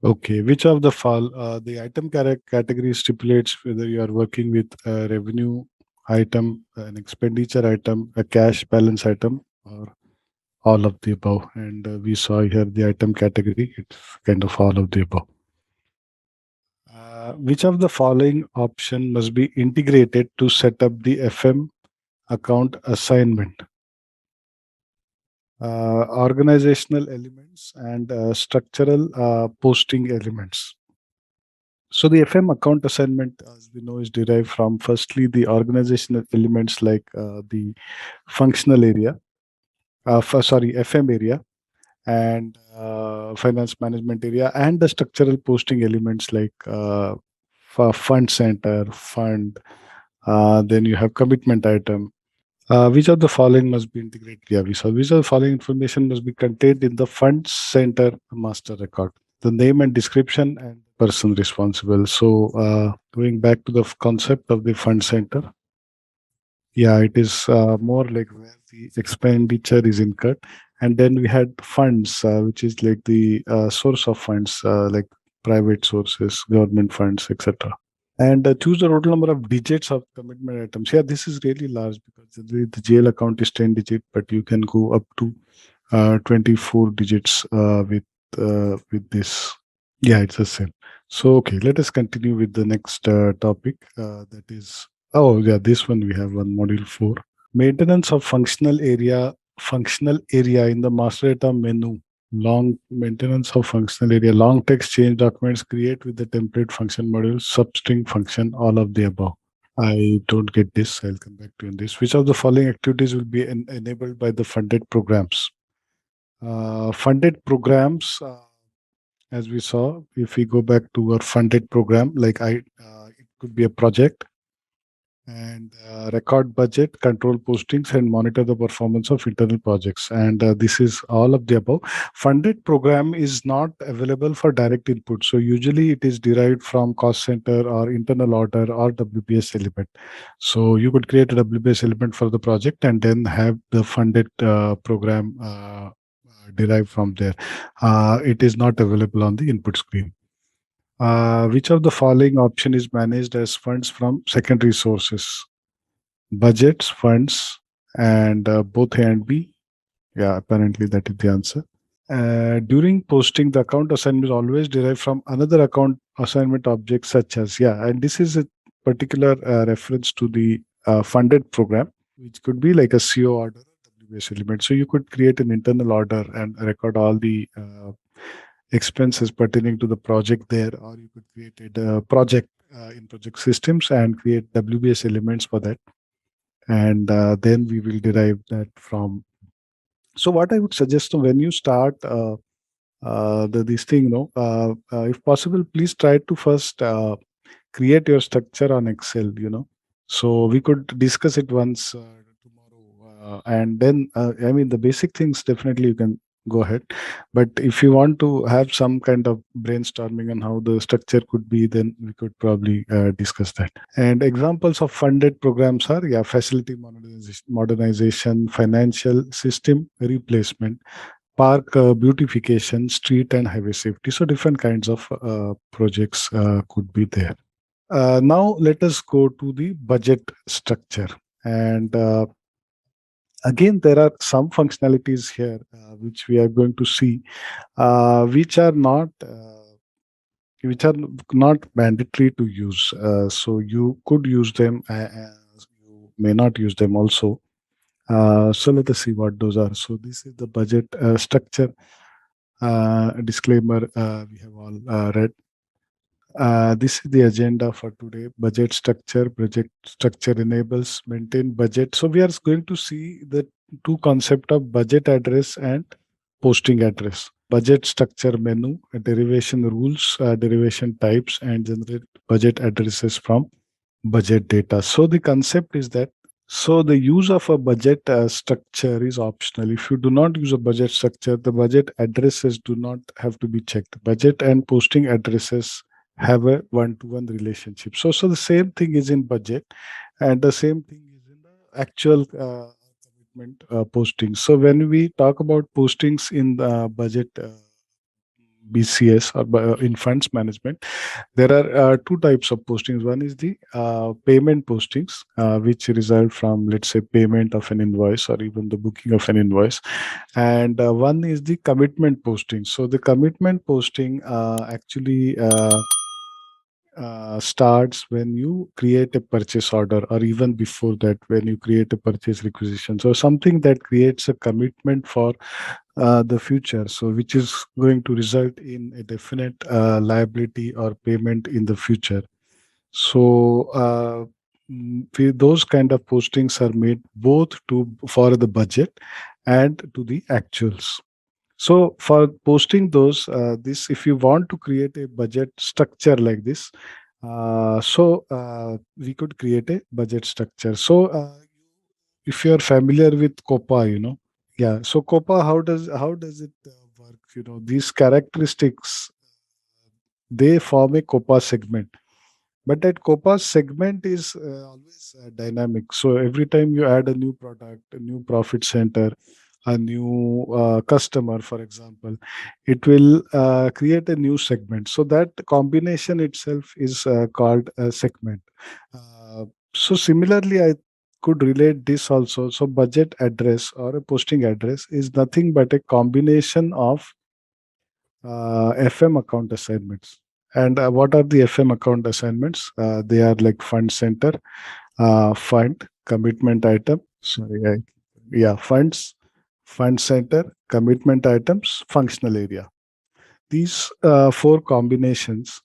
Okay, which of the item category stipulates whether you are working with a revenue item, an expenditure item, a cash balance item, or all of the above. And we saw here the item category. It's kind of all of the above. Which of the following option must be integrated to set up the FM account assignment? Organizational elements and structural posting elements. So the FM account assignment, as we know, is derived from firstly the organizational elements like the functional area, FM area, and finance management area, and the structural posting elements like fund center, fund. Then you have commitment item. Which of the following must be integrated? Yeah, we saw which of the following information must be contained in the fund center master record. The name and description and person responsible. So going back to the concept of the fund center, yeah, it is more like where the expenditure is incurred, and then we had funds, which is like the source of funds, like private sources, government funds, etc. And choose the total number of digits of commitment items. Yeah, this is really large because the jail account is 10 digit, but you can go up to 24 digits with this. Yeah, it's the same. So, okay, let us continue with the next topic. That is, oh, yeah, this one we have on module 4. Maintenance of functional area in the master data menu. Long maintenance of functional area, long text change documents, create with the template function module, substring function, all of the above. I don't get this. I'll come back to you on this. Which of the following activities will be enabled by the funded programs? Funded programs, as we saw, if we go back to our funded program, it could be a project and record budget, control postings, and monitor the performance of internal projects. And this is all of the above. Funded program is not available for direct input. So usually it is derived from cost center or internal order or WBS element. So you could create a WBS element for the project and then have the funded program derived from there. It is not available on the input screen. Which of the following option is managed as funds from secondary sources? Budgets, funds, and both A and B. Yeah, apparently that is the answer. During posting, the account assignment is always derived from another account assignment object, such as, yeah, and this is a particular reference to the funded program, which could be like a CO order, WBS element. So you could create an internal order and record all the expenses pertaining to the project there, or you could create a project in project systems and create WBS elements for that. And then we will derive that from. So what I would suggest when you start this thing, if possible, please try to first create your structure on Excel, So we could discuss it once tomorrow. And then, I mean, the basic things definitely you can go ahead. But if you want to have some kind of brainstorming on how the structure could be, then we could probably discuss that. And examples of funded programs are, yeah, facility modernization, financial system replacement, park beautification, street and highway safety. So different kinds of projects could be there. Now let us go to the budget structure. And again, there are some functionalities here which we are going to see, which are not mandatory to use. So you could use them, you may not use them also. So let us see what those are. So this is the budget structure. Disclaimer, we have all read. This is the agenda for today. Budget structure. Project structure enables maintain budget. So we are going to see the two concept of budget address and posting address. Budget structure menu, derivation rules, derivation types, and generate budget addresses from budget data. So the concept is that So the use of a budget structure is optional. If you do not use a budget structure, the budget addresses do not have to be checked. Budget and posting addresses have a one-to-one relationship. So the same thing is in budget, and the same thing is in the actual commitment posting. So when we talk about postings in the budget. BCS or in funds management, there are two types of postings. One is the payment postings, which result from, let's say, payment of an invoice or even the booking of an invoice. And one is the commitment posting. So the commitment posting actually starts when you create a purchase order, or even before that, when you create a purchase requisition. So something that creates a commitment for the future, so which is going to result in a definite liability or payment in the future. So those kind of postings are made both to for the budget and to the actuals. So for posting those, this if you want to create a budget structure like this, we could create a budget structure. So if you are familiar with COPA, yeah. So COPA, how does it work? These characteristics, they form a COPA segment. But that COPA segment is always dynamic. So every time you add a new product, a new profit center, a new customer, for example, it will create a new segment. So that combination itself is called a segment. So similarly, I could relate this also. So budget address or a posting address is nothing but a combination of FM account assignments. And what are the FM account assignments? They are like fund center, fund, commitment item. Sorry, yeah, funds, fund center, commitment items, functional area. These four combinations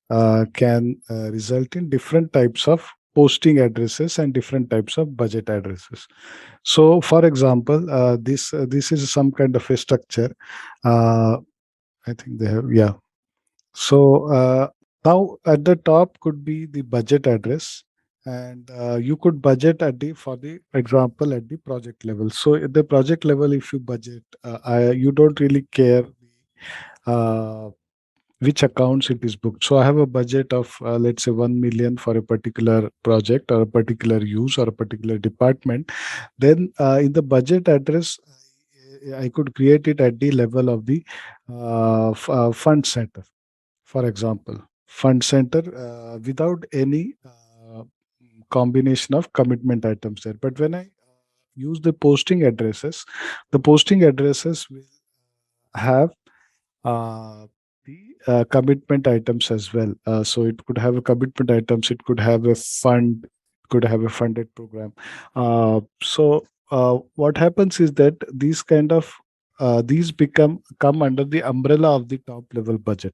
can result in different types of posting addresses and different types of budget addresses. So, for example, this is some kind of a structure. Uh, I think they have, yeah. So now at the top could be the budget address, and you could budget for the example, at the project level. So at the project level, if you budget, you don't really care uh, which accounts it is booked. So I have a budget of let's say 1 million for a particular project or a particular use or a particular department. Then in the budget address, I could create it at the level of the fund center, for example, fund center without any combination of commitment items there. But when I use the posting addresses will have the commitment items as well. So it could have a commitment items, it could have a fund, could have a funded program. What happens is that these become come under the umbrella of the top level budget,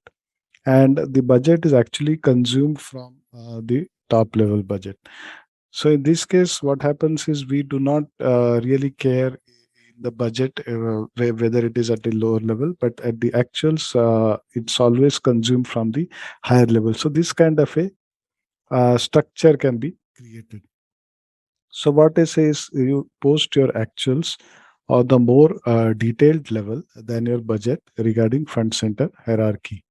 and the budget is actually consumed from the top level budget. So in this case, what happens is we do not really care in the budget whether it is at a lower level, but at the actuals, it's always consumed from the higher level. So this kind of a structure can be created. So what I say is you post your actuals on the more detailed level than your budget regarding fund center hierarchy.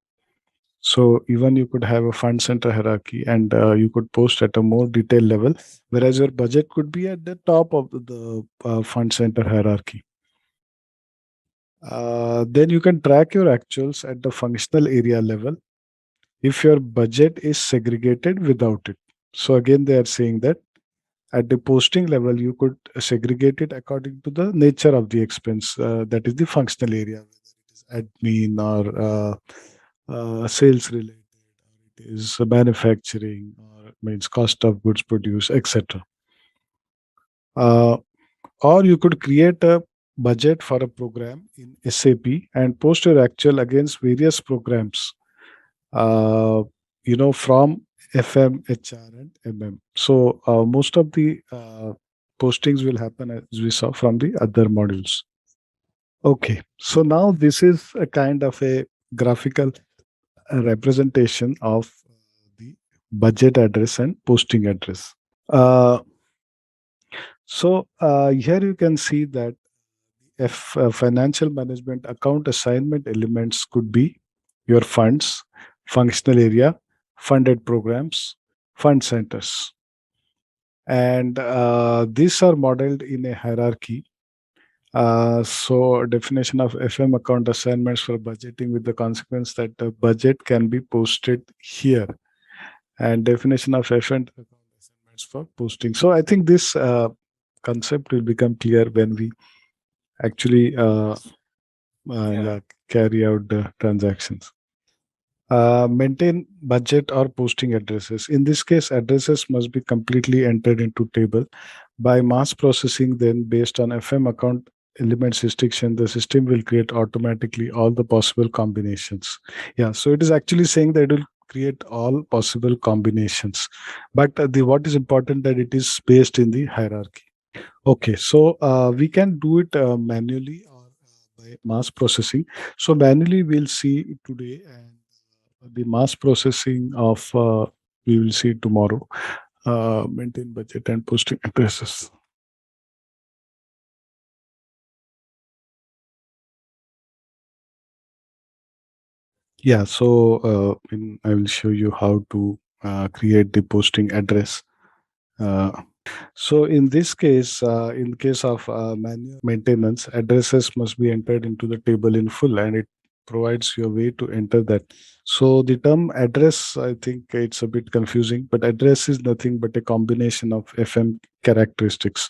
So even you could have a fund center hierarchy, and you could post at a more detailed level, whereas your budget could be at the top of the fund center hierarchy. Then you can track your actuals at the functional area level if your budget is segregated without it. So again, they are saying that at the posting level, you could segregate it according to the nature of the expense, that is the functional area, whether it is admin or sales related, or it is manufacturing, or means cost of goods produced, etc. Uh, or you could create a budget for a program in SAP and post your actual against various programs, uh, from FM, HR, and MM. So most of the postings will happen as we saw from the other modules. Okay, so now this is a kind of a graphical representation of the budget address and posting address. Uh, So here you can see that if financial management account assignment elements could be your funds, functional area, funded programs, fund centers. And these are modeled in a hierarchy. So definition of FM account assignments for budgeting with the consequence that the budget can be posted here, and definition of FM account assignments for posting. So I think this concept will become clear when we actually yeah, carry out the transactions. Maintain budget or posting addresses. In this case, addresses must be completely entered into table. By mass processing, then based on FM account elements restriction, the system will create automatically all the possible combinations. Yeah, so it is actually saying that it will create all possible combinations. But the what is important that it is based in the hierarchy. Okay, so we can do it manually or by mass processing. So manually we'll see today, and the mass processing of we will see tomorrow. Maintain budget and posting addresses. Yeah, so I will show you how to create the posting address. Uh, So in this case, in case of manual maintenance, addresses must be entered into the table in full, and it provides you a way to enter that. So the term address, I think it's a bit confusing, but address is nothing but a combination of FM characteristics.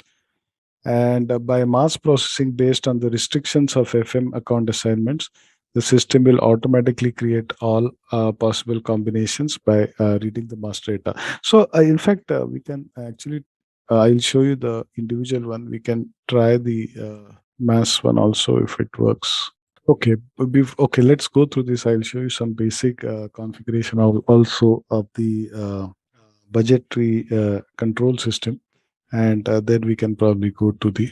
And by mass processing based on the restrictions of FM account assignments, the system will automatically create all possible combinations by reading the master data. So, in fact, we can actually, I'll show you the individual one. We can try the mass one also if it works. Okay, okay, let's go through this. I'll show you some basic configuration of also of the budgetary control system, and then we can probably go to the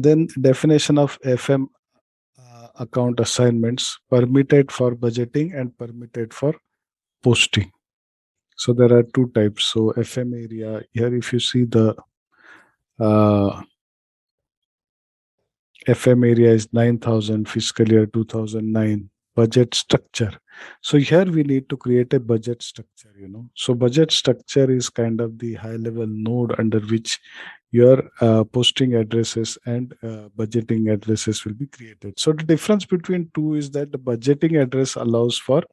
then definition of FM account assignments permitted for budgeting and permitted for posting. So there are two types. So FM area here, if you see the uh, FM area is 9,000 fiscal year 2009 budget structure. So here we need to create a budget structure, you know. So budget structure is kind of the high level node under which your posting addresses and budgeting addresses will be created. So the difference between two is that the budgeting address allows for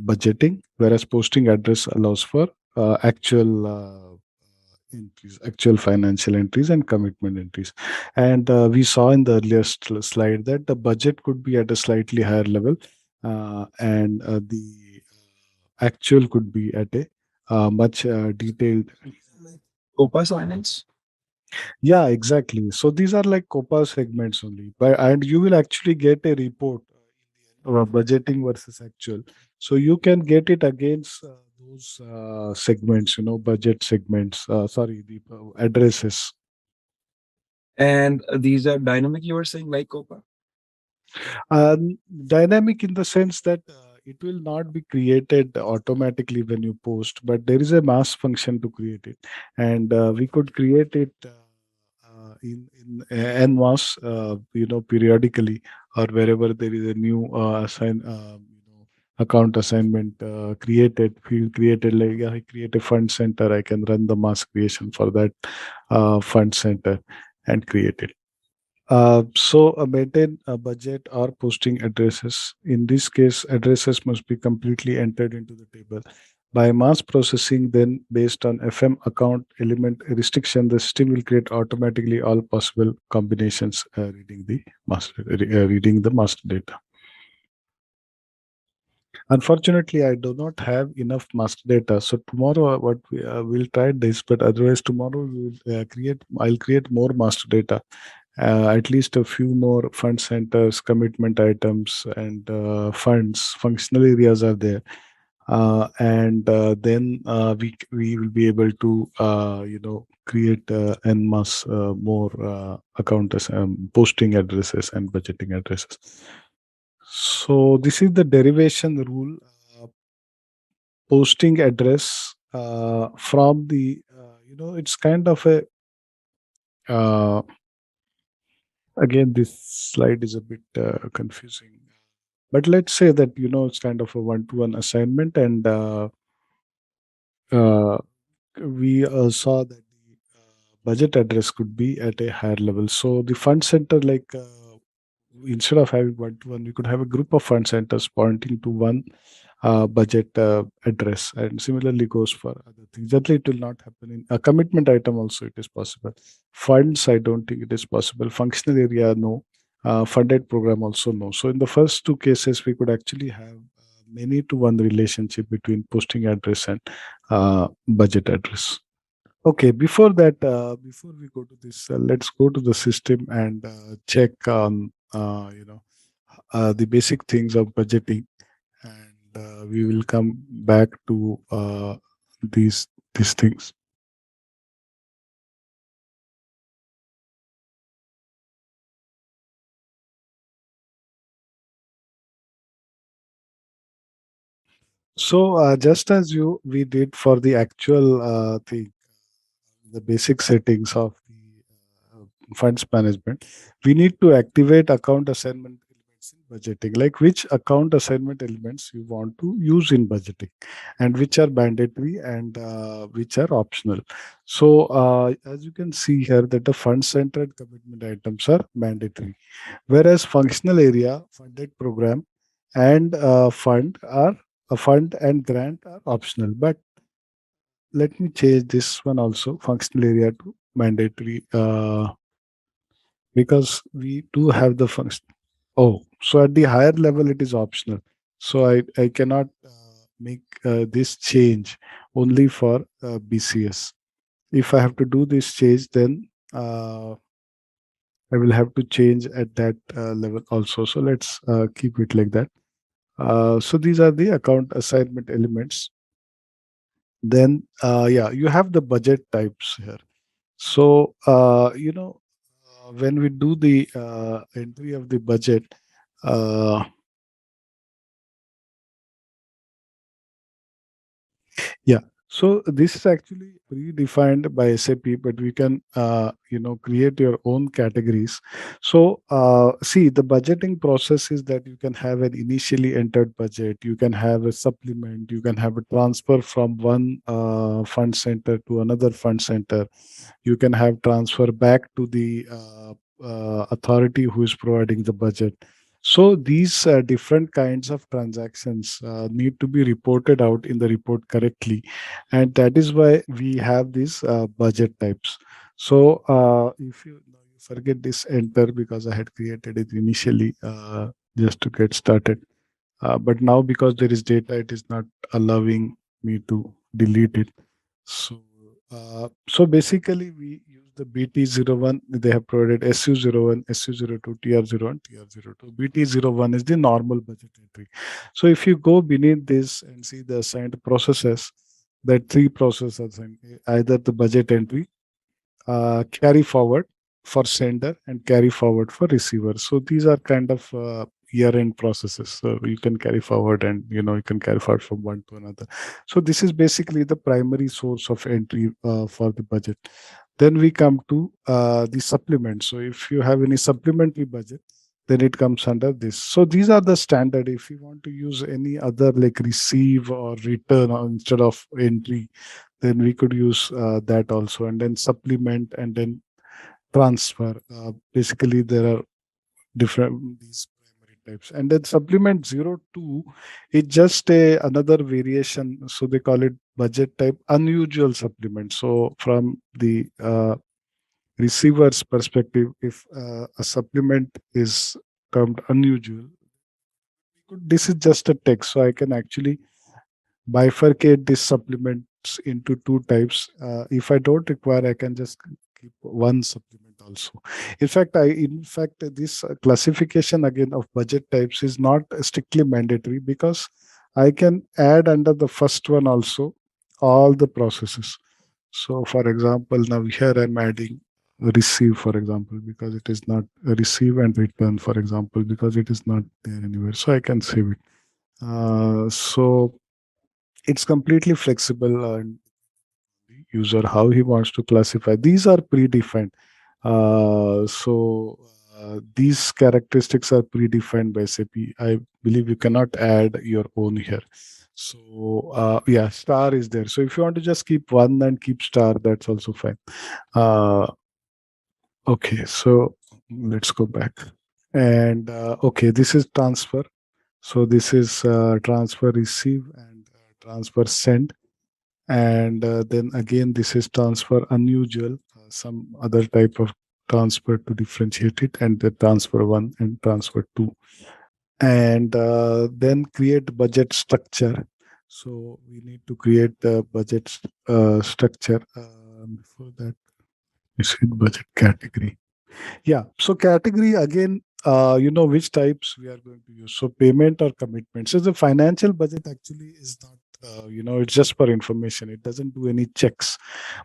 budgeting, whereas posting address allows for actual entries, actual financial entries and commitment entries. And we saw in the earlier slide that the budget could be at a slightly higher level, and the actual could be at a much detailed. Copa Finance. Yeah, exactly. So these are like COPA segments only, but and you will actually get a report budgeting versus actual. So you can get it against those segments, you know, budget segments. Sorry, the addresses. And these are dynamic, you were saying, like Copa? Dynamic in the sense that it will not be created automatically when you post, but there is a mass function to create it, and we could create it in en masse, you know, periodically, or wherever there is a new account assignment created, field created. Like I create a fund center, I can run the mass creation for that fund center and create it. Maintain a budget or posting addresses. In this case, addresses must be completely entered into the table. By mass processing, then based on FM account element restriction, the system will create automatically all possible combinations reading the master data. Unfortunately, I do not have enough master data. So tomorrow, what we'll try this, but otherwise tomorrow we will create. I'll create more master data, at least a few more fund centers, commitment items, and funds. Functional areas are there, and then we will be able to you know, create en masse more posting addresses and budgeting addresses. So this is the derivation rule. Posting address from the it's kind of a uh, again, this slide is a bit confusing. But let's say that it's kind of a one-to-one assignment, and uh, we saw that the budget address could be at a higher level. So the fund center, like instead of having one-to-one, we could have a group of fund centers pointing to one budget address, and similarly goes for other things. Generally, it will not happen in a commitment item. Also, it is possible. Funds, I don't think it is possible. Functional area, no. Funded program, also no. So in the first two cases, we could actually have many to one relationship between posting address and budget address. Okay, before that, before we go to this, let's go to the system and check on the basic things of budgeting, and we will come back to these things. So just as we did for the actual thing, the basic settings of the funds management, we need to activate account assignment elements in budgeting, like which account assignment elements you want to use in budgeting, and which are mandatory and which are optional. So as you can see here, that the fund centered commitment items are mandatory, whereas functional area, funded program, and fund and grant are optional. But let me change this one also, functional area, to mandatory, because we do have the function. Oh, so at the higher level it is optional. So I cannot make this change only for BCS. If I have to do this change, then I will have to change at that level also. So let's keep it like that. So these are the account assignment elements. Then yeah, you have the budget types here. So when we do the entry of the budget, uh, yeah. So this is actually predefined by SAP, but we can create your own categories. So see, the budgeting process is that you can have an initially entered budget, you can have a supplement, you can have a transfer from one fund center to another fund center, you can have transfer back to the authority who is providing the budget. So these different kinds of transactions need to be reported out in the report correctly, and that is why we have these budget types. So if you, now you forget this enter, because I had created it initially just to get started, but now because there is data, it is not allowing me to delete it. So, so basically, we use the BT01. They have provided SU01, SU02, TR01, TR02. BT01 is the normal budget entry. So, if you go beneath this and see the assigned processes, that three processes, either the budget entry, carry forward for sender, and carry forward for receiver. So these are kind of year-end processes. So you can carry forward, and you can carry forward from one to another. So this is basically the primary source of entry for the budget. Then we come to the supplement. So if you have any supplementary budget, then it comes under this. So these are the standard. If you want to use any other, like receive or return instead of entry, then we could use that also, and then supplement, and then transfer. Basically, there are different these primary types, and then supplement 02 is just a another variation. So they call it budget type unusual supplement. So from the receiver's perspective, if a supplement is termed unusual, this is just a text, so I can actually bifurcate these supplements into two types. If I don't require, I can just keep one supplement also. In fact, this classification again of budget types is not strictly mandatory, because I can add under the first one also all the processes. So, for example, now here I'm adding receive, for example, because it is not receive, and return, for example, because it is not there anywhere. So I can save it. So it's completely flexible, and user, how he wants to classify. These are predefined. These characteristics are predefined by SAP. I believe you cannot add your own here. So yeah, star is there. So if you want to just keep one and keep star, that's also fine. Uh, okay, so let's go back. And okay, this is transfer. So this is transfer receive and transfer send. And then again, this is transfer unusual, some other type of transfer to differentiate it, and the transfer one and transfer two. And then create budget structure. So we need to create the budget structure. Before that, you see budget category. Yeah. So category again, which types we are going to use. So payment or commitment. So the financial budget actually is not, it's just for information. It doesn't do any checks.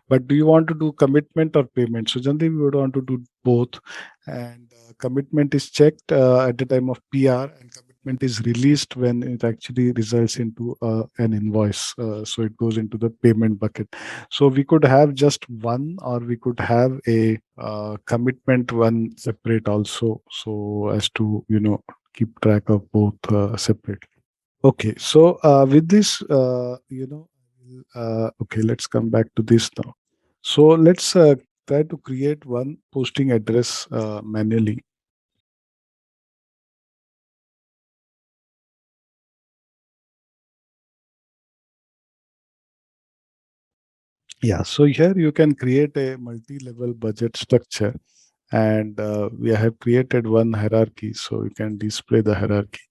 But do you want to do commitment or payment? So generally we would want to do both. And commitment is checked at the time of PR, and commitment is released when it actually results into an invoice. So it goes into the payment bucket. So we could have just one, or we could have a commitment one separate also. So as to, keep track of both separate. Okay. So with this, okay, let's come back to this now. So let's try to create one posting address manually. Yeah, so here you can create a multi-level budget structure, and we have created one hierarchy, so you can display the hierarchy.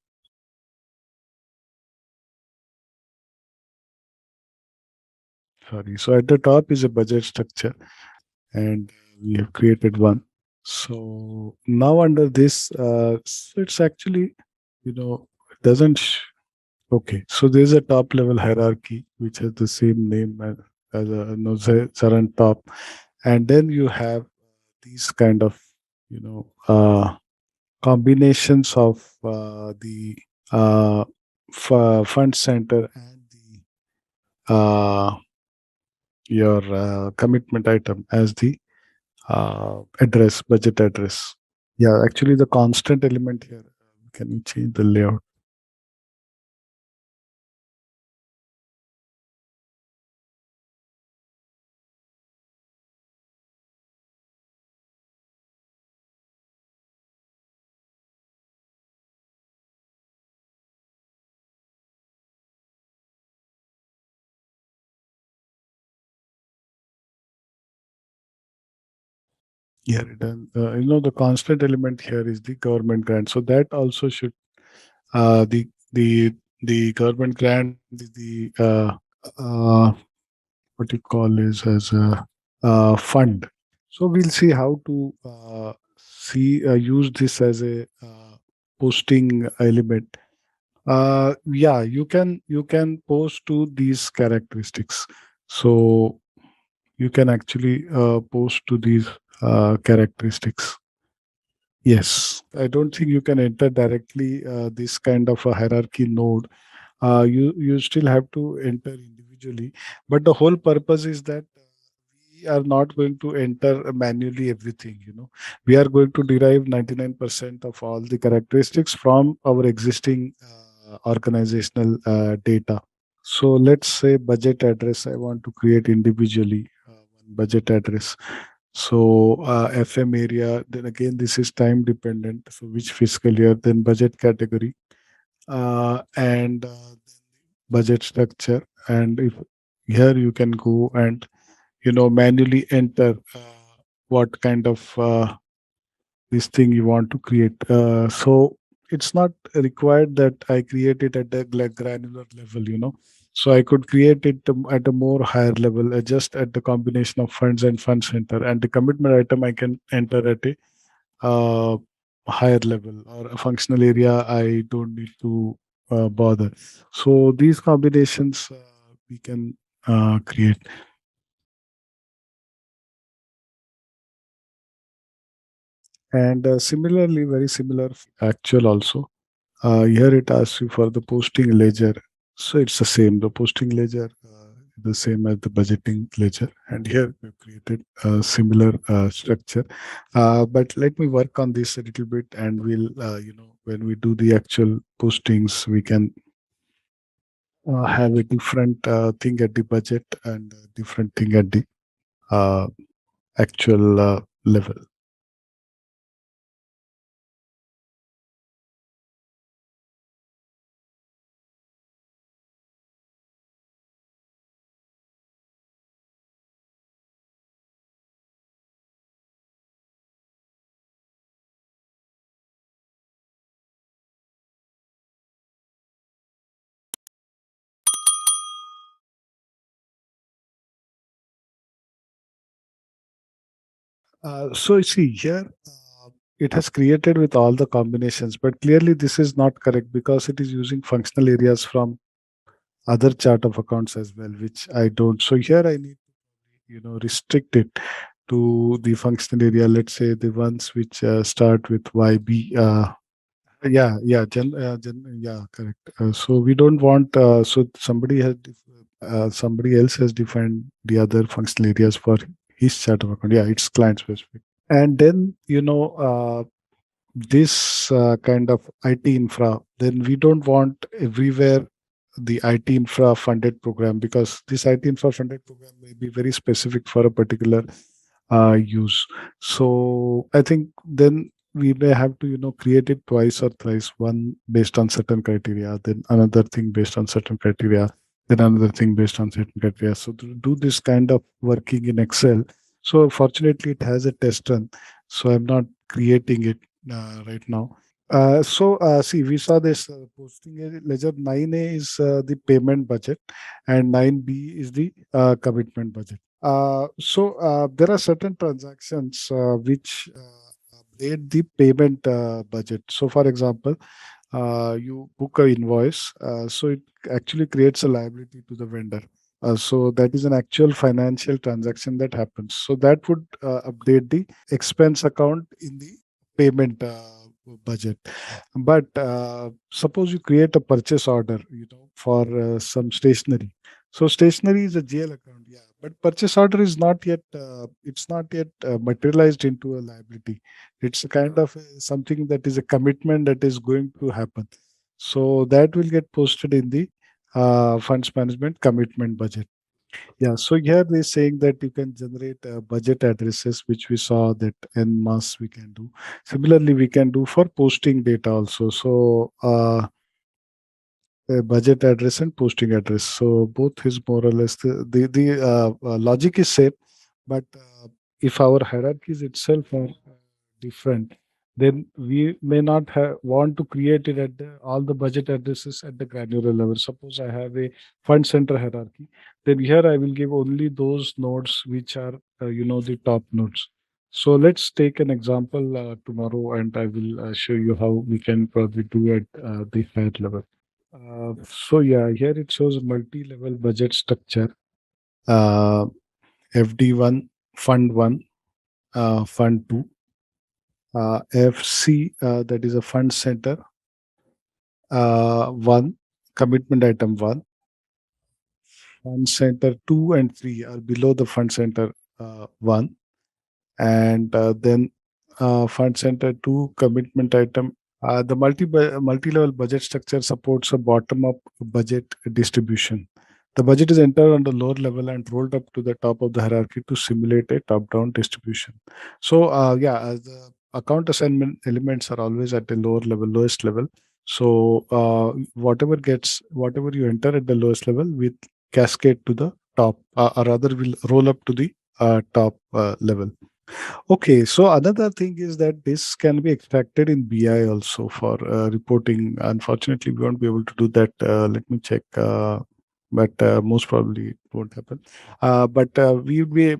Sorry, so at the top is a budget structure, and we have created one. So now under this, so it's actually, it doesn't. Okay, so there's a top level hierarchy which has the same name as a Zaran top, and then you have these kind of, combinations of the uh, fund center and the your commitment item as the address, budget address. Yeah, actually the constant element here. Can you change the layout? Yeah, the constant element here is the government grant. So that also should the the government grant is the what you call is as a fund. So we'll see how to see use this as a posting element. Yeah, you can post to these characteristics. So you can actually post to these characteristics. Yes, I don't think you can enter directly this kind of a hierarchy node. You still have to enter individually, but the whole purpose is that we are not going to enter manually everything. We are going to derive 99% of all the characteristics from our existing organizational data. So let's say budget address. I want to create individually one budget address. So FM area, then again, this is time dependent. So which fiscal year, then budget category, and budget structure. And if here you can go and, manually enter what kind of this thing you want to create. So it's not required that I create it at a granular level. So I could create it at a more higher level, just at the combination of funds and fund center, and the commitment item I can enter at a uh, higher level, or a functional area I don't need to bother. So these combinations we can create. And similarly, very similar actual also. Here it asks you for the posting ledger. So it's the same. The posting ledger exactly the same as the budgeting ledger. And here we've created a similar structure. But let me work on this a little bit, and when we do the actual postings, we can have a different thing at the budget and a different thing at the uh, actual level. So you see here, it has created with all the combinations, but clearly this is not correct because it is using functional areas from other chart of accounts as well, which I don't. So here I need to, restrict it to the functional area. Let's say the ones which start with YB. Yeah, correct. So we don't want. So somebody else has defined the other functional areas for his chart of account. Yeah, it's client specific. And then this kind of IT infra, then we don't want everywhere the IT infra funded program, because this IT infra funded program may be very specific for a particular use. So I think then we may have to, create it twice or thrice, one based on certain criteria, then another thing based on certain criteria, then another thing based on certain criteria. So to do this kind of working in Excel, so fortunately it has a test run. So I'm not creating it right now. See, we saw this posting ledger 9A is the payment budget, and 9B is the commitment budget. There are certain transactions which update the payment budget. So, for example, you book a invoice, so it actually creates a liability to the vendor. So that is an actual financial transaction that happens. So that would update the expense account in the payment budget. But suppose you create a purchase order, for some stationery. So stationery is a GL account, yeah. But purchase order is not yet, it's not yet materialized into a liability. It's a kind of something that is a commitment that is going to happen. So that will get posted in the funds management commitment budget. Yeah, so here they're saying that you can generate budget addresses, which we saw that en masse we can do. Similarly, we can do for posting data also. So a budget address and posting address. So both is more or less the logic is same, but if our hierarchies itself are different, then we may not want to create it at all the budget addresses at the granular level. Suppose I have a fund center hierarchy, then here I will give only those nodes which are the top nodes. So let's take an example tomorrow, and I will show you how we can probably do at the higher level. Here it shows multi-level budget structure. Uh, FD1, Fund 1, Fund 2, FC, that is a fund center, 1, commitment item 1, fund center 2 and 3 are below the fund center 1, and then fund center 2, commitment item. The multi-level budget structure supports a bottom-up budget distribution. The budget is entered on the lower level and rolled up to the top of the hierarchy to simulate a top-down distribution. So, the account assignment elements are always at the lower level, lowest level. So, whatever you enter at the lowest level will cascade to the top, or rather will roll up to the top level. Okay, so another thing is that this can be extracted in BI also for reporting. Unfortunately, we won't be able to do that. Let me check. But most probably it won't happen. But we'll be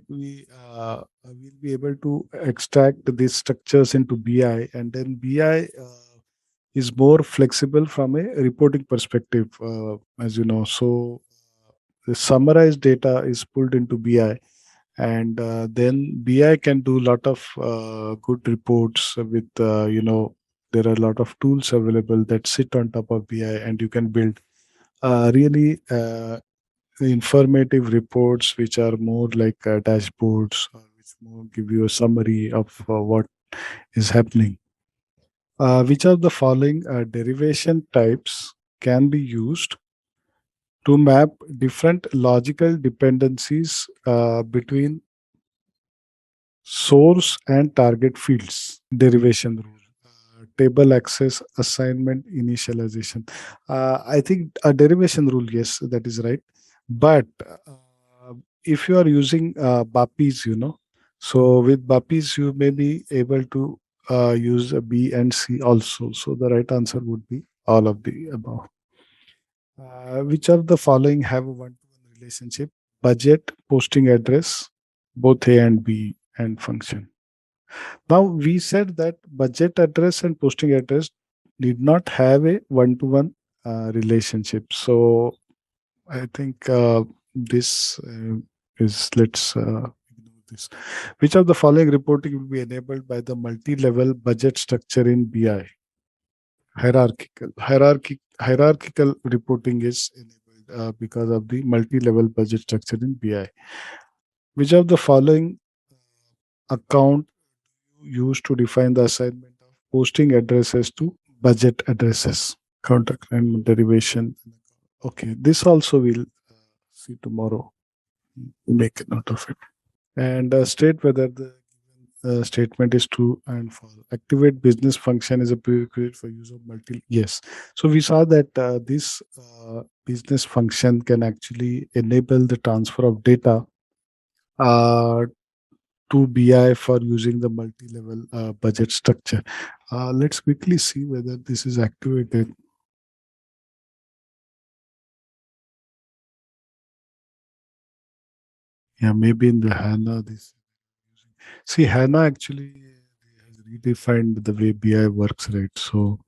able to extract these structures into BI, and then BI is more flexible from a reporting perspective, as you know. So the summarized data is pulled into BI, and then BI can do a lot of good reports with there are a lot of tools available that sit on top of BI, and you can build really informative reports which are more like dashboards, or which more give you a summary of what is happening. Which of the following derivation types can be used to map different logical dependencies between source and target fields? Derivation rule. Table access, assignment, initialization. I think a derivation rule, yes, that is right. But if you are using BAPIs, so with BAPIs, you may be able to use a B and C also. So the right answer would be all of the above. Which of the following have a one-to-one relationship? Budget, posting address, both A and B, and function. Now, we said that budget address and posting address did not have a one-to-one relationship. So I think this let's ignore this. Which of the following reporting will be enabled by the multi-level budget structure in BI? Hierarchical reporting is enabled because of the multi-level budget structure in BI. Which of the following account used to define the assignment of posting addresses to budget addresses? Contact and derivation. Okay, this also we'll see tomorrow. Make a note of it. And state whether the statement is true and false. Activate business function is a prerequisite for use of multi. Yes. So we saw that this business function can actually enable the transfer of data uh, to BI for using the multi-level budget structure. Let's quickly see whether this is activated. Yeah, maybe in the HANA this. See, HANA actually has redefined the way BI works, right? So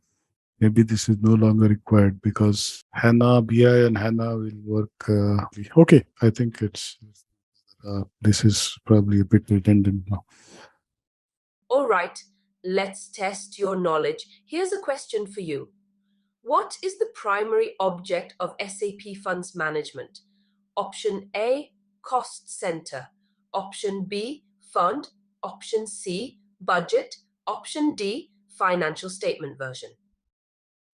maybe this is no longer required because HANA, BI, and HANA will work. Okay, I think this is probably a bit redundant now. All right, let's test your knowledge. Here's a question for you. What is the primary object of SAP Funds Management? Option A, cost center. Option B, fund. Option C, budget. Option D, financial statement version.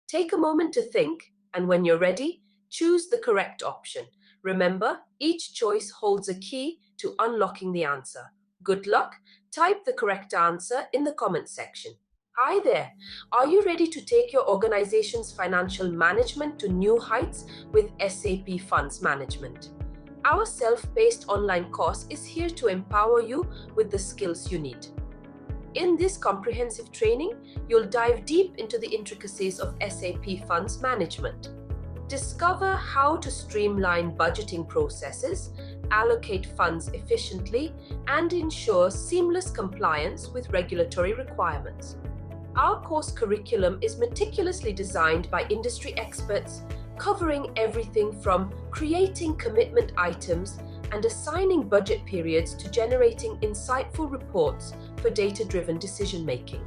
Take a moment to think, and when you're ready, choose the correct option. Remember, each choice holds a key to unlocking the answer. Good luck. Type the correct answer in the comment section. Hi there. Are you ready to take your organization's financial management to new heights with SAP Funds Management? Our self-paced online course is here to empower you with the skills you need. In this comprehensive training, you'll dive deep into the intricacies of SAP Funds Management. Discover how to streamline budgeting processes, allocate funds efficiently, and ensure seamless compliance with regulatory requirements. Our course curriculum is meticulously designed by industry experts, covering everything from creating commitment items and assigning budget periods to generating insightful reports for data-driven decision-making.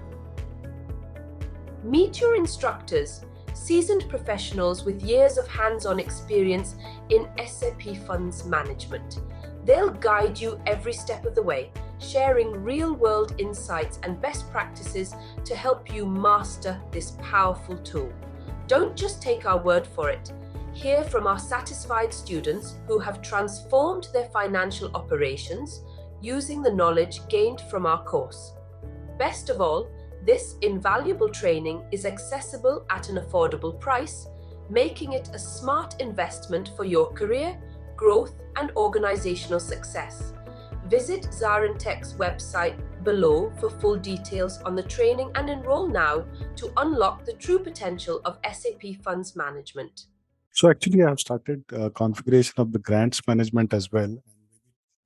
Meet your instructors, seasoned professionals with years of hands-on experience in SAP Funds Management. They'll guide you every step of the way, sharing real-world insights and best practices to help you master this powerful tool. Don't just take our word for it. Hear from our satisfied students who have transformed their financial operations using the knowledge gained from our course. Best of all, this invaluable training is accessible at an affordable price, making it a smart investment for your career, growth, and organizational success. Visit ZaranTech's website below for full details on the training and enroll now to unlock the true potential of SAP Funds Management. So actually, I have started configuration of the grants management as well.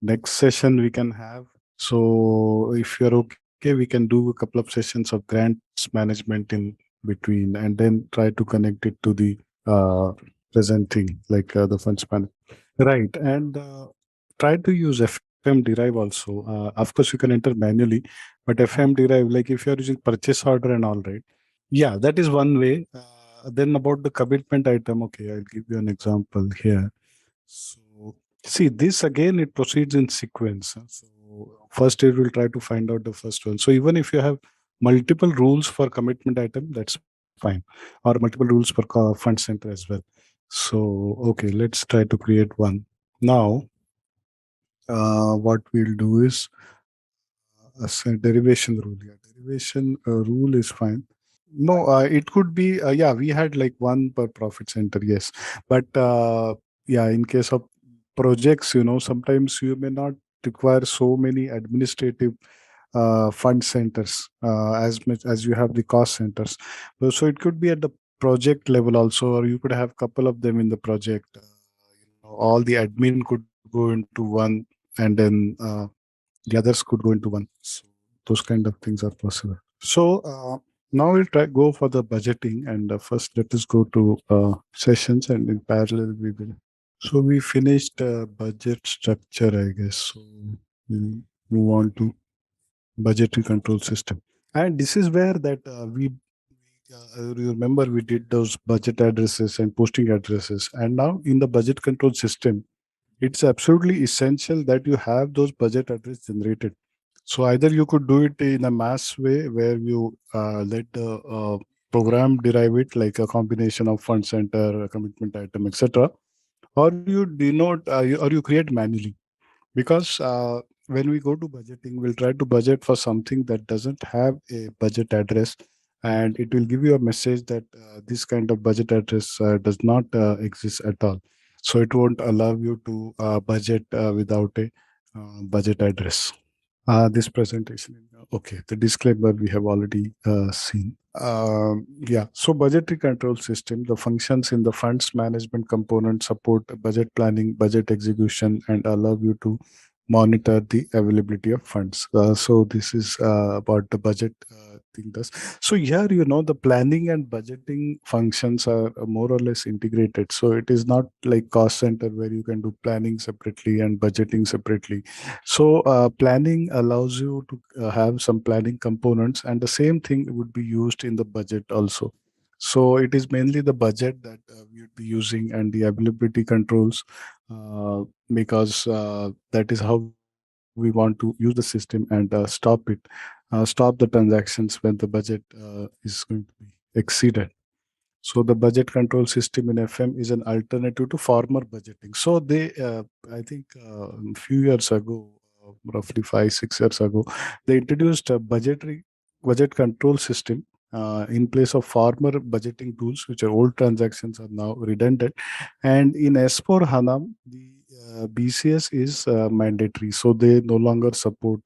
Next session we can have. So if you're okay, we can do a couple of sessions of grants management in between, and then try to connect it to the present thing, like the funds management. Right, and try to use FM derive also. Of course, you can enter manually, but FM derive, like if you're using purchase order and all, right? Yeah, that is one way. Then about the commitment item, okay, I'll give you an example here. So See, this again, it proceeds in sequence. So first it will try to find out the first one. So even if you have multiple rules for commitment item, that's fine. Or multiple rules for fund center as well. So, okay, let's try to create one. Now, what we'll do is a derivation rule. Yeah, derivation rule is fine. No, it could be, yeah, we had like one per profit center, yes. But yeah, in case of projects, sometimes you may not require so many administrative fund centers as much as you have the cost centers. So it could be at the project level also, or you could have couple of them in the project. All the admin could go into one, and then the others could go into one. So those kind of things are possible. So now we'll try go for the budgeting, and first let us go to sessions, and in parallel we will. So we finished budget structure, I guess. So we'll move on to budgetary control system, and this is where that you remember we did those budget addresses and posting addresses, and now in the budget control system it's absolutely essential that you have those budget address generated. So either you could do it in a mass way where you let the program derive it like a combination of fund center, a commitment item, etc., or you denote or you create manually. Because when we go to budgeting, we'll try to budget for something that doesn't have a budget address, and it will give you a message that this kind of budget address does not exist at all. So it won't allow you to budget without a budget address. This presentation. Okay, the disclaimer we have already seen. Yeah, so budgetary control system, the functions in the funds management component support budget planning, budget execution, and allow you to monitor the availability of funds. So this is about the budget thing does. So here, the planning and budgeting functions are more or less integrated. So it is not like cost center where you can do planning separately and budgeting separately. So planning allows you to have some planning components, and the same thing would be used in the budget also. So it is mainly the budget that we would be using, and the availability controls, because that is how we want to use the system and stop the transactions when the budget is going to be exceeded. So the budget control system in FM is an alternative to former budgeting. So I think, a few years ago, roughly 5, 6 years ago, they introduced a budget control system in place of former budgeting tools, which are old transactions are now redundant. And in S4 HANA, the BCS is mandatory, so they no longer support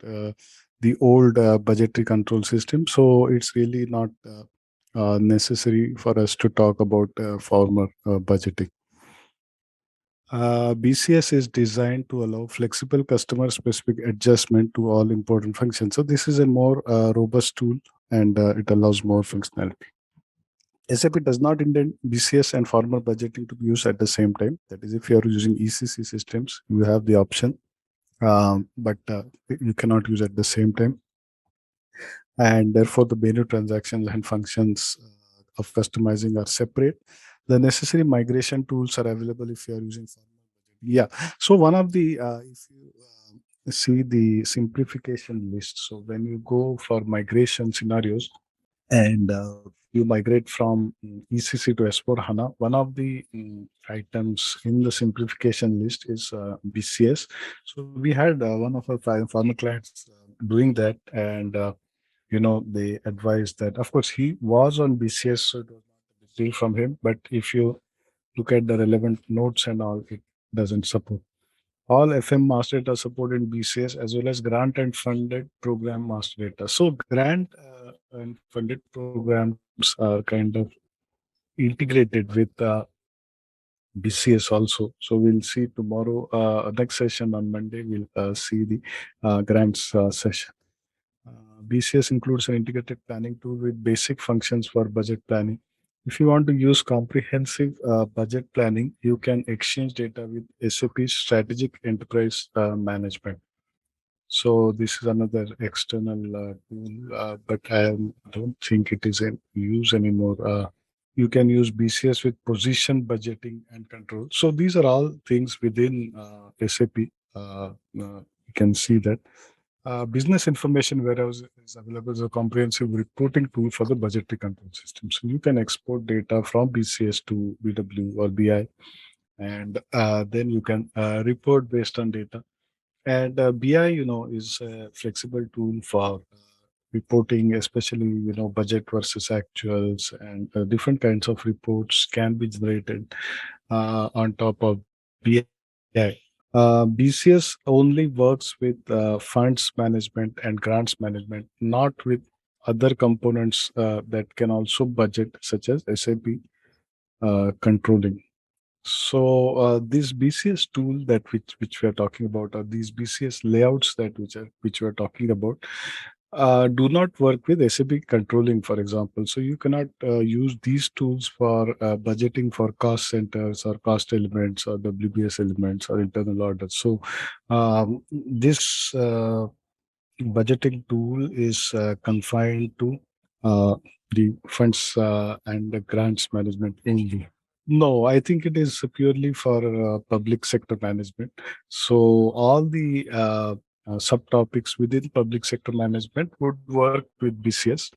the old budgetary control system. So it's really not necessary for us to talk about former budgeting. BCS is designed to allow flexible customer specific adjustment to all important functions. So this is a more robust tool, and it allows more functionality. SAP does not intend BCS and former budgeting to be used at the same time. That is, if you are using ECC systems, you have the option, but you cannot use at the same time. And therefore the menu transactions and functions of customizing are separate. The necessary migration tools are available if you are using formal budget. Yeah. So one of the if you see the simplification list, so when you go for migration scenarios, and you migrate from ECC to S4 HANA, one of the items in the simplification list is BCS. So we had one of our pharma clients doing that, and they advised that, of course, he was on BCS, so it was not a big deal from him. But if you look at the relevant notes and all, it doesn't support. All FM master data support in BCS, as well as grant and funded program master data. So grant and funded programs are kind of integrated with BCS also. So we'll see tomorrow, next session on Monday, we'll see the grants session. BCS includes an integrated planning tool with basic functions for budget planning. If you want to use comprehensive budget planning, you can exchange data with SAP's strategic enterprise management. So this is another external tool, but I don't think it is in use anymore. You can use BCS with position budgeting and control. So these are all things within SAP. You can see that. Business information warehouse is available as a comprehensive reporting tool for the budgetary control system. So you can export data from BCS to BW or BI, and then you can report based on data. And BI, is a flexible tool for reporting, especially budget versus actuals, and different kinds of reports can be generated on top of BI. BCS only works with funds management and grants management, not with other components that can also budget, such as SAP controlling. So this BCS tool that which we are talking about, or these BCS layouts that which we are talking about, do not work with SAP controlling, for example. So you cannot use these tools for budgeting for cost centers or cost elements or WBS elements or internal orders. So this budgeting tool is confined to uh, the funds and the grants management only. No, I think it is purely for public sector management. So all the subtopics within public sector management would work with BCS.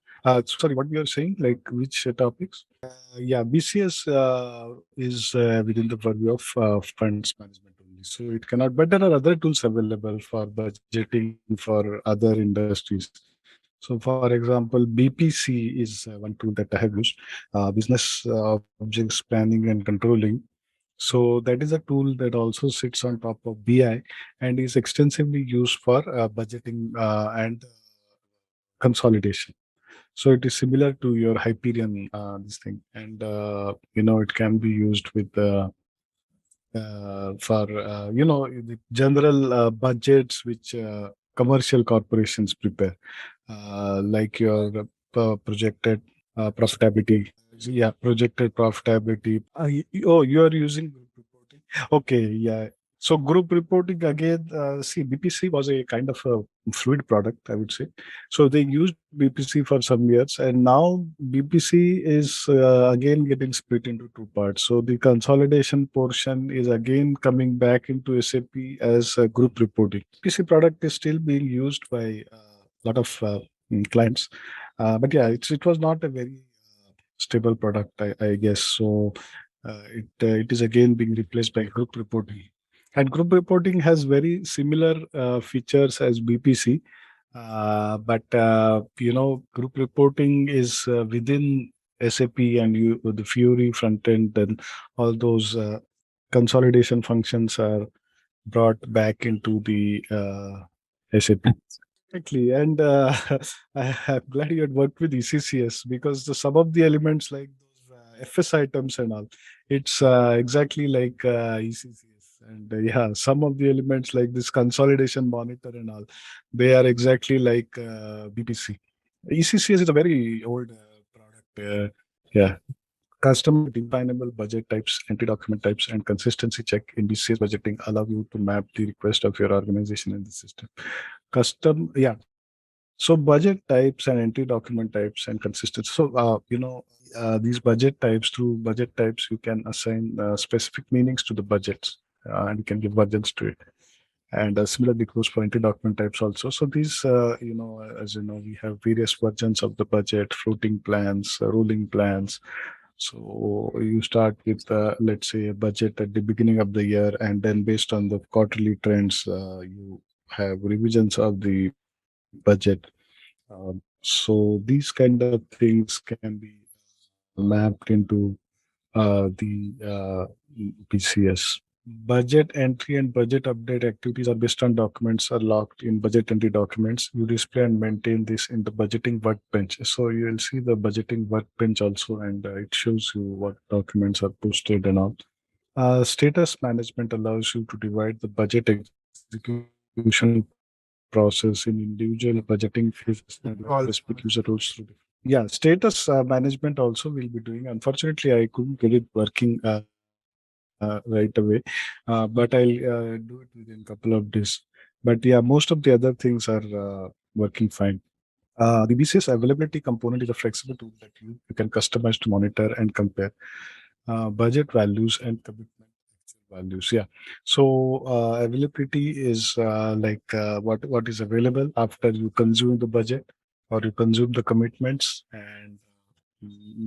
Sorry, what you are saying? Like which topics? Yeah, BCS is within the purview of funds management only. So it cannot, but there are other tools available for budgeting for other industries. So, for example, BPC is one tool that I have used, Business Objects Planning and Controlling. So that is a tool that also sits on top of BI and is extensively used for budgeting and consolidation. So it is similar to your Hyperion, this thing, and it can be used with for the general budgets which commercial corporations prepare, like your projected profitability. Yeah, projected profitability. You are using group reporting. Okay, yeah. So group reporting again. See, BPC was a kind of a fluid product, I would say. So they used BPC for some years, and now BPC is again getting split into two parts. So the consolidation portion is again coming back into SAP as group reporting. BPC product is still being used by a lot of clients, but yeah, it was not a very stable product, I guess. So it is again being replaced by group reporting. And group reporting has very similar features as BPC, but group reporting is within SAP, and the Fury front end and all those consolidation functions are brought back into the SAP. Exactly, and I'm glad you had worked with ECCS, because some of the elements like those FS items and all, it's exactly like ECCS. And yeah, some of the elements like this consolidation monitor and all, they are exactly like BPC. ECCS is a very old product. Yeah, customer definable budget types, entry document types, and consistency check in BCS budgeting allow you to map the request of your organization in the system. Yeah. So budget types and entry document types and consistency. So these budget types, through budget types, you can assign specific meanings to the budgets, and you can give budgets to it. And similarly goes for entry document types also. So these, as you know, we have various versions of the budget, floating plans, rolling plans. So you start with, let's say, a budget at the beginning of the year, and then based on the quarterly trends, you have revisions of the budget. So these kind of things can be mapped into the PCS. Budget entry and budget update activities are based on documents are locked in budget entry documents. You display and maintain this in the budgeting workbench. So you will see the budgeting workbench also, and it shows you what documents are posted and all. Status management allows you to divide the budget execution process in individual budgeting phases and specific user roles through yeah, status management also we'll be doing. Unfortunately, I couldn't get it working right away, but I'll do it within a couple of days. But yeah, most of the other things are working fine. The BCS availability component is a flexible tool that you can customize to monitor and compare budget values and commitment values. Yeah. So availability is what is available after you consume the budget or you consume the commitments, and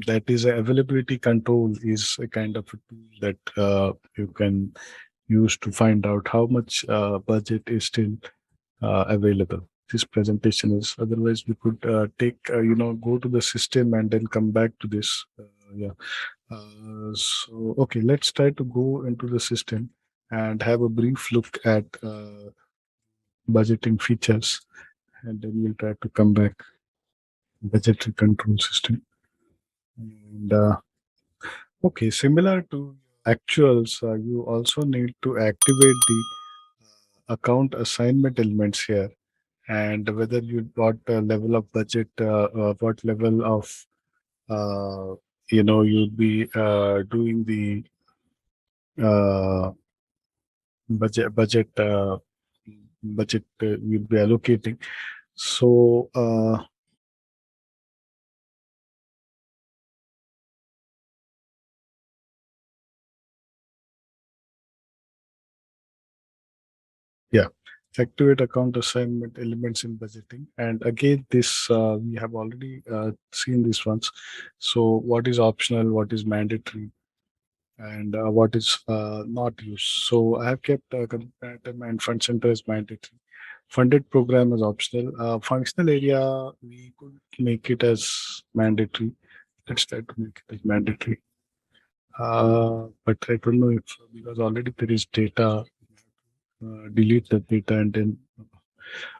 that is availability control is a kind of a tool that you can use to find out how much budget is still available. This presentation is otherwise we could take go to the system and then come back to this. Yeah. So okay, let's try to go into the system and have a brief look at budgeting features, and then we'll try to come back budgetary control system. And okay, similar to actuals, you also need to activate the account assignment elements here, and whether you what level of budget, what level of you'd be doing the uh, budget you'd be allocating. So yeah, activate account assignment elements in budgeting. And again, this we have already seen these ones. So what is optional, what is mandatory, and what is not used. So I have kept comparative and fund center as mandatory. Funded program is optional. Functional area, we could make it as mandatory. Let's try to make it as mandatory. But I don't know if because already there is data, delete the data,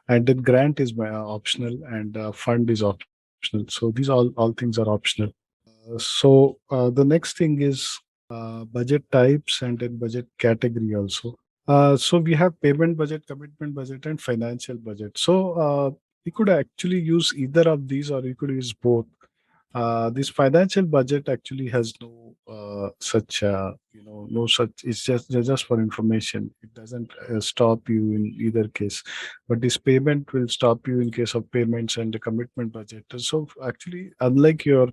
and then grant is optional, and fund is optional. So these all things are optional. The next thing is budget types and then budget category also. So we have payment budget, commitment budget, and financial budget. So we could actually use either of these, or we could use both. This financial budget actually has no such no such. It's just for information. It doesn't stop you in either case. But this payment will stop you in case of payments and the commitment budget. So actually, unlike your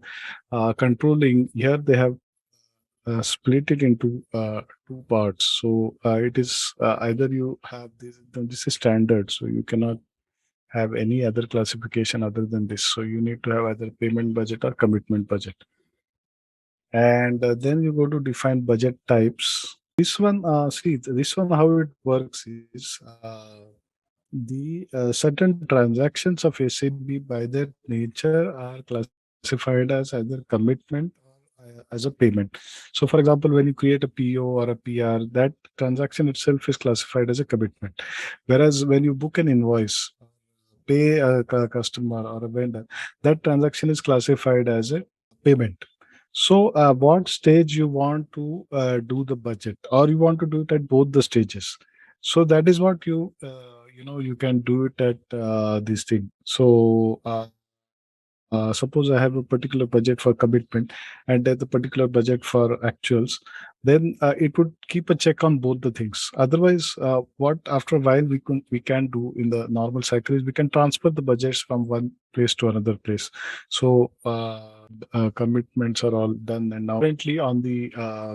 controlling, here they have split it into two parts. So it is either you have this. This is standard, so you cannot have any other classification other than this. So you need to have either payment budget or commitment budget. And then you go to define budget types. This one, see, this one, how it works is the certain transactions of SAB by their nature are classified as either commitment or as a payment. So, for example, when you create a PO or a PR, that transaction itself is classified as a commitment. Whereas when you book an invoice, pay a customer or a vendor, that transaction is classified as a payment. So, what stage you want to do the budget, or you want to do it at both the stages? So that is what you can do it at this thing. So suppose I have a particular budget for commitment and then the particular budget for actuals, then it would keep a check on both the things. Otherwise, what after a while we can do in the normal cycle is we can transfer the budgets from one place to another place. So commitments are all done, and now currently on the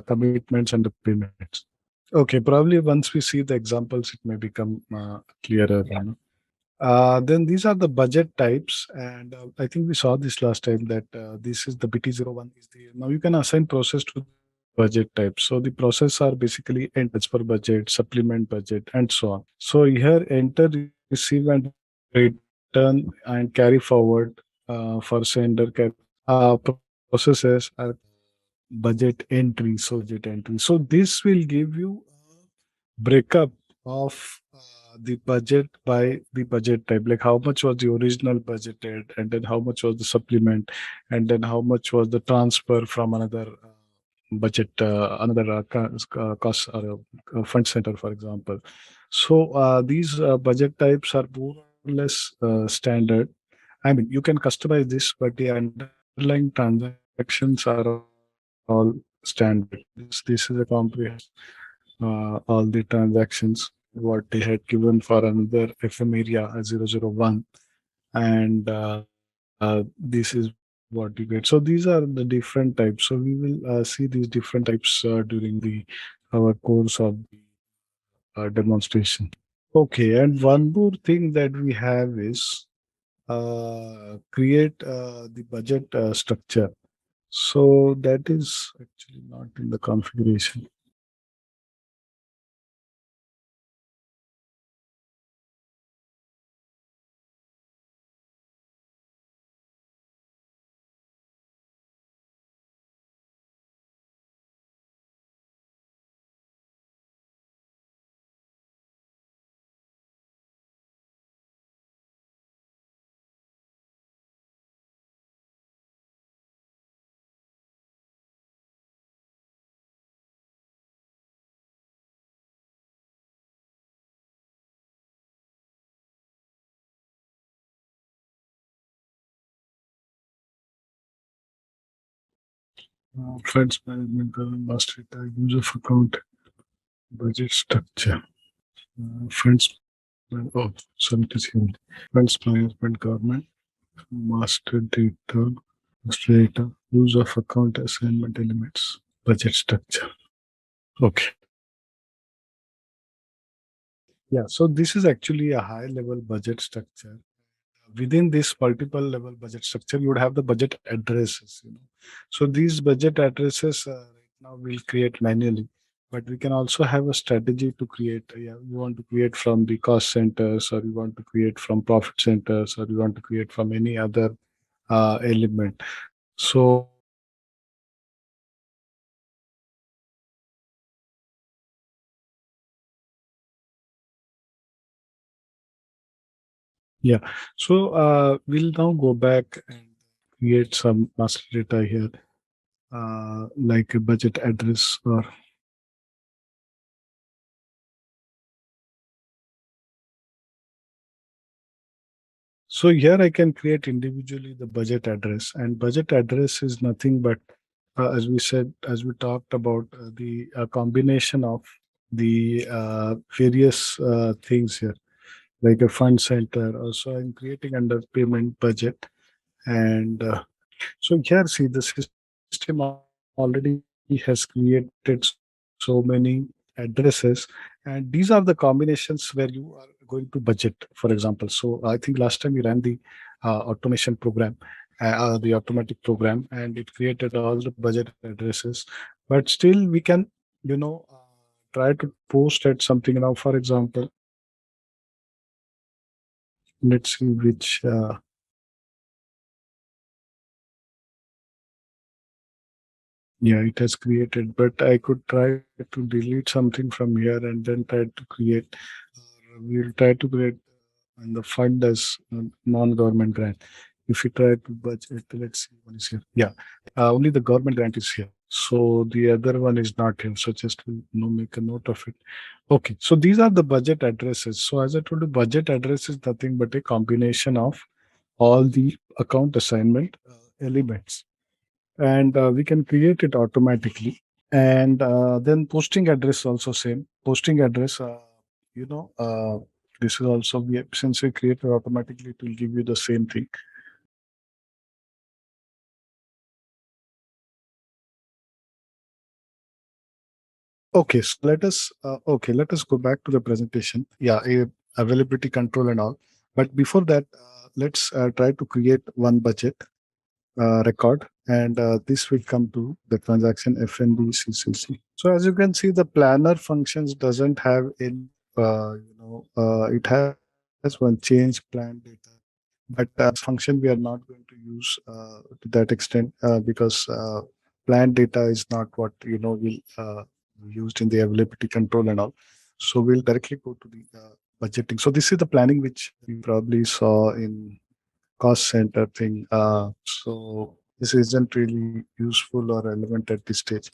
commitments and the payments. Okay, probably once we see the examples, it may become clearer. Then these are the budget types, and I think we saw this last time that this is the BT01 is the now you can assign process to budget types. So the process are basically enter per budget, supplement budget, and so on. So here enter, receive, and return and carry forward for sender processes are budget entry. So budget entry. So this will give you breakup of the budget by the budget type, like how much was the original budgeted, and then how much was the supplement, and then how much was the transfer from another budget, another cost or fund center, for example. So these budget types are more or less standard. I mean, you can customize this, but the underlying transactions are all standard. This is a comprehensive all the transactions what they had given for another FM area 001, and this is what you get. So these are the different types. So we will see these different types during the our course of the demonstration. Okay, and one more thing that we have is create the budget structure. So that is actually not in the configuration. Funds management, master data, use of account, budget structure, funds. Oh, sorry to see. Funds management, government, master data, use of account assignment elements, budget structure. Okay. Yeah, so this is actually a high level budget structure. Within this multiple level budget structure, you would have the budget addresses. So these budget addresses right now we'll create manually, but we can also have a strategy to create. Yeah, you want to create from the cost centers, or you want to create from profit centers, or you want to create from any other element. So yeah, so we'll now go back and create some master data here, like a budget address or so here I can create individually the budget address, and budget address is nothing but, as we said, as we talked about, the combination of the various things here, like a fund center. Also, I'm creating under payment budget, and so here, see, the system already has created so many addresses, and these are the combinations where you are going to budget, for example. So I think last time we ran the automation program, the automatic program, and it created all the budget addresses. But still, we can, try to post at something now. For example, let's see which. Yeah, it has created, but I could try to delete something from here and then try to create. We'll try to create and the fund as non-government grant. If you try to budget, let's see what is here. Yeah, only the government grant is here. So the other one is not here. So just to make a note of it. Okay, so these are the budget addresses. So as I told you, budget address is nothing but a combination of all the account assignment elements, and we can create it automatically. And then posting address also same posting address, you know uh, this is also, since we create it automatically, it will give you the same thing. Okay, so let us go back to the presentation. Yeah, availability control and all, but before that, let's try to create one budget record, and this will come to the transaction FNB CCC. So as you can see, the planner functions doesn't have any, it has one change plan data, but this function we are not going to use to that extent, because plan data is not what will used in the availability control and all. So we'll directly go to the budgeting. So this is the planning which we probably saw in cost center thing. So this isn't really useful or relevant at this stage.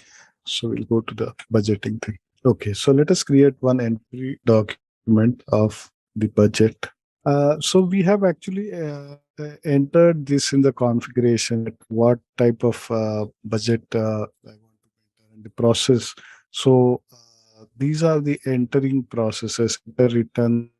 So we'll go to the budgeting thing. Okay, so let us create one entry document of the budget. So we have actually entered this in the configuration, what type of budget I want to enter and the process. So these are the entering processes: enter return,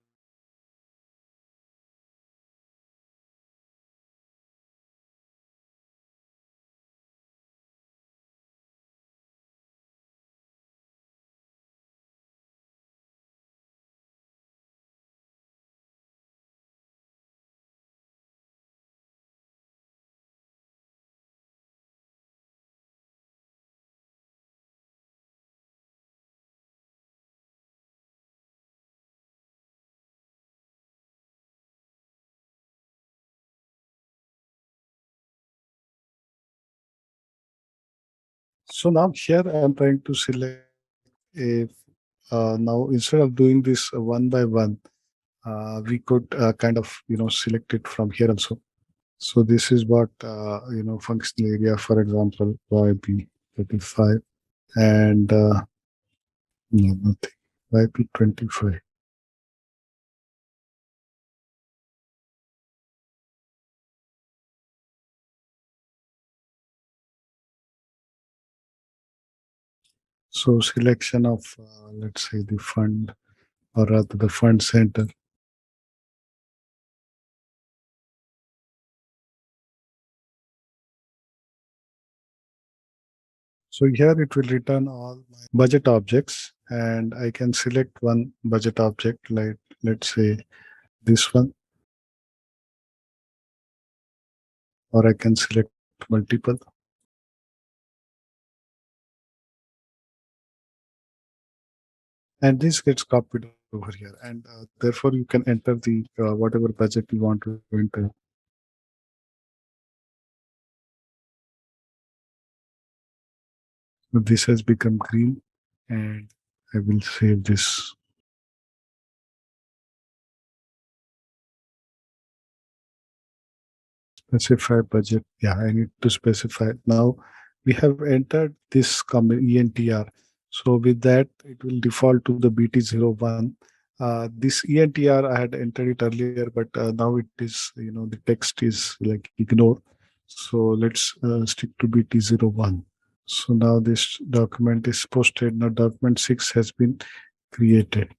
So now here I'm trying to select a now instead of doing this one by one, we could kind of select it from here also. So this is what functional area, for example, YP35 and no, nothing. YP25. So selection of let's say the fund or rather the fund center. So here it will return all my budget objects and I can select one budget object like let's say this one, or I can select multiple. And this gets copied over here and therefore you can enter the whatever budget you want to enter. So this has become green and I will save this. Specify budget. Yeah, I need to specify. Now we have entered this ENTR. So with that, it will default to the BT01. This ENTR, I had entered it earlier, but now it is, the text is like ignored. So let's stick to BT01. So now this document is posted. Now document 6 has been created.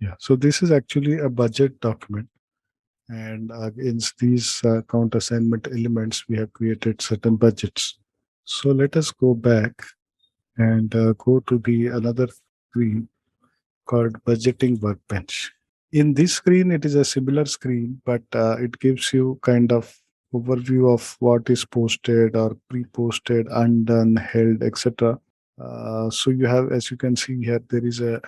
Yeah, so this is actually a budget document. And against these count assignment elements, we have created certain budgets. So let us go back and go to the another screen called budgeting workbench. In this screen, it is a similar screen, but it gives you kind of overview of what is posted or pre-posted, undone, held, etc. So you have, as you can see here, there is a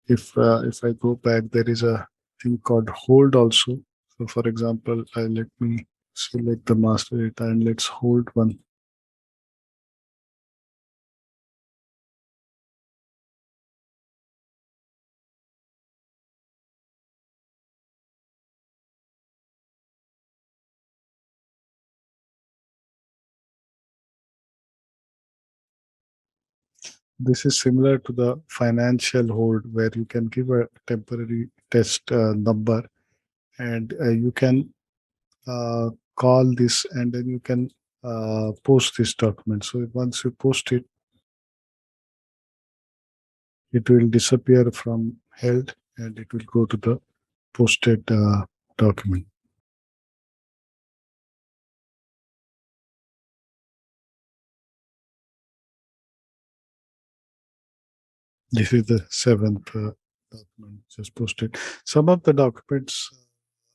if I go back, there is a thing called hold also. So for example, let me select the master data and let's hold one. This is similar to the financial hold where you can give a temporary test number and you can uh, call this and then you can post this document. So once you post it, it will disappear from held and it will go to the posted document. This is the seventh document just posted. Some of the documents,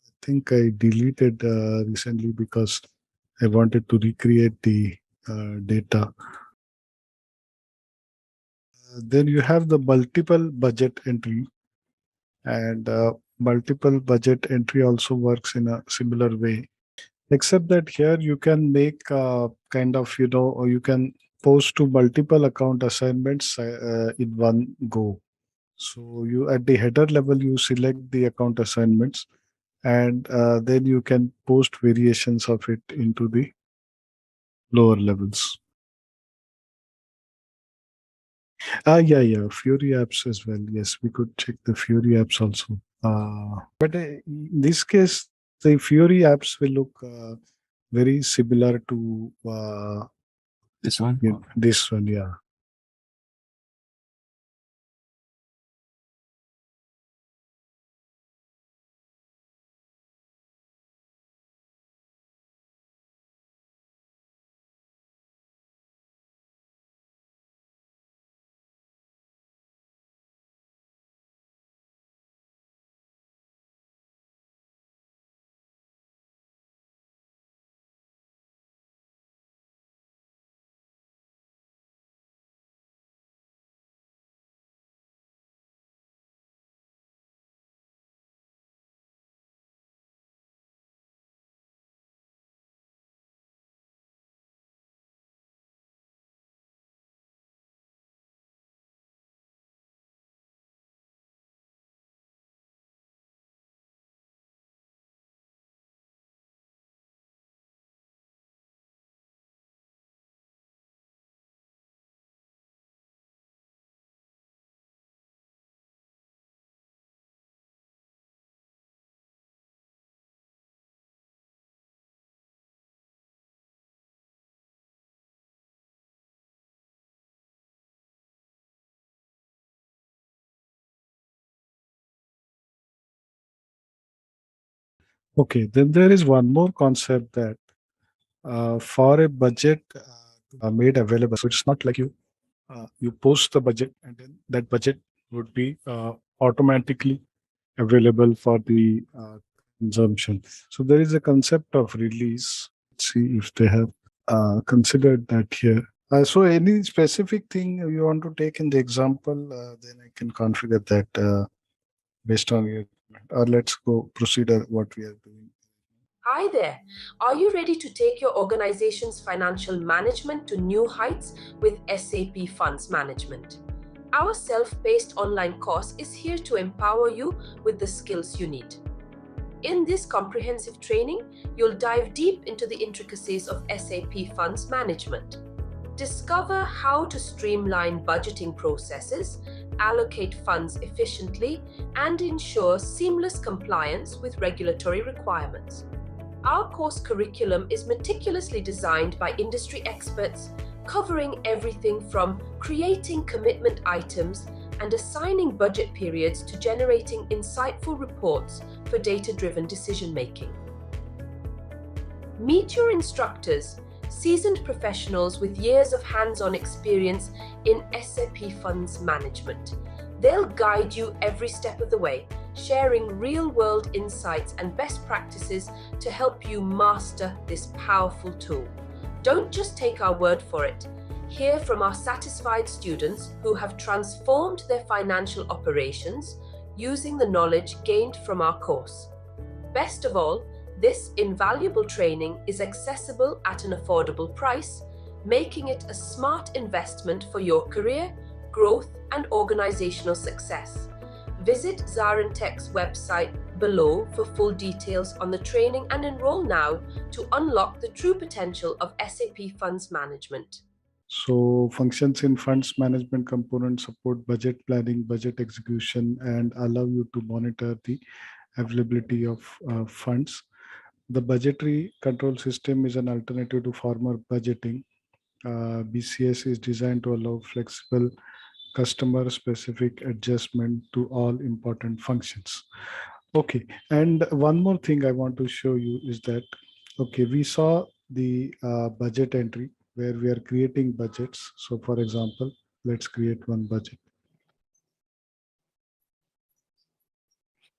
I think I deleted recently because I wanted to recreate the data. Then you have the multiple budget entry, and multiple budget entry also works in a similar way, except that here you can make kind of, or you can post to multiple account assignments in one go. So you at the header level, you select the account assignments and then you can post variations of it into the lower levels. Yeah, Fury apps as well. Yes, we could check the Fury apps also. But in this case, the Fury apps will look very similar to This one? this one. Yeah. Okay, then there is one more concept that for a budget made available. So it's not like you post the budget and then that budget would be automatically available for the consumption. So there is a concept of release. Let's see if they have considered that here. So any specific thing you want to take in the example, then I can configure that based on your, or let's go procedure what we are doing. Hi there. Are you ready to take your organization's financial management to new heights with SAP Funds Management? Our self paced online course is here to empower you with the skills you need. In this comprehensive training, you'll dive deep into the intricacies of SAP Funds Management. Discover how to streamline budgeting processes, allocate funds efficiently, and ensure seamless compliance with regulatory requirements. Our course curriculum is meticulously designed by industry experts, covering everything from creating commitment items and assigning budget periods to generating insightful reports for data-driven decision-making. Meet your instructors, seasoned professionals with years of hands-on experience in SAP Funds Management. They'll guide you every step of the way, sharing real-world insights and best practices to help you master this powerful tool. Don't just take our word for it. Hear from our satisfied students who have transformed their financial operations using the knowledge gained from our course. Best of all, this invaluable training is accessible at an affordable price, making it a smart investment for your career, growth, and organizational success. Visit ZaranTech's website below for full details on the training and enroll now to unlock the true potential of SAP Funds Management. So functions in funds management component support budget planning, budget execution, and allow you to monitor the availability of funds. The budgetary control system is an alternative to formal budgeting. BCS is designed to allow flexible customer specific adjustment to all important functions. Okay, and one more thing I want to show you is that, okay, we saw the budget entry where we are creating budgets. So for example, let's create one budget.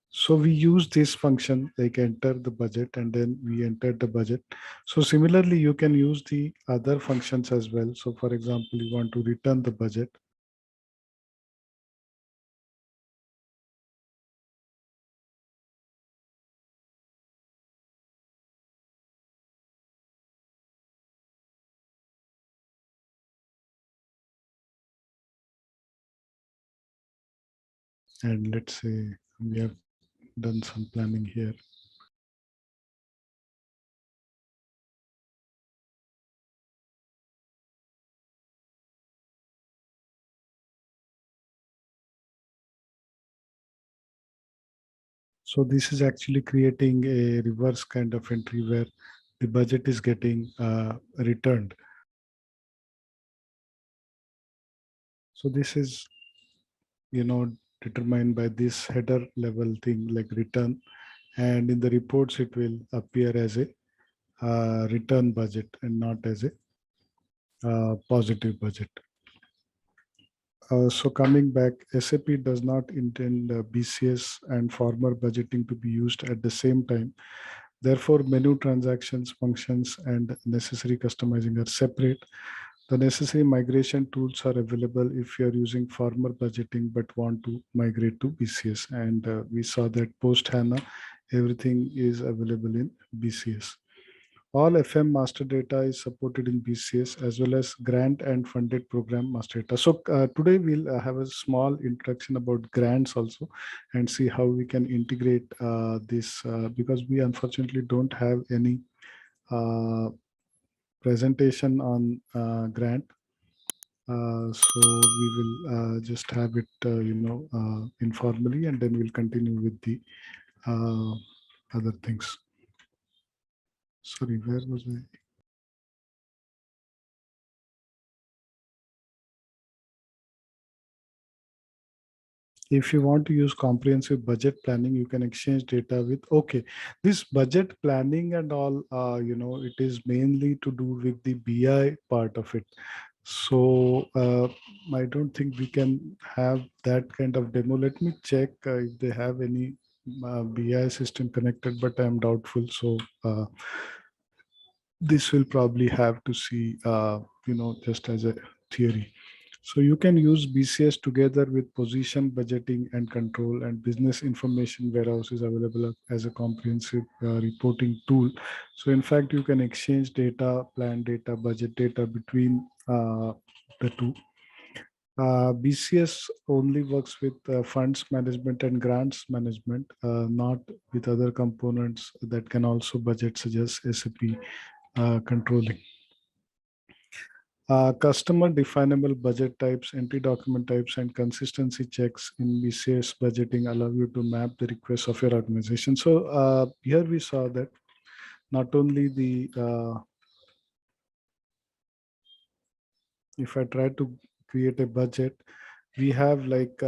So we use this function like enter the budget and then we enter the budget. So similarly, you can use the other functions as well. So for example, you want to return the budget. And let's say we have done some planning here. So this is actually creating a reverse kind of entry where the budget is getting returned. So this is, determined by this header level thing like return, and in the reports it will appear as a return budget and not as a positive budget. So coming back, SAP does not intend BCS and former budgeting to be used at the same time. Therefore, menu transactions, functions, and necessary customizing are separate. The necessary migration tools are available if you are using former budgeting but want to migrate to BCS. And we saw that post HANA, everything is available in BCS. All FM master data is supported in BCS as well as grant and funded program master data. So today we'll have a small introduction about grants also and see how we can integrate this because we unfortunately don't have any presentation on grant. So we will just have it, informally, and then we'll continue with the other things. Sorry, where was I? If you want to use comprehensive budget planning, you can exchange data with, okay, this budget planning and all, it is mainly to do with the BI part of it. So I don't think we can have that kind of demo. Let me check if they have any BI system connected, but I'm doubtful. So this will probably have to see, just as a theory. So you can use BCS together with position budgeting and control, and business information warehouse is available as a comprehensive reporting tool. So in fact, you can exchange data, plan data, budget data between the two. BCS only works with funds management and grants management, not with other components that can also budget, such as SAP controlling. Customer definable budget types, entry document types, and consistency checks in BCS budgeting allow you to map the requests of your organization. So here we saw that not only if I try to create a budget, we have like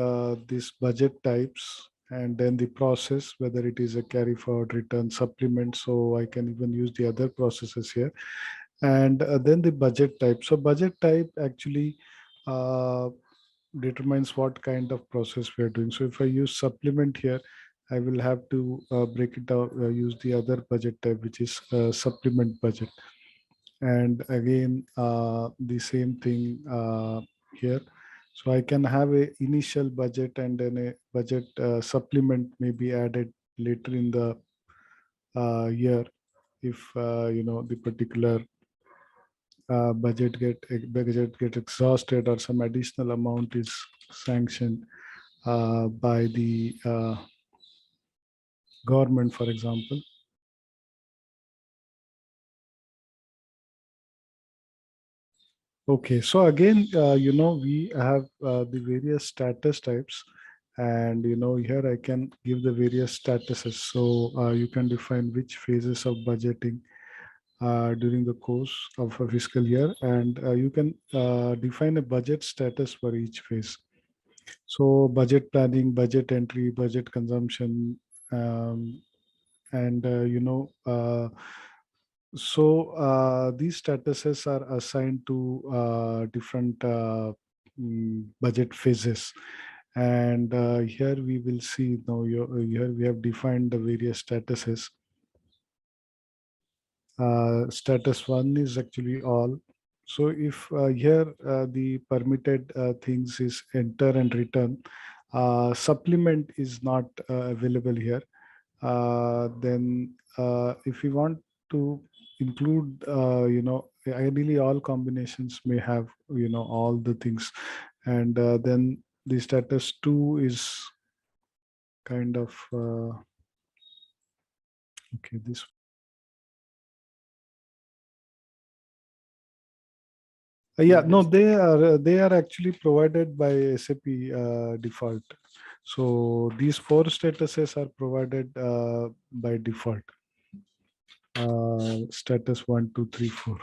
this budget types, and then the process, whether it is a carry forward, return, supplement. So I can even use the other processes here. And then the budget type. So budget type actually uh, determines what kind of process we are doing. So if I use supplement here, I will have to break it out, use the other budget type, which is supplement budget. And again, the same thing here. So I can have a initial budget, and then a budget supplement may be added later in the year if the particular budget get exhausted, or some additional amount is sanctioned by the government, for example. Okay, so again, we have the various status types, and here I can give the various statuses. So you can define which phases of budgeting during the course of a fiscal year, and you can define a budget status for each phase. So budget planning, budget entry, budget consumption, and these statuses are assigned to different budget phases. And here we will see now, here we have defined the various statuses. Status 1 is actually all. So if here the permitted things is enter and return, supplement is not available here. Then if we want to include, ideally all combinations may have, all the things. And then the status 2 is kind of, okay, this. Yeah, no, they are actually provided by SAP default. So these 4 statuses are provided by default. Status 1, 2, 3, 4.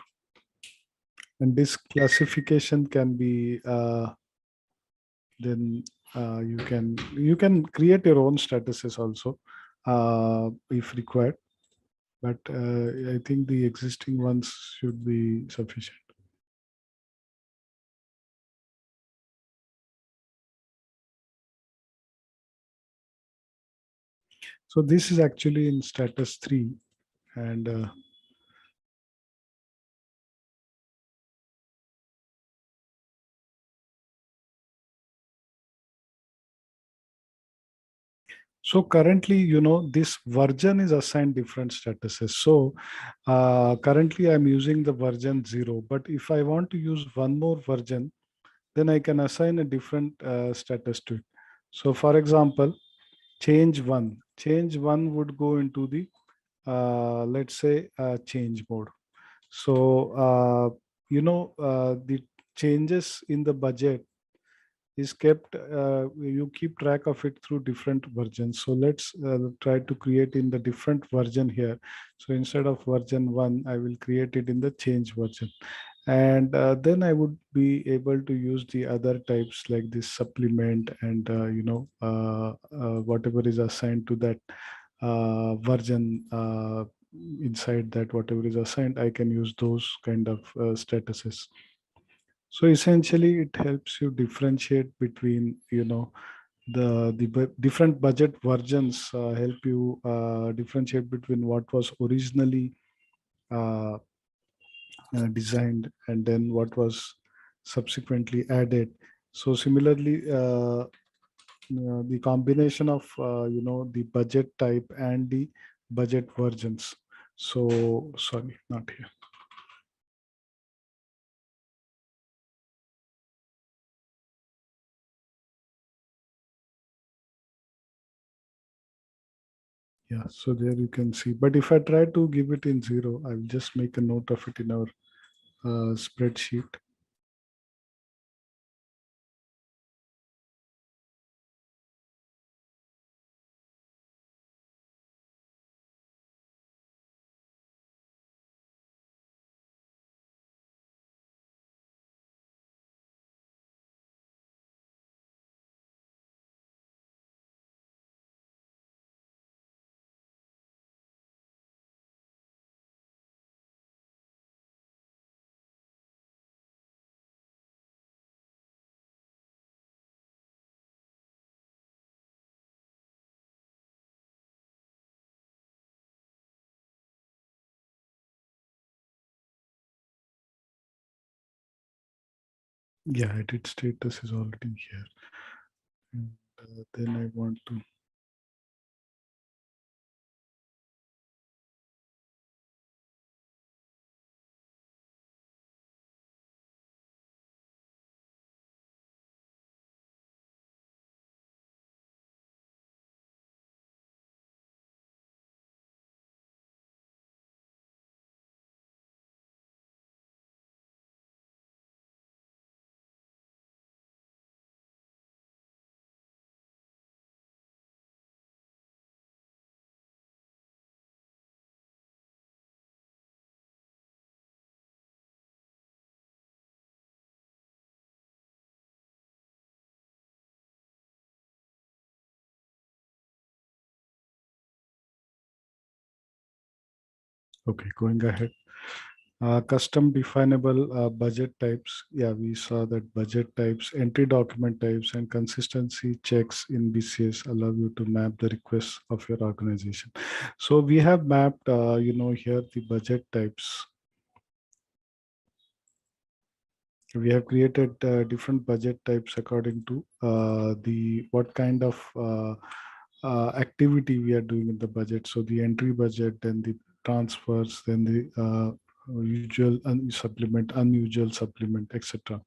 And this classification can be then you can create your own statuses also if required. But I think the existing ones should be sufficient. So this is actually in status 3, and so currently, this version is assigned different statuses. So currently I'm using the version 0, but if I want to use one more version, then I can assign a different status to it. So for example, change 1. Change 1 would go into the, let's say, change mode. So, the changes in the budget is kept, you keep track of it through different versions. So let's try to create in the different version here. So instead of version 1, I will create it in the change version. And then I would be able to use the other types like this supplement and whatever is assigned to that version inside that whatever is assigned, I can use those kind of statuses. So essentially it helps you differentiate between different budget versions, help you differentiate between what was originally uh, designed and then what was subsequently added. So similarly, the combination of the budget type and the budget versions. So sorry, not here. Yeah, so there you can see. But if I try to give it in zero, I will just make a note of it in our spreadsheet. Yeah, edit status is already here. And then I want to okay, going ahead. Custom definable budget types. Yeah, we saw that budget types, entry document types, and consistency checks in BCS allow you to map the requests of your organization. So we have mapped, here the budget types. We have created different budget types according to the what kind of activity we are doing in the budget. So the entry budget, then the transfers, then the usual supplement, unusual supplement, etc.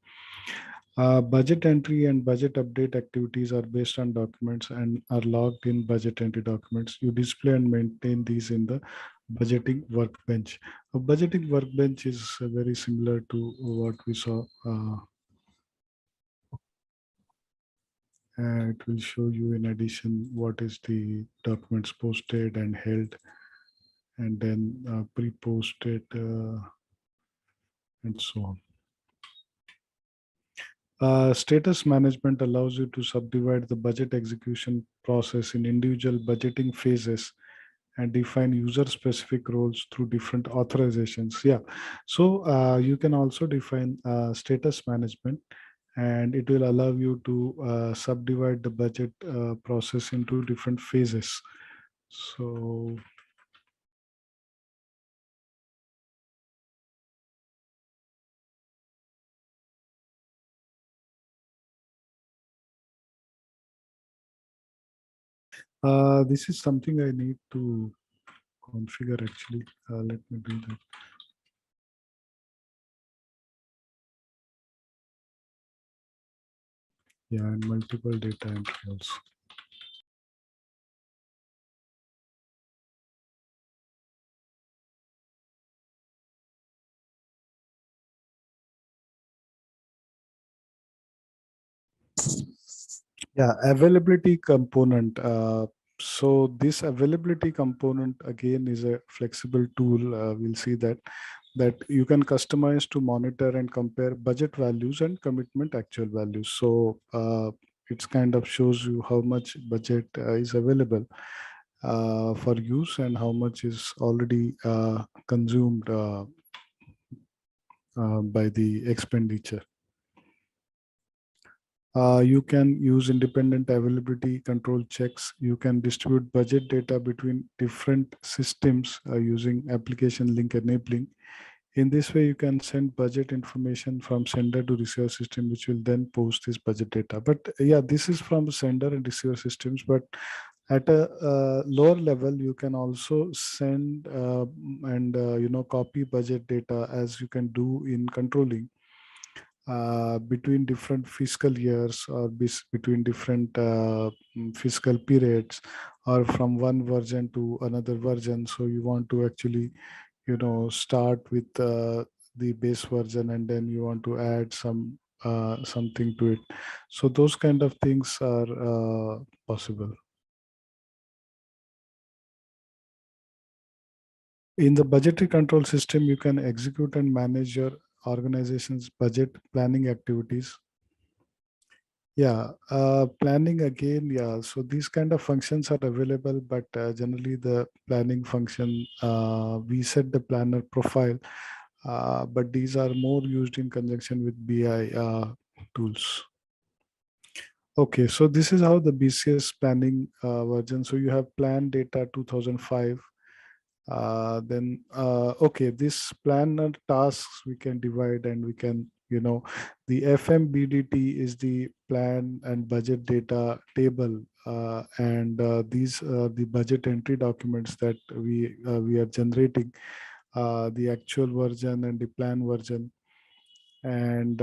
Budget entry and budget update activities are based on documents and are logged in budget entry documents. You display and maintain these in the budgeting workbench. A budgeting workbench is very similar to what we saw. It will show you in addition what is the documents posted and held, and then pre-posted and so on. Status management allows you to subdivide the budget execution process in individual budgeting phases and define user-specific roles through different authorizations. Yeah, so you can also define status management, and it will allow you to subdivide the budget process into different phases. So this is something I need to configure actually. Let me do that. Yeah, and multiple data entry also. Yeah, availability component. So this availability component again is a flexible tool. We'll see that. that you can customize to monitor and compare budget values and commitment actual values. So it's kind of shows you how much budget is available for use and how much is already consumed by the expenditure. You can use independent availability control checks. You can distribute budget data between different systems using application link enabling. In this way, you can send budget information from sender to receiver system, which will then post this budget data. But yeah, this is from sender and receiver systems. But at a lower level, you can also send and copy budget data as you can do in controlling between different fiscal years or between different fiscal periods or from one version to another version. So you want to actually start with the base version and then you want to add something to it. So those kind of things are possible. In the budgetary control system, you can execute and manage your organization's budget planning activities. Yeah, planning again, yeah. So these kind of functions are available, but generally the planning function, we set the planner profile, but these are more used in conjunction with BI tools. Okay, so this is how the BCS planning version. So you have plan data 2005. Okay, this planner tasks we can divide and we can, the FMBDT is the plan and budget data table, and these are the budget entry documents that we are generating, the actual version and the plan version, and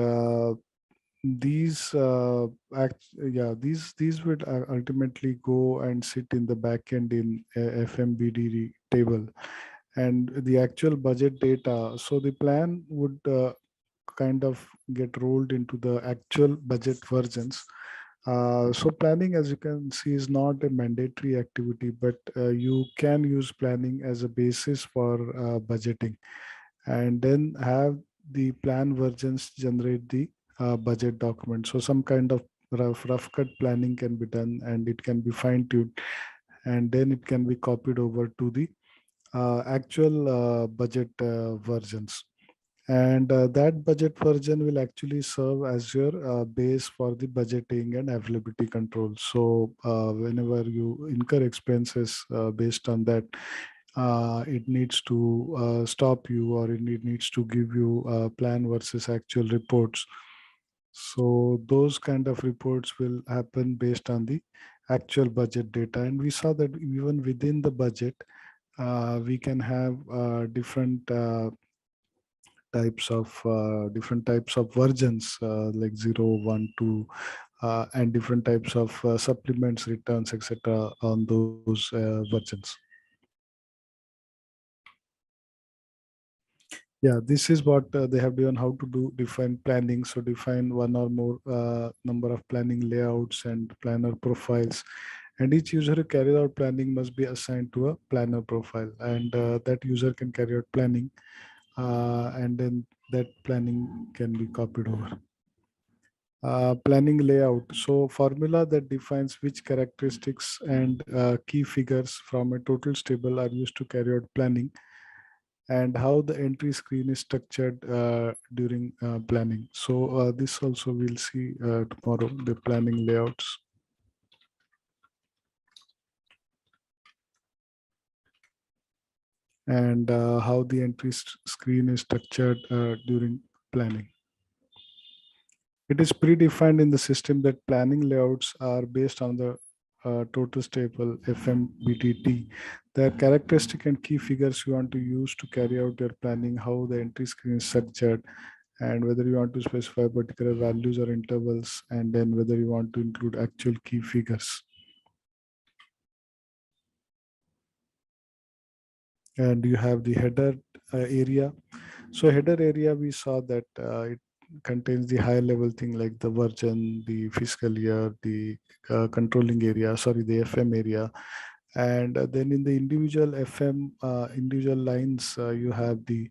these these would ultimately go and sit in the backend in FMBD table, and the actual budget data. So the plan would kind of get rolled into the actual budget versions. So planning, as you can see, is not a mandatory activity, but you can use planning as a basis for budgeting, and then have the plan versions generate the budget document. So some kind of rough cut planning can be done, and it can be fine tuned, and then it can be copied over to the actual budget versions. And that budget version will actually serve as your base for the budgeting and availability control. So whenever you incur expenses based on that, it needs to stop you, or it needs to give you plan versus actual reports. So those kind of reports will happen based on the actual budget data. And we saw that even within the budget, we can have different types of versions, like 0, 1, 2, and different types of supplements, returns, etc. on those versions. Yeah, this is what they have done, how to do define planning. So define one or more number of planning layouts and planner profiles. And each user who carries out planning must be assigned to a planner profile. And that user can carry out planning, and then that planning can be copied over. Planning layout. So formula that defines which characteristics and key figures from a total table are used to carry out planning, and how the entry screen is structured during planning. So this also we'll see tomorrow, the planning layouts. And how the entry screen is structured during planning. It is predefined in the system that planning layouts are based on the total table FMBTT. The characteristic and key figures you want to use to carry out your planning, how the entry screen is structured, and whether you want to specify particular values or intervals, and then whether you want to include actual key figures. And you have the header area. So header area, we saw that it contains the higher level thing like the version, the fiscal year, the controlling area, sorry, the FM area. And then in the individual FM, individual lines, you have the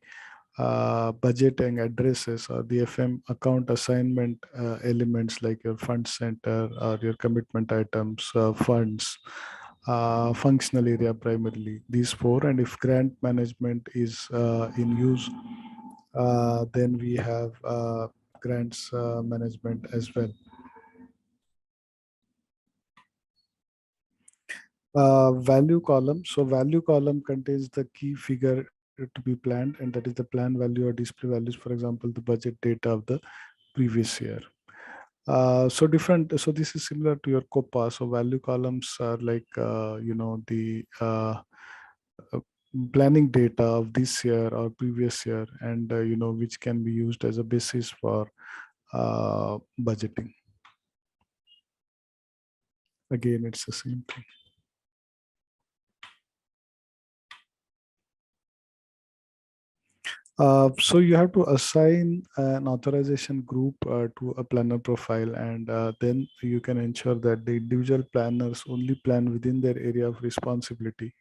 budgeting addresses or the FM account assignment elements like your fund center or your commitment items, funds, functional area primarily, these four. And if grant management is in use, then we have grants management as well. Value column. So value column contains the key figure to be planned, and that is the plan value or display values, for example, the budget data of the previous year. So different. So this is similar to your COPA. So value columns are like the uh, planning data of this year or previous year, and which can be used as a basis for budgeting. Again, it's the same thing. So you have to assign an authorization group to a planner profile, and then you can ensure that the individual planners only plan within their area of responsibility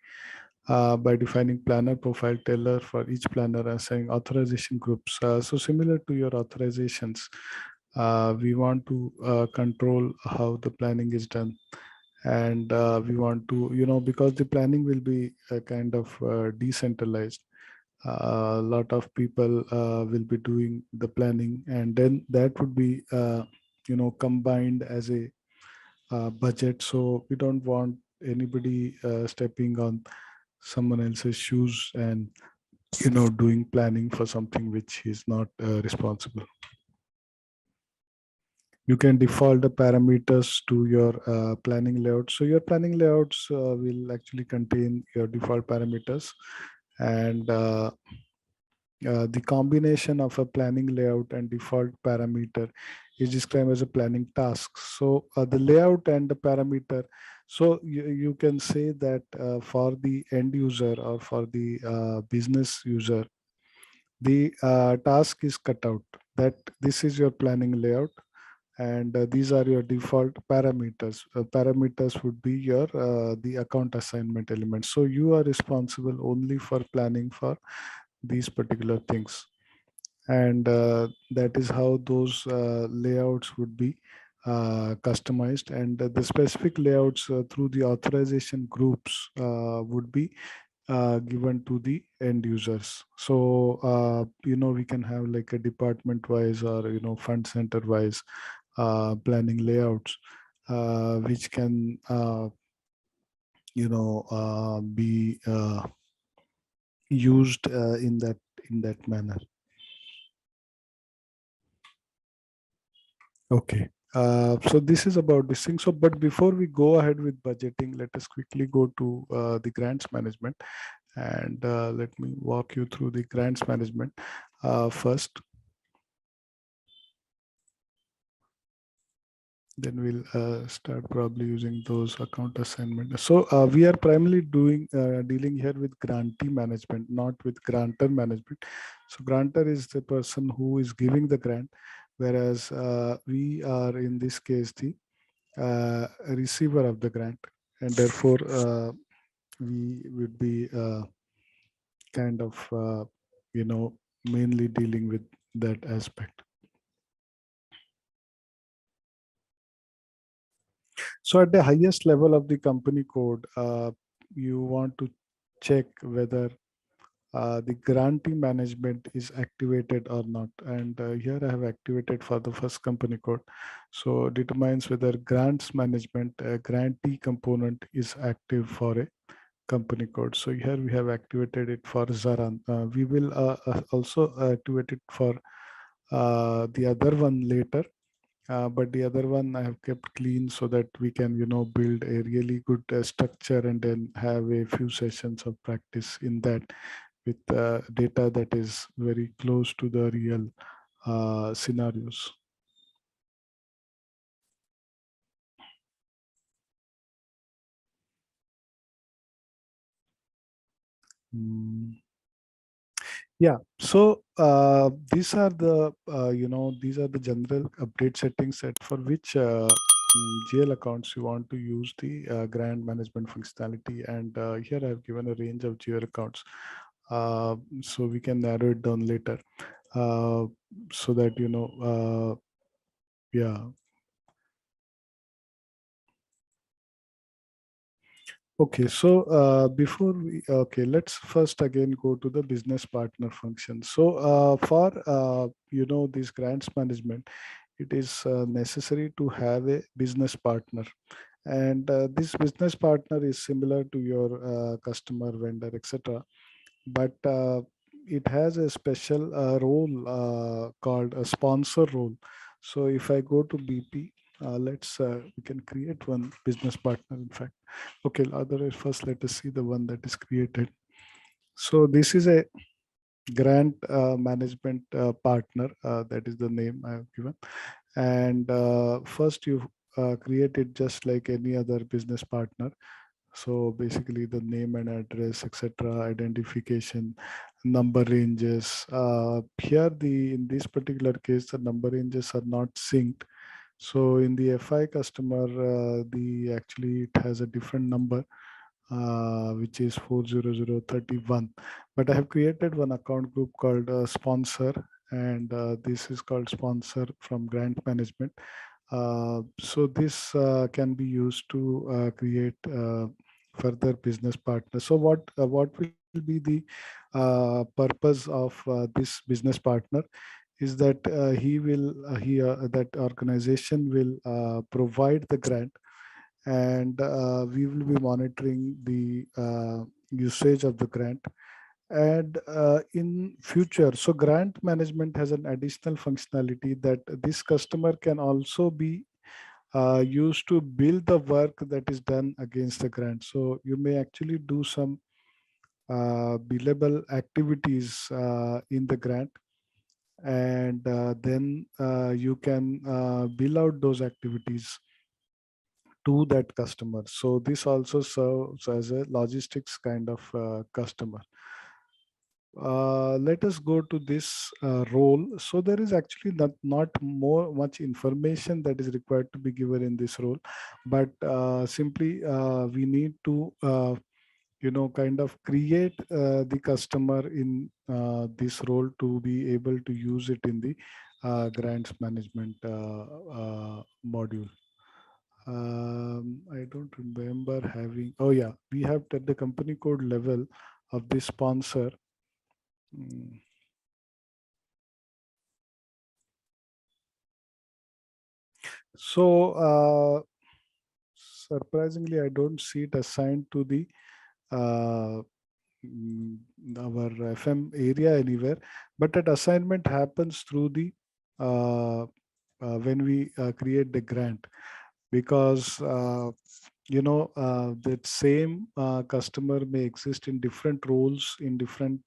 by defining planner profile tailor for each planner and assigning authorization groups. So similar to your authorizations, we want to control how the planning is done. And we want to, because the planning will be kind of decentralized, a lot of people will be doing the planning, and then that would be combined as a budget. So we don't want anybody stepping on someone else's shoes and doing planning for something which is not responsible. You can default the parameters to your planning layout. So your planning layouts will actually contain your default parameters, and the combination of a planning layout and default parameter is described as a planning task. So the layout and the parameter, so you can say that for the end user or for the business user, the task is cut out, that this is your planning layout, and these are your default parameters. Parameters would be your the account assignment elements. So you are responsible only for planning for these particular things, and that is how those layouts would be customized. And the specific layouts through the authorization groups would be given to the end users. So we can have like a department wise or fund center wise planning layouts which can be used in that manner. Okay. So this is about this thing. So, but before we go ahead with budgeting, let us quickly go to the grants management, and let me walk you through the grants management first. Then we'll start probably using those account assignment. So we are primarily dealing here with grantee management, not with grantor management. So grantor is the person who is giving the grant, whereas we are in this case the receiver of the grant, and therefore we would be kind of mainly dealing with that aspect. So at the highest level of the company code, you want to check whether the grantee management is activated or not. And here I have activated for the first company code. So determines whether grants management grantee component is active for a company code. So here we have activated it for Zaran. We will also activate it for the other one later. But the other one I have kept clean so that we can, build a really good structure and then have a few sessions of practice in that with data that is very close to the real scenarios. Yeah, so these are the these are the general update settings set for which GL accounts you want to use the grant management functionality. And here I have given a range of GL accounts. so we can narrow it down later, uh, so that yeah. Okay, so let's first again go to the business partner function. So for this grants management, it is necessary to have a business partner, and this business partner is similar to your customer, vendor, etc. But it has a special role called a sponsor role. So if I go to BP, let's we can create one business partner. In fact, okay. Otherwise, first let us see the one that is created. So this is a grant management partner. That is the name I have given. And first you create it just like any other business partner. So basically the name and address, etc., identification, number ranges. Here in this particular case, the number ranges are not synced. So in the FI customer, the actually it has a different number, which is 40031. But I have created one account group called sponsor, and this is called sponsor from grant management. So this can be used to create further business partners. So what will be the purpose of this business partner is that that organization will provide the grant, and we will be monitoring the usage of the grant. And in future, so grant management has an additional functionality that this customer can also be used to bill the work that is done against the grant. So you may actually do some billable activities in the grant, and then you can bill out those activities to that customer. So this also serves as a logistics kind of customer. Let us go to this role. So there is actually not more much information that is required to be given in this role, but simply we need to kind of create the customer in this role to be able to use it in the grants management module. I don't remember having. Oh yeah, we have at the company code level of the sponsor. Mm. So surprisingly, I don't see it assigned to the uh, mm, our FM area anywhere, but that assignment happens through the when we create the grant, because that same customer may exist in different roles in different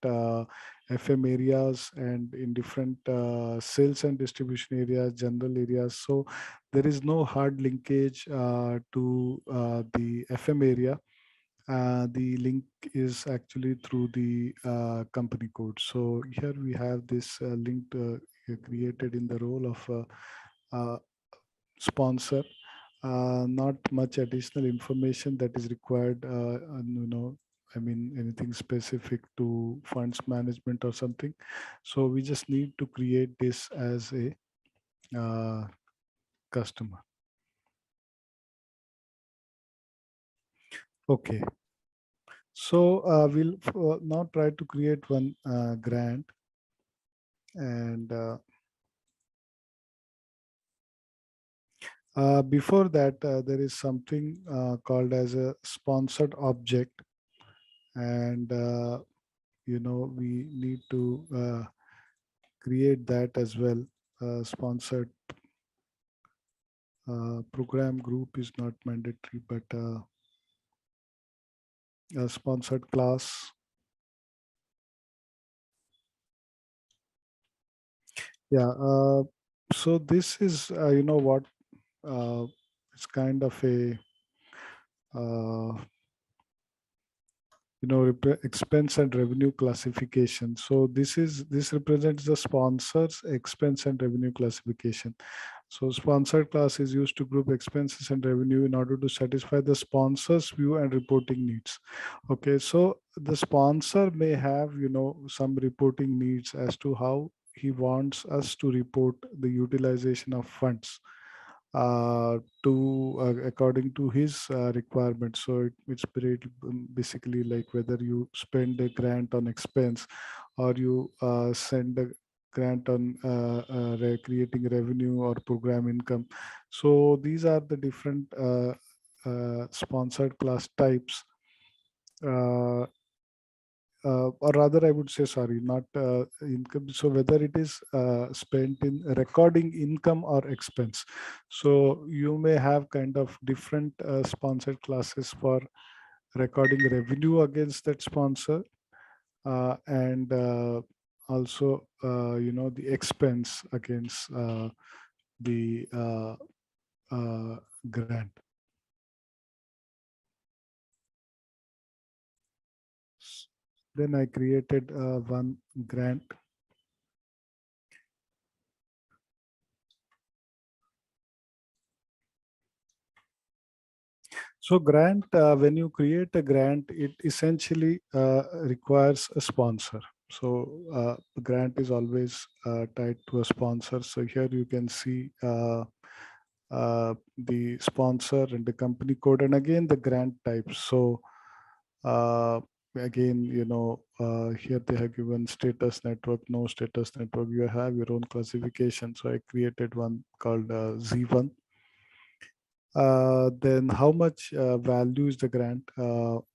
FM areas and in different sales and distribution areas, general areas. So there is no hard linkage to the FM area. The link is actually through the company code. So here we have this link created in the role of sponsor. Not much additional information that is required, I mean, anything specific to funds management or something. So we just need to create this as a customer. Okay. So we'll now try to create one grant, and before that, there is something called as a sponsored object, and we need to create that as well. Sponsored program group is not mandatory, but a sponsored class. Yeah. So this is, what, it's kind of a expense and revenue classification. So this represents the sponsor's expense and revenue classification. So sponsored class is used to group expenses and revenue in order to satisfy the sponsor's view and reporting needs. Okay, so the sponsor may have, some reporting needs as to how he wants us to report the utilization of funds to according to his requirements. So it's basically like whether you spend a grant on expense or you send a grant on creating revenue or program income. So these are the different sponsored class types. Or rather, I would say, sorry, not income. So whether it is spent in recording income or expense. So you may have kind of different sponsored classes for recording revenue against that sponsor, and also, the expense against the grant. Then I created one grant. So grant, when you create a grant, it essentially requires a sponsor. So the grant is always tied to a sponsor. So here you can see the sponsor and the company code, and again the grant type. So again, here they have given status network, no status network. You have your own classification. So I created one called Z1. Then how much value is the grant?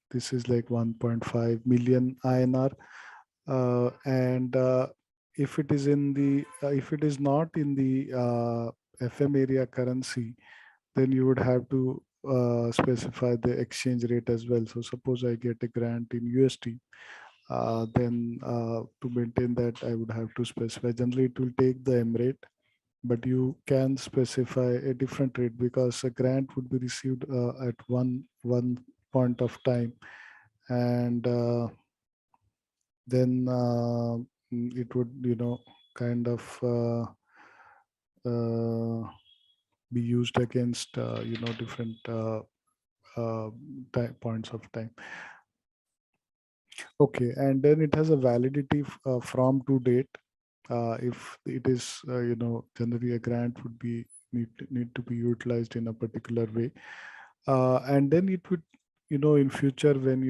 This is like 1.5 million INR. And if it is if it is not in the FM area currency, then you would have to specify the exchange rate as well. So suppose I get a grant in USD, then to maintain that, I would have to specify. Generally, it will take the M rate, but you can specify a different rate because a grant would be received at one point of time, and then it would kind of be used against different points of time. Okay, and then it has a validity from to date. If it is, generally a grant would be need to be utilized in a particular way, and then it would, in future when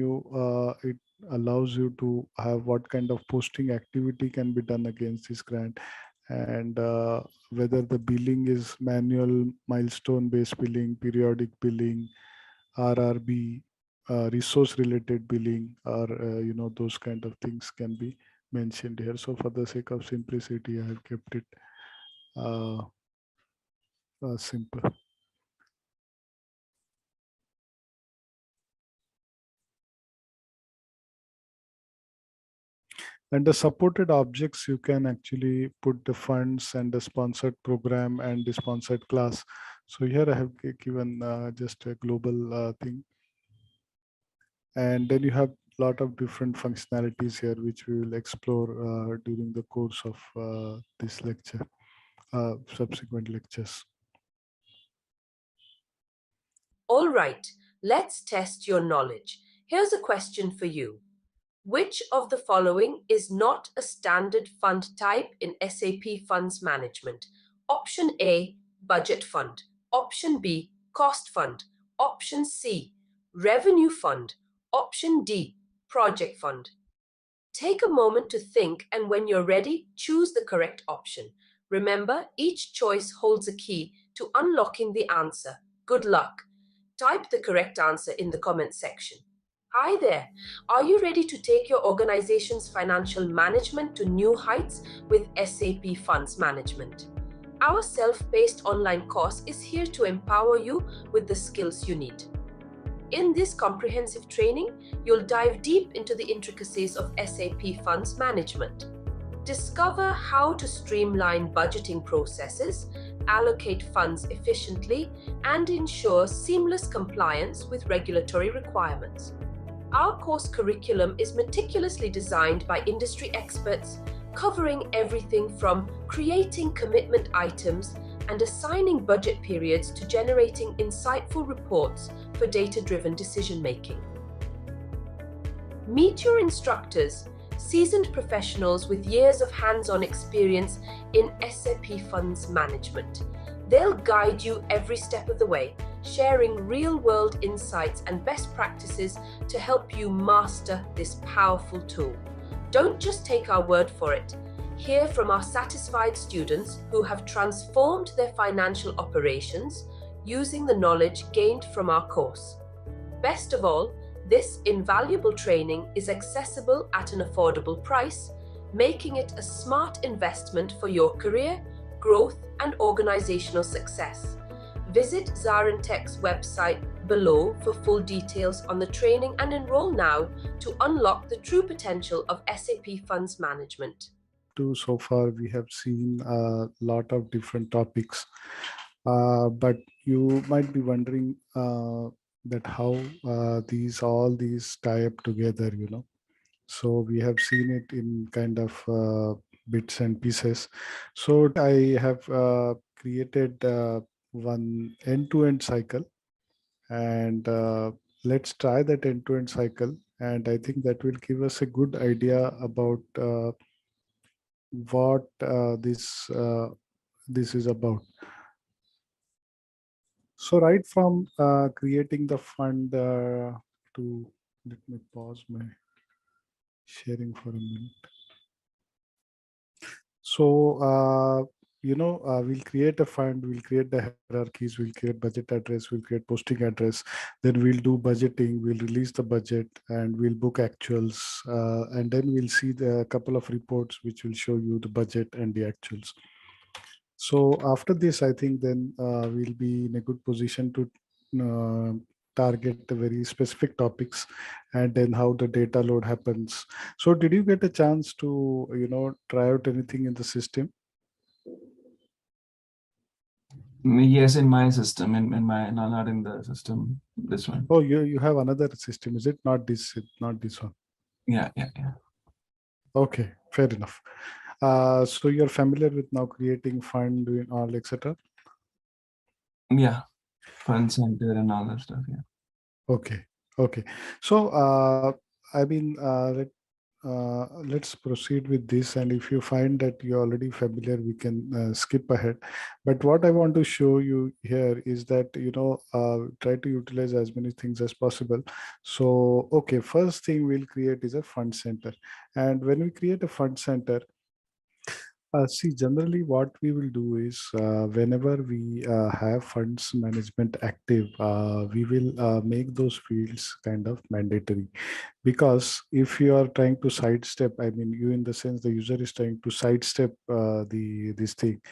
it allows you to have what kind of posting activity can be done against this grant, and whether the billing is manual, milestone based billing, periodic billing, RRB, resource related billing, or those kind of things can be mentioned here. So for the sake of simplicity, I have kept it simple. And the supported objects, you can actually put the funds and the sponsored program and the sponsored class. So here I have given just a global thing. And then you have a lot of different functionalities here, which we will explore during the course of this lecture, subsequent lectures. All right, let's test your knowledge. Here's a question for you. Which of the following is not a standard fund type in SAP Funds Management? Option A, budget fund. Option B, cost fund. Option C, revenue fund. Option D, project fund. Take a moment to think, and when you're ready, choose the correct option. Remember, each choice holds a key to unlocking the answer. Good luck. Type the correct answer in the comment section. Hi there. Are you ready to take your organization's financial management to new heights with SAP Funds Management? Our self-paced online course is here to empower you with the skills you need. In this comprehensive training, you'll dive deep into the intricacies of SAP Funds Management. Discover how to streamline budgeting processes, allocate funds efficiently, and ensure seamless compliance with regulatory requirements. Our course curriculum is meticulously designed by industry experts, covering everything from creating commitment items and assigning budget periods to generating insightful reports for data-driven decision-making. Meet your instructors, seasoned professionals with years of hands-on experience in SAP Funds Management. They'll guide you every step of the way, sharing real-world insights and best practices to help you master this powerful tool. Don't just take our word for it. Hear from our satisfied students who have transformed their financial operations using the knowledge gained from our course. Best of all, this invaluable training is accessible at an affordable price, making it a smart investment for your career, growth, and organizational success. Visit ZaranTech's website below for full details on the training and enroll now to unlock the true potential of SAP Funds Management. So far, we have seen a lot of different topics, but you might be wondering that how all these tie up together, So we have seen it in kind of bits and pieces. So I have created one end-to-end cycle, and let's try that end-to-end cycle. And I think that will give us a good idea about what this is about. So right from creating the fund to, let me pause my sharing for a minute. So we'll create a fund, we'll create the hierarchies, we'll create budget address, we'll create posting address, then we'll do budgeting, we'll release the budget, and we'll book actuals, and then we'll see the couple of reports which will show you the budget and the actuals. So after this, I think then we'll be in a good position to target the very specific topics, and then how the data load happens. So did you get a chance to, try out anything in the system? Yes, in my system, in my not in the system. This one. Oh, you have another system, is it? Not this one. Yeah. Okay, fair enough. So you're familiar with now creating fund, doing all, etc. Yeah, fund center and all that stuff. Yeah. Okay. So I mean, let's proceed with this, and if you find that you're already familiar, we can skip ahead. But what I want to show you here is that try to utilize as many things as possible. So okay, first thing we'll create is a fund center, and when we create a fund center, see, generally what we will do is whenever we have funds management active, we will make those fields kind of mandatory. Because if you are trying to sidestep, I mean, you in the sense the user is trying to sidestep this thing,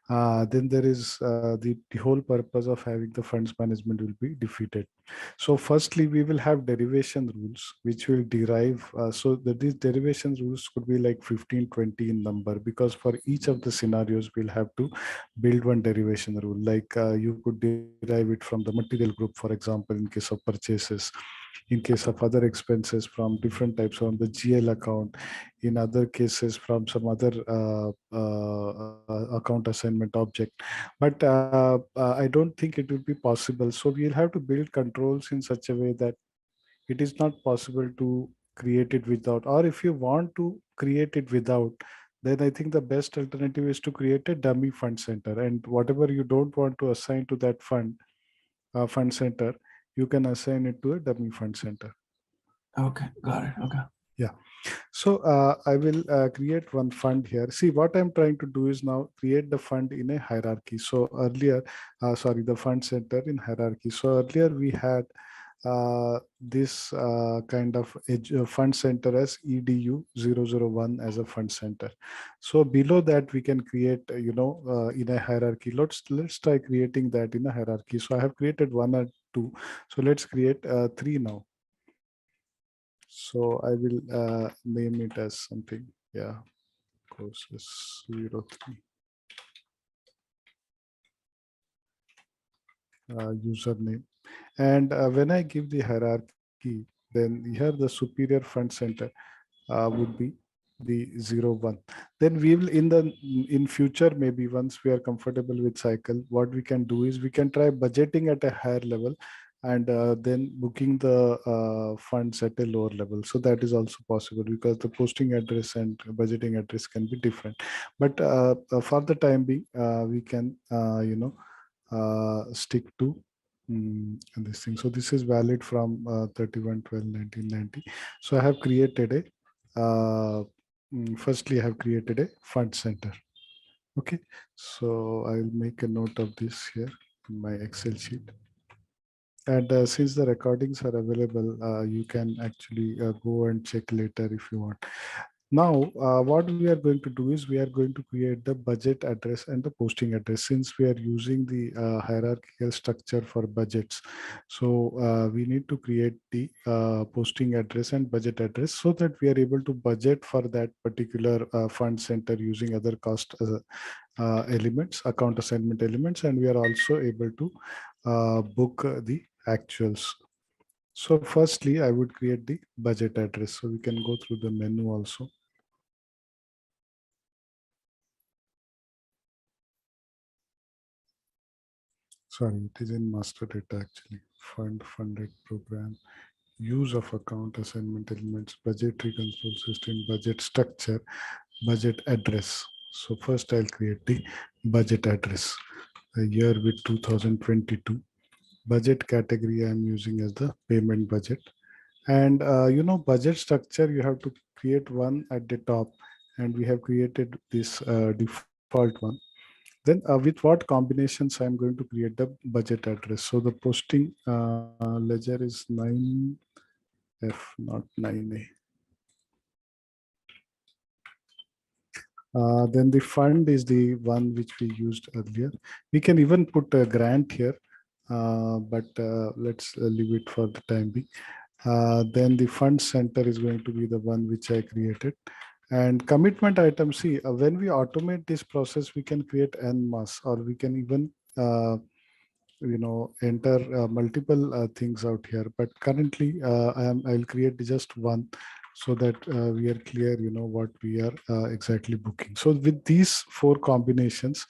then there is the whole purpose of having the funds management will be defeated. So firstly, we will have derivation rules, which will derive. So that these derivation rules could be like 15, 20 in number, because for each of the scenarios, we'll have to build one derivation rule. Like you could derive it from the material group, for example, in case of purchases, in case of other expenses from different types on the GL account, in other cases from some other account assignment object. But I don't think it will be possible. So we'll have to build controls in such a way that it is not possible to create it without, or if you want to create it without, then I think the best alternative is to create a dummy fund center, and whatever you don't want to assign to that fund center, you can assign it to a dummy fund center. Okay, got it. Okay. Yeah. So I will create one fund here. See, what I'm trying to do is now create the fund in a hierarchy. So earlier, the fund center in hierarchy. So earlier we had this kind of fund center as EDU 001 as a fund center. So below that we can create, in a hierarchy. Let's try creating that in a hierarchy. So I have created 1 or 2. So let's create 3 now. So I will name it as something. Yeah, courses 03. Username. And when I give the hierarchy, Then here the superior fund center would be the 0, 1. Then we will in future, maybe once we are comfortable with cycle, what we can do is we can try budgeting at a higher level, and then booking the funds at a lower level. So that is also possible, because the posting address and budgeting address can be different. But for the time being, we can stick to this thing. So this is valid from 31/12/1990. So I have created a firstly I have created a fund center. Okay, so I'll make a note of this here in my Excel sheet. And since the recordings are available, you can actually go and check later if you want. Now, what we are going to do is we are going to create the budget address and the posting address, since we are using the hierarchical structure for budgets. So we need to create the posting address and budget address, so that we are able to budget for that particular fund center using other cost elements, account assignment elements, and we are also able to book the actuals. So firstly, I would create the budget address. So we can go through the menu also. Sorry, it is in master data actually. Funded program, use of account assignment elements, budgetary control system, budget structure, budget address. So first I'll create the budget address. The year with 2022. Budget category I'm using as the payment budget. And budget structure, you have to create one at the top, and we have created this default one. Then with what combinations I'm going to create the budget address. So the posting ledger is 9F, not 9A. Then the fund is the one which we used earlier. We can even put a grant here, but let's leave it for the time being. Then the fund center is going to be the one which I created. And commitment item, see, when we automate this process, we can create en masse, or we can even enter multiple things out here. But currently, I'll create just one, so that we are clear, what we are exactly booking. So with these 4 combinations,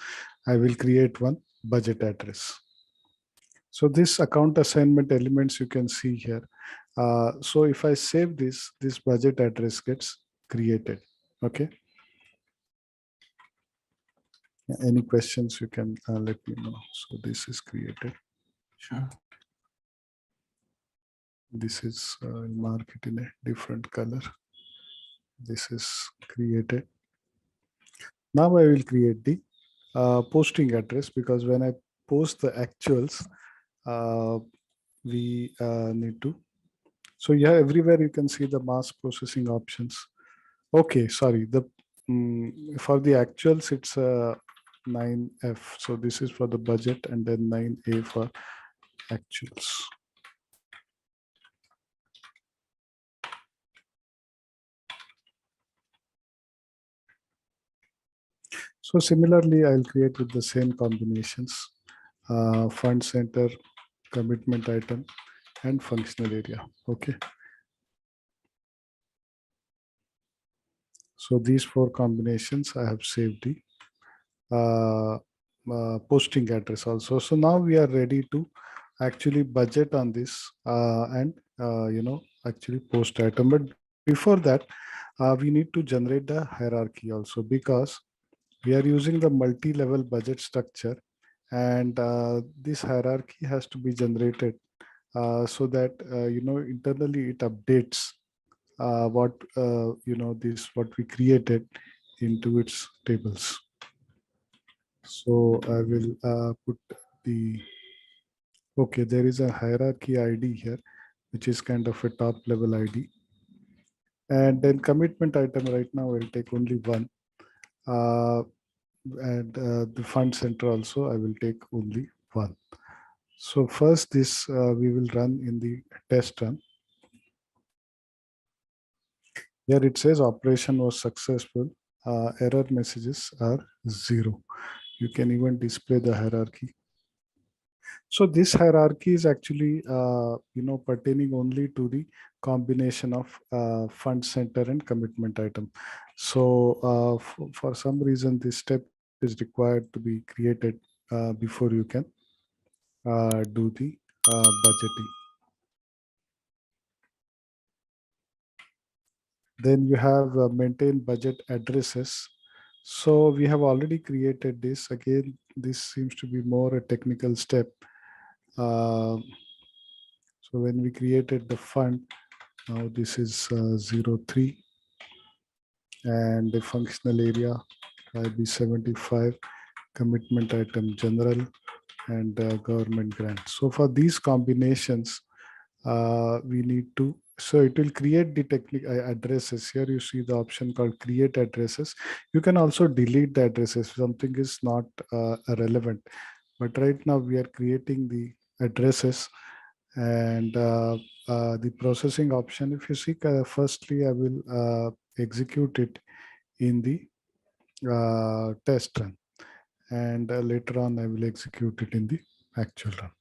I will create one budget address. So this account assignment elements you can see here. So if I save this budget address gets created. Okay. Any questions, you can let me know. So this is created. Sure. This is mark it in a different color. This is created. Now I will create the posting address, because when I post the actuals, we need to. So yeah, everywhere you can see the mass processing options. Okay, sorry. For the actuals, it's 9F. So this is for the budget, and then 9A for actuals. So similarly, I'll create with the same combinations, fund center, commitment item, and functional area. Okay. So these 4 combinations I have saved the posting address also. So now we are ready to actually budget on this and actually post item. But before that, we need to generate the hierarchy also, because we are using the multi-level budget structure, and this hierarchy has to be generated so that internally it updates what what we created into its tables. So I will put the, okay, there is a hierarchy ID here, which is kind of a top level ID. And then commitment item right now will take only one. And the fund center also I will take only one. So first this we will run in the test run. Here it says operation was successful. Error messages are 0. You can even display the hierarchy. So this hierarchy is actually, pertaining only to the combination of fund center and commitment item. So for some reason, this step is required to be created before you can do the budgeting. Then you have maintain budget addresses. So we have already created this. Again, this seems to be more a technical step. Uh, so when we created the fund, now this is 03 and the functional area IB75, commitment item general and government grant. So for these combinations, we need to, so it will create the technical addresses. Here you see the option called create addresses. You can also delete the addresses if something is not relevant. But right now we are creating the addresses and the processing option. If you see, firstly, I will execute it in the test run, and later on I will execute it in the actual run.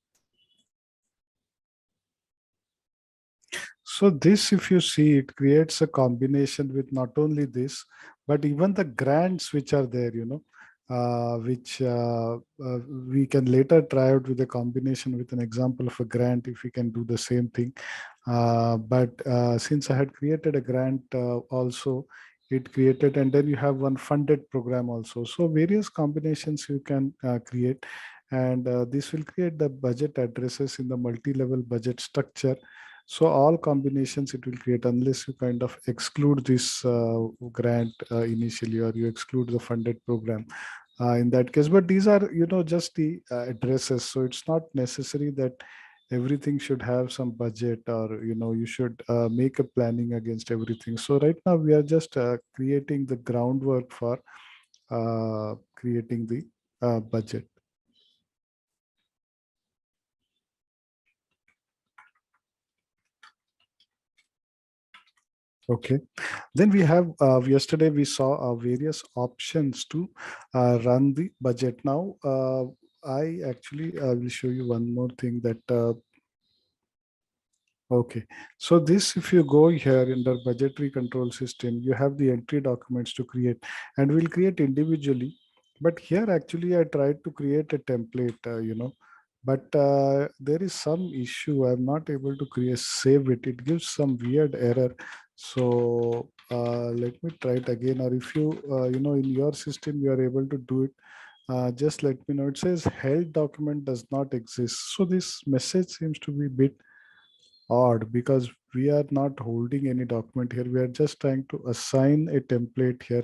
So this, if you see, it creates a combination with not only this, but even the grants which are there, which we can later try out with a combination with an example of a grant if we can do the same thing. But since I had created a grant also, it created, and then you have one funded program also. So various combinations you can create, and this will create the budget addresses in the multi-level budget structure. So all combinations it will create unless you kind of exclude this grant initially, or you exclude the funded program in that case. But these are, just the addresses. So it's not necessary that everything should have some budget, or, you should make a planning against everything. So right now we are just creating the groundwork for creating the budget. Okay. Then we have, yesterday we saw various options to run the budget. Now, I actually will show you one more thing that, okay. So this, if you go here in the budgetary control system, you have the entry documents to create, and we'll create individually. But here actually I tried to create a template, but there is some issue. I'm not able to create, save it. It gives some weird error. So let me try it again. Or if you, in your system, you are able to do it, just let me know. It says held document does not exist. So this message seems to be a bit odd because we are not holding any document here. We are just trying to assign a template here.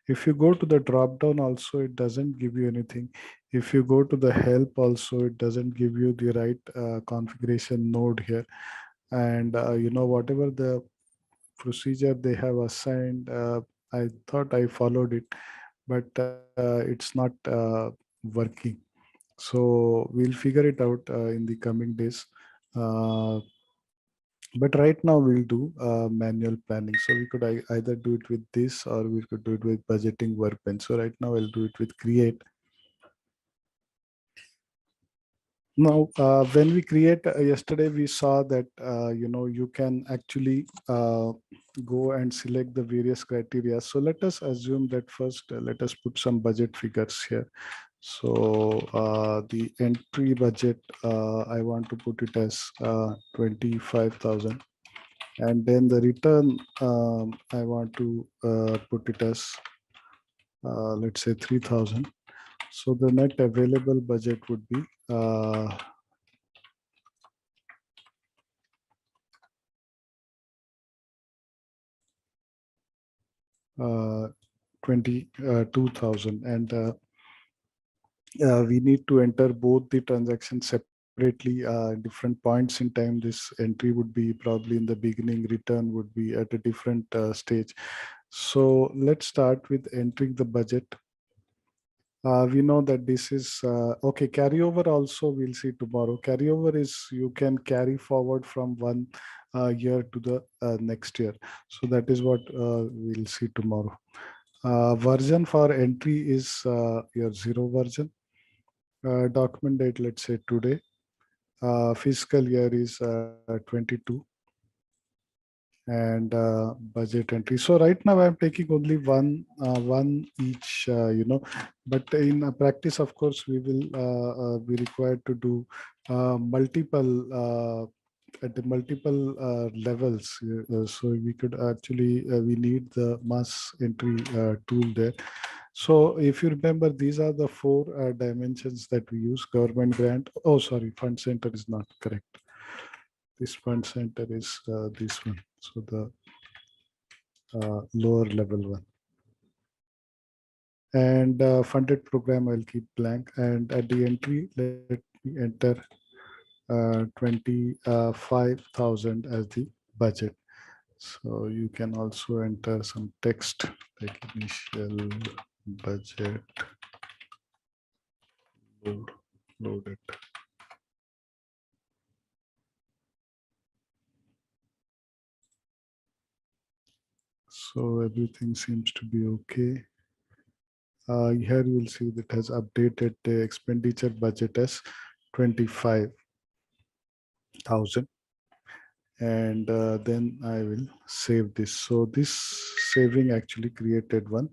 If you go to the drop down also, it doesn't give you anything. If you go to the help also, it doesn't give you the right configuration node here. And whatever the procedure they have assigned, I thought I followed it, but it's not working. So we'll figure it out in the coming days. Uh, but right now we'll do manual planning. So we could either do it with this, or we could do it with budgeting workbench. So right now I'll do it with create. Now, when we create, yesterday we saw that, you can actually go and select the various criteria. So let us assume that first, let us put some budget figures here. So the entry budget, I want to put it as 25,000. And then the return, I want to put it as, let's say 3,000. So the net available budget would be 22,000. And we need to enter both the transactions separately, different points in time. This entry would be probably in the beginning, return would be at a different stage. So let's start with entering the budget. We know that this is okay. Carryover also we'll see tomorrow. Carryover is you can carry forward from one year to the next year. So that is what we'll see tomorrow. Version for entry is your 0 version. Document date, let's say today. Fiscal year is 22, and budget entry. So right now I'm taking only one each, but in practice, of course, we will be required to do multiple at the multiple levels. So we could actually we need the mass entry tool there. So if you remember, these are the four dimensions that we use: government grant. Oh, sorry, fund center is not correct. This fund center is this one. So the lower level one. And funded program, I'll keep blank. And at the entry, let me enter 25,000 as the budget. So you can also enter some text like initial budget loaded. So everything seems to be okay. Here you will see that has updated the expenditure budget as 25,000. And then I will save this. So this saving actually created one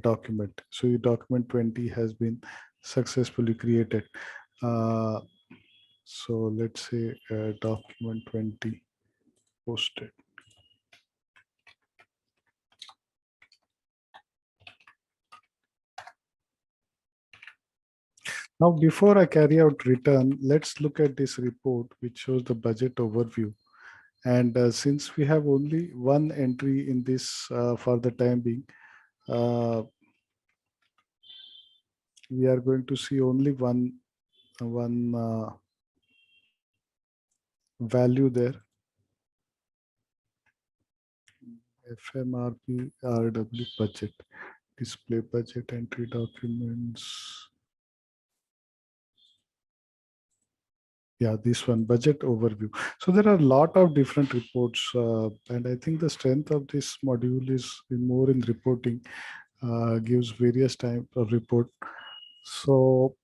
document. So your document 20 has been successfully created. Uh, so let's say document 20 posted. Now, before I carry out return, let's look at this report, which shows the budget overview. And since we have only one entry in this for the time being, uh, we are going to see only one value there. FMRP RW budget, display budget entry documents. Yeah, this one, budget overview. So there are a lot of different reports, and I think the strength of this module is more in reporting, gives various type of report. So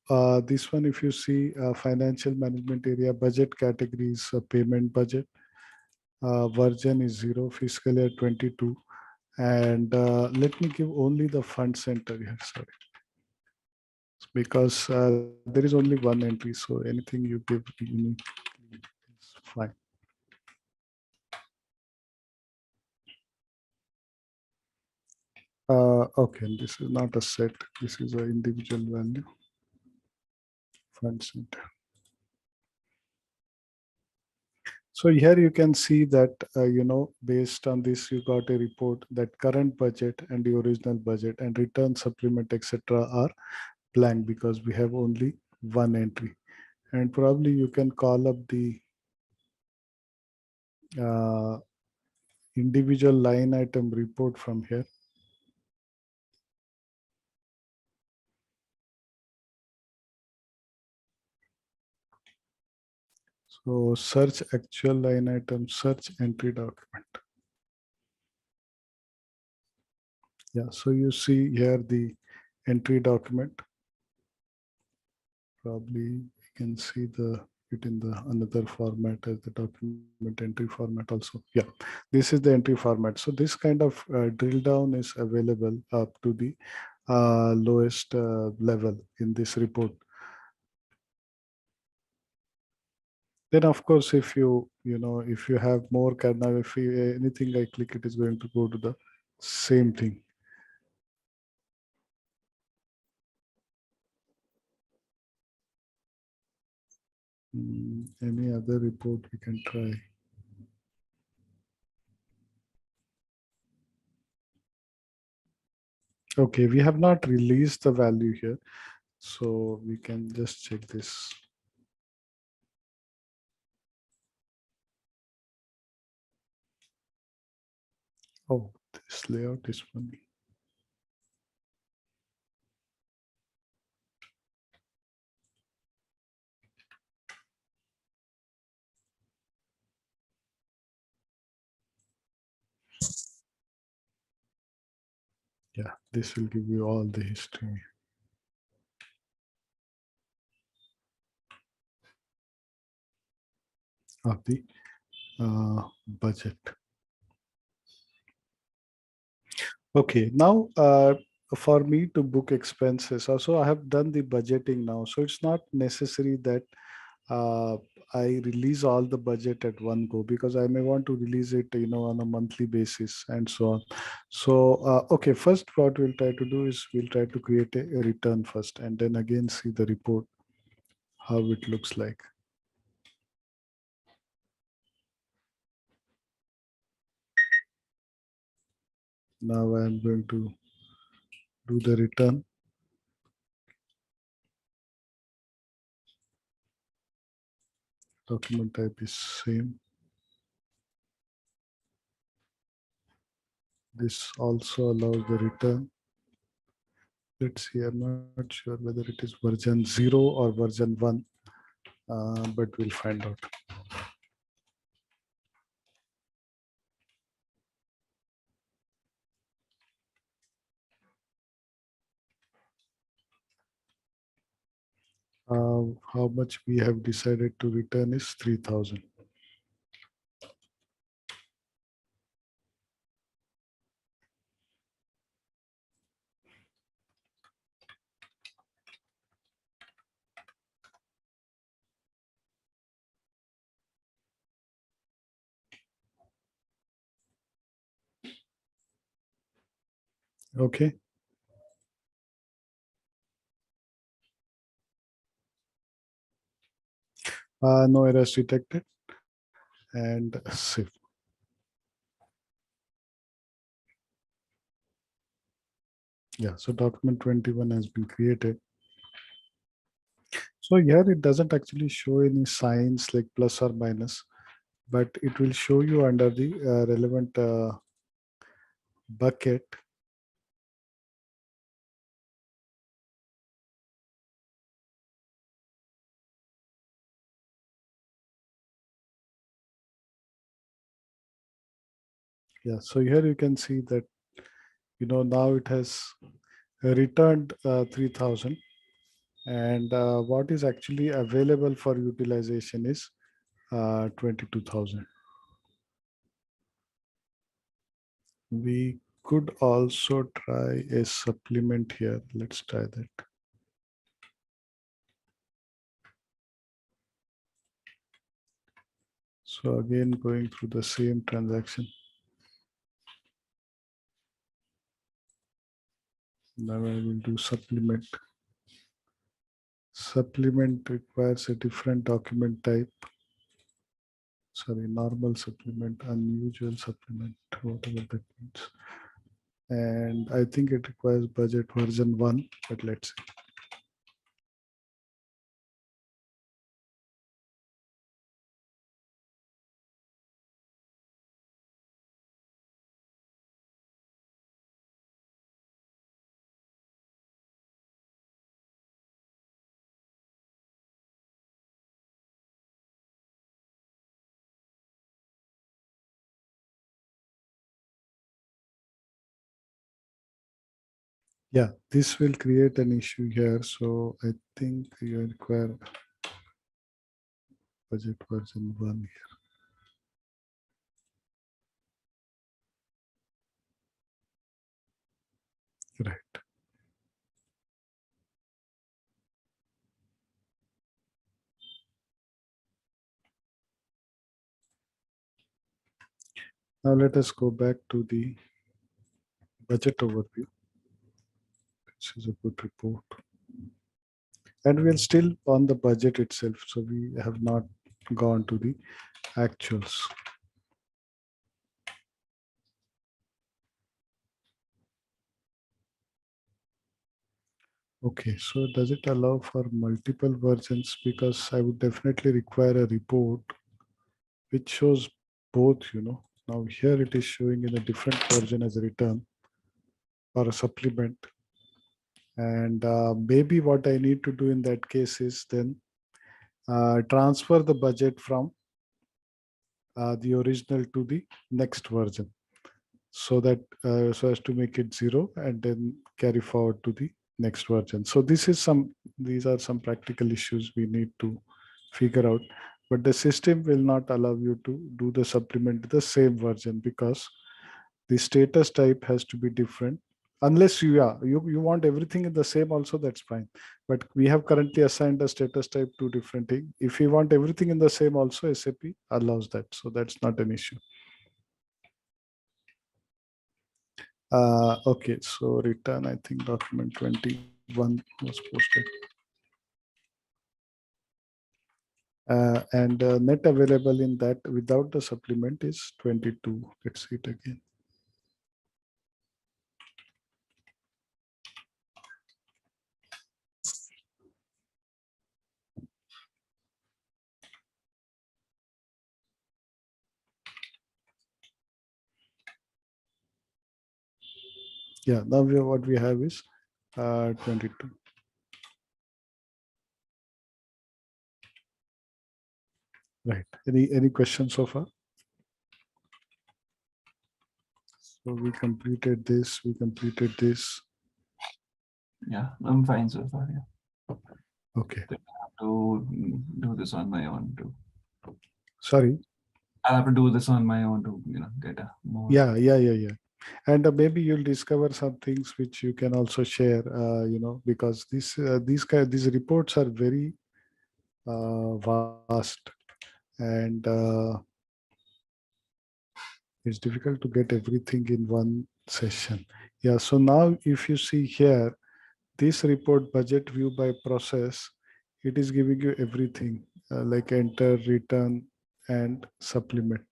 this one, if you see financial management area, budget categories, payment budget, version is 0, fiscal year 22. And let me give only the fund center here, sorry. Because there is only one entry, so anything you give unique is fine. Okay, this is not a set. This is an individual value. Fund center. So here you can see that, based on this, you got a report that current budget and the original budget and return supplement, etc. are blank because we have only one entry. And probably you can call up the individual line item report from here. So search actual line item, search entry document. Yeah, so you see here the entry document. Probably you can see it in the another format as the document entry format also. Yeah, this is the entry format. So this kind of drill down is available up to the lowest level in this report. Then of course, if if you have more now if anything I click, it is going to go to the same thing. Any other report we can try? Okay, we have not released the value here, so we can just check this. Oh, this layout is funny. Yeah, this will give you all the history. of the budget. Okay, now for me to book expenses, also I have done the budgeting now, so it's not necessary that uh, I release all the budget at one go, because I may want to release it, on a monthly basis and so on. So, okay, first what we'll try to do is we'll try to create a return first, and then again see the report, how it looks like. Now I'm going to do the return. Document type is same. This also allows the return. Let's see, I'm not sure whether it is version 0 or version 1, but we'll find out. How much we have decided to return is 3,000. Okay. No errors detected, and save. Yeah, so document 21 has been created. So here it doesn't actually show any signs like plus or minus, but it will show you under the relevant bucket. Yeah, so here you can see that, now it has returned 3,000, and what is actually available for utilization is 22,000. We could also try a supplement here. Let's try that. So again, going through the same transaction. Now I will do supplement. Supplement requires a different document type. Sorry, normal supplement, unusual supplement, whatever that means. And I think it requires budget version 1, but let's see. Yeah, this will create an issue here. So I think you require budget version 1 here. Right. Now let us go back to the budget overview. This is a good report. And we're still on the budget itself. So we have not gone to the actuals. Okay, so does it allow for multiple versions? Because I would definitely require a report which shows both, Now here it is showing in a different version as a return or a supplement. And maybe what I need to do in that case is then transfer the budget from the original to the next version, so that so as to make it 0 and then carry forward to the next version. So these are some practical issues we need to figure out. but the system will not allow you to do the supplement to the same version because the status type has to be different. Unless you want everything in the same also, that's fine. But we have currently assigned a status type to different thing. If you want everything in the same also, SAP allows that. So that's not an issue. Okay, so return, I think document 21 was posted. And net available in that without the supplement is 22. Let's see it again. Yeah, now what we have is 22. Right. Any questions so far? So we completed this. We completed this. Yeah, I'm fine so far. Yeah. Okay. I have to do this on my own too. Sorry. I'll have to do this on my own to get a more. Yeah. And maybe you'll discover some things which you can also share. Because these reports are very vast, and it's difficult to get everything in one session. Yeah. So now, if you see here, this report budget view by process, it is giving you everything like enter, return, and supplement.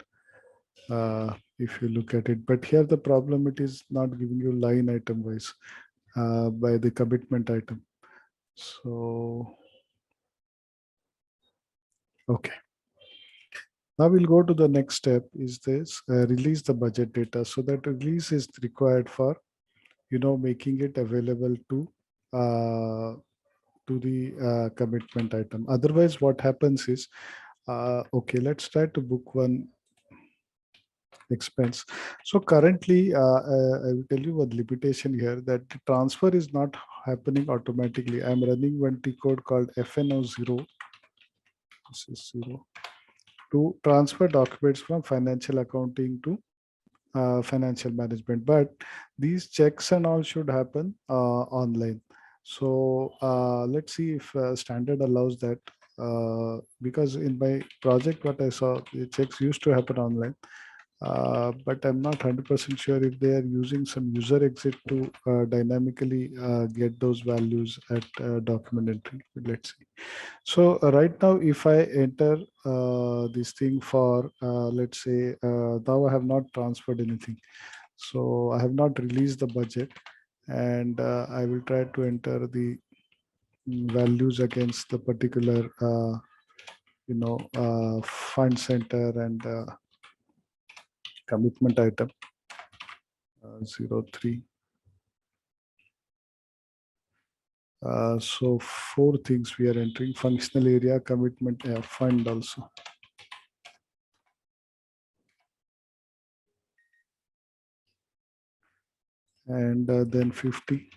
If you look at it, but here the problem, it is not giving you line item wise by the commitment item. So okay, now we'll go to the next step, is this release the budget data. So that release is required for making it available to the commitment item. Otherwise what happens is, okay, let's try to book one expense. So currently, I will tell you one limitation here, that the transfer is not happening automatically. I'm running one T code called FNO0. This is 0 to transfer documents from financial accounting to financial management. But these checks and all should happen online. So let's see if standard allows that. Because in my project, what I saw, the checks used to happen online. But I'm not 100% sure if they are using some user exit to dynamically get those values at document entry. Let's see. So right now, if I enter this thing for, let's say, now I have not transferred anything. So I have not released the budget, and I will try to enter the values against the particular, fund center and commitment item 03. So four things we are entering: functional area, commitment, fund also. And then 50.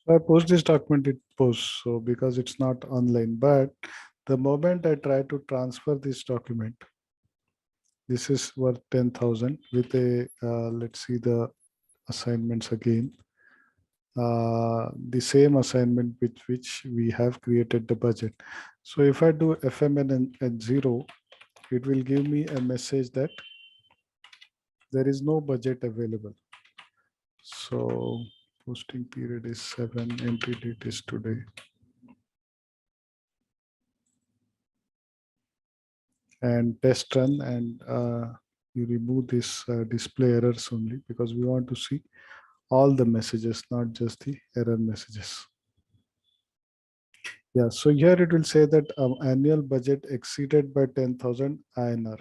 So I post this document, it posts. So because it's not online, but the moment I try to transfer this document, this is worth 10,000 with a, let's see the assignments again. The same assignment with which we have created the budget. So if I do FMN at 0, it will give me a message that there is no budget available. So posting period is 7, entry date is today. And test run, and you remove this display errors only, because we want to see all the messages, not just the error messages. Yeah, so here it will say that annual budget exceeded by 10,000 INR,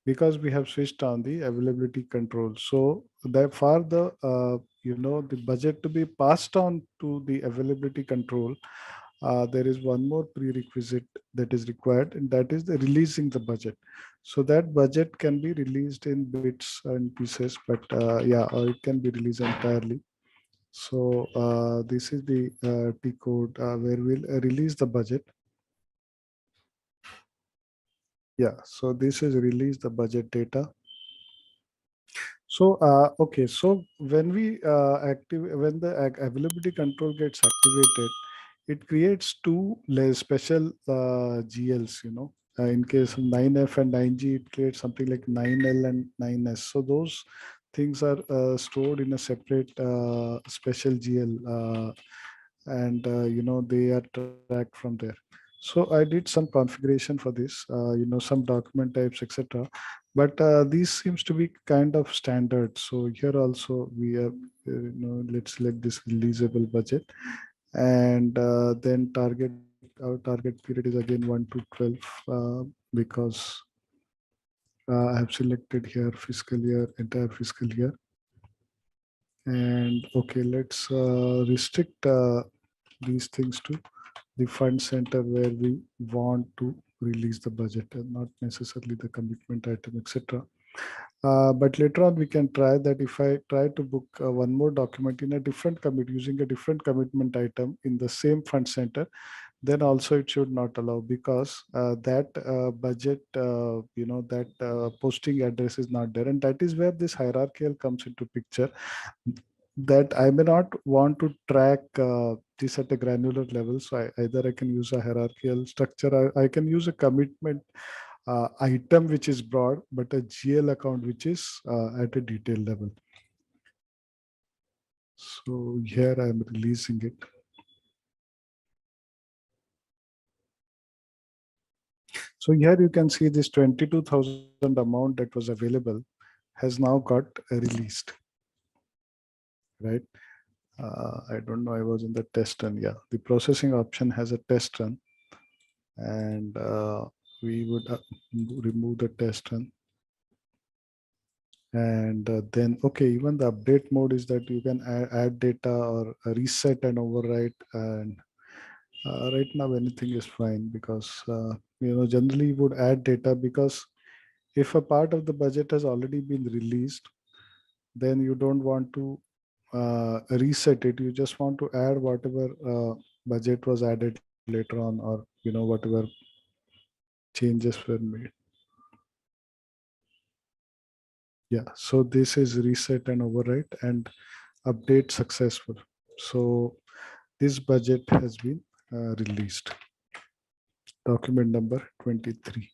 because we have switched on the availability control. So that for the the budget to be passed on to the availability control, there is one more prerequisite that is required, and that is the releasing the budget. So that budget can be released in bits and pieces, but yeah, or it can be released entirely. So this is the T code where we'll release the budget. Yeah, so this is release the budget data. So okay, so when we when the availability control gets activated, it creates two special GLs. In case of 9F and 9G, it creates something like 9L and 9S. So those things are stored in a separate special GL, and they are tracked from there. So I did some configuration for this, some document types, etc. But these seems to be kind of standard. So here also we have, let's select this releasable budget, and then our target period is again 1 to 12, because I have selected here fiscal year, entire fiscal year. And okay, let's restrict these things to the fund center where we want to release the budget, and not necessarily the commitment item, etc. But later on, we can try that if I try to book one more document in a different commit using a different commitment item in the same fund center, then also it should not allow, because that budget, that posting address is not there. And that is where this hierarchical comes into picture, that I may not want to track this at a granular level. So either I can use a hierarchical structure, or I can use a commitment item which is broad, but a GL account which is at a detailed level. So here I'm releasing it. So here you can see this 22,000 amount that was available has now got released, right? I don't know, I was in the test run. Yeah, the processing option has a test run, and we would remove the test run. And then, okay, even the update mode is that you can add data or reset and overwrite. And right now, anything is fine, because, generally you would add data, because if a part of the budget has already been released, then you don't want to reset it. You just want to add whatever budget was added later on, or whatever changes were made. Yeah, so this is reset and overwrite and update successful. So this budget has been released. Document number 23.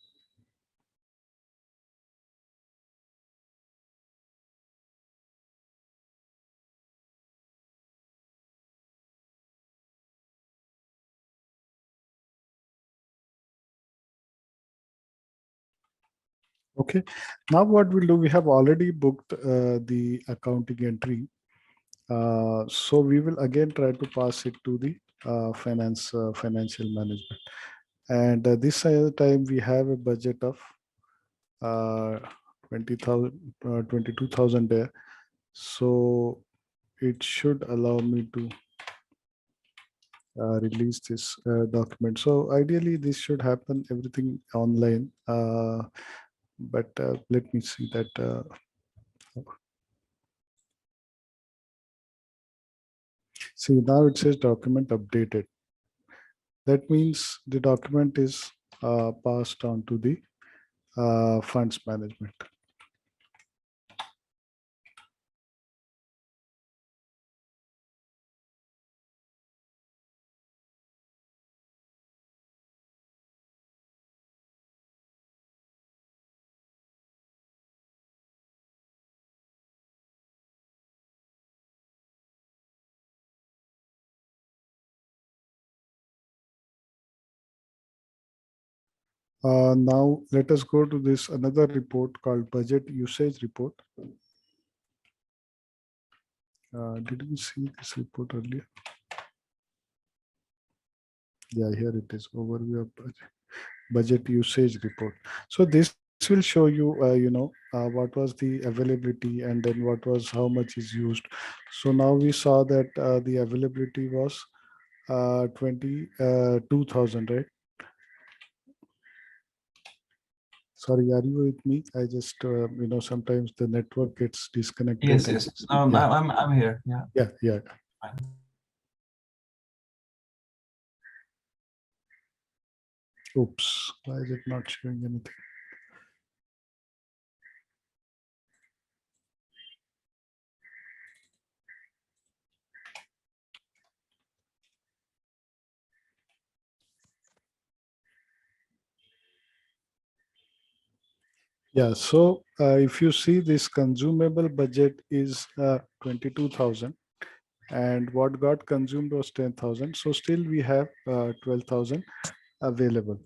Okay, now what we'll do, we have already booked the accounting entry. So we will again try to pass it to the financial management. And this time we have a budget of 20,000, 22,000 there. So it should allow me to release this document. So ideally this should happen everything online. But let me see that. See, now it says document updated. That means the document is passed on to the funds management. Now let us go to this another report called budget usage report. Did we see this report earlier? Yeah, here it is, overview of budget usage report. So this will show you, what was the availability, and then what was, how much is used. So now we saw that the availability was 22,000, right? Sorry, are you with me? I just, sometimes the network gets disconnected. Yes. Yeah, I'm here. Yeah. yeah. Fine. Oops, why is it not showing anything? Yeah, so if you see this consumable budget is 22,000 and what got consumed was 10,000. So still we have 12,000 available.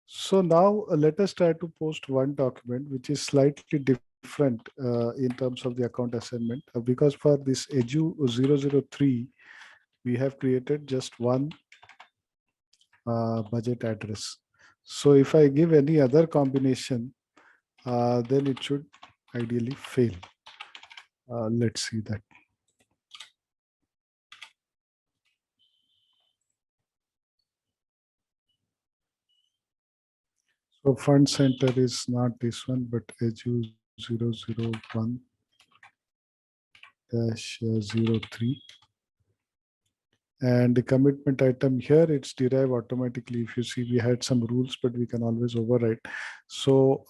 So now let us try to post one document which is slightly different in terms of the account assignment because for this edu 003 we have created just one budget address. So if I give any other combination, then it should ideally fail. Let's see that. So fund center is not this one, but edu 001 -03. And the commitment item here, it's derived automatically. If you see, we had some rules, but we can always override. So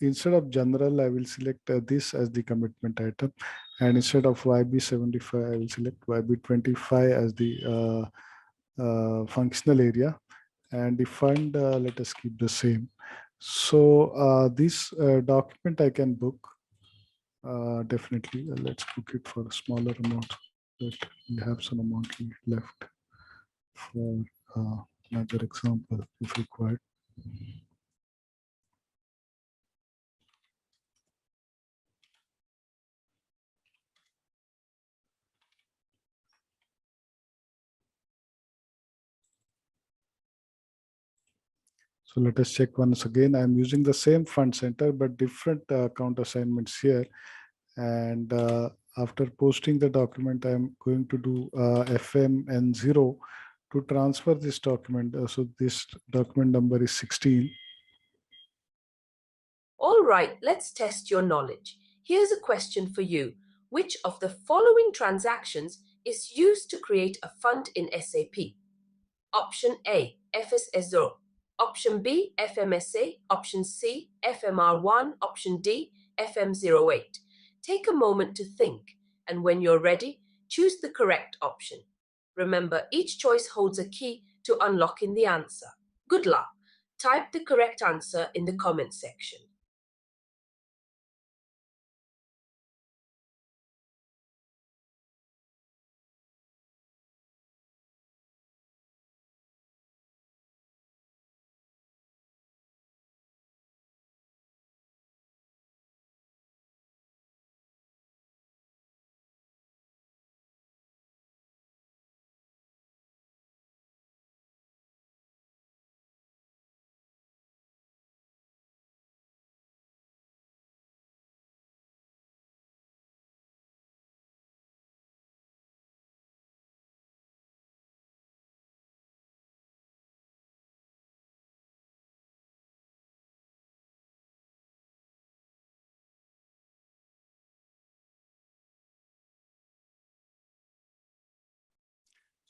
instead of general, I will select this as the commitment item. And instead of YB75, I will select YB25 as the functional area. And the fund, let us keep the same. So this document I can book. Definitely, let's book it for a smaller amount so that we have some amount left for another example if required. So let us check once again. I'm using the same fund center, but different account assignments here. And after posting the document, I'm going to do FMN0 to transfer this document. So this document number is 16. All right, let's test your knowledge. Here's a question for you. Which of the following transactions is used to create a fund in SAP? Option A, FSS0. Option B, FMSA. Option C, FMR1. Option D, FM08. Take a moment to think, and when you're ready, choose the correct option. Remember, each choice holds a key to unlocking the answer. Good luck. Type the correct answer in the comment section.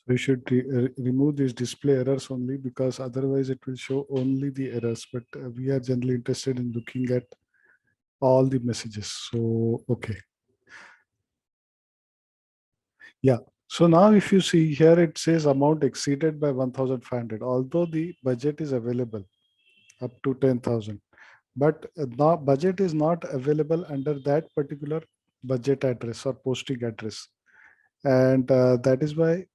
So you should remove these display errors only because otherwise it will show only the errors. But we are generally interested in looking at all the messages. So, okay. Yeah. So now if you see here, it says amount exceeded by 1,500, although the budget is available up to 10,000. But the budget is not available under that particular budget address or posting address. And that is why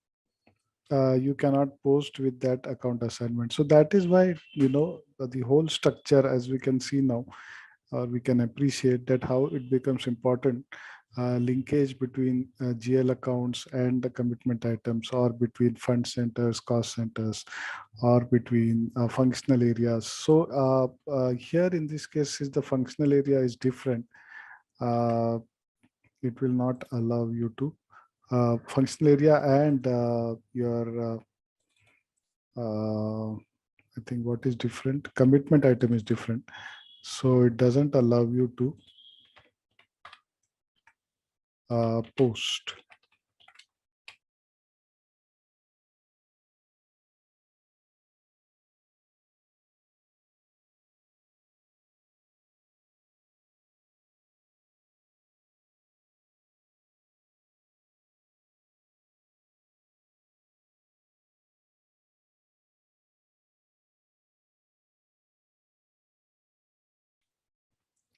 you cannot post with that account assignment. So that is why, the whole structure, as we can see now, or we can appreciate that how it becomes important, linkage between GL accounts and the commitment items, or between fund centers, cost centers, or between functional areas. So here in this case, is the functional area is different. It will not allow you to functional area and your I think what is different, commitment item is different. So it doesn't allow you to post.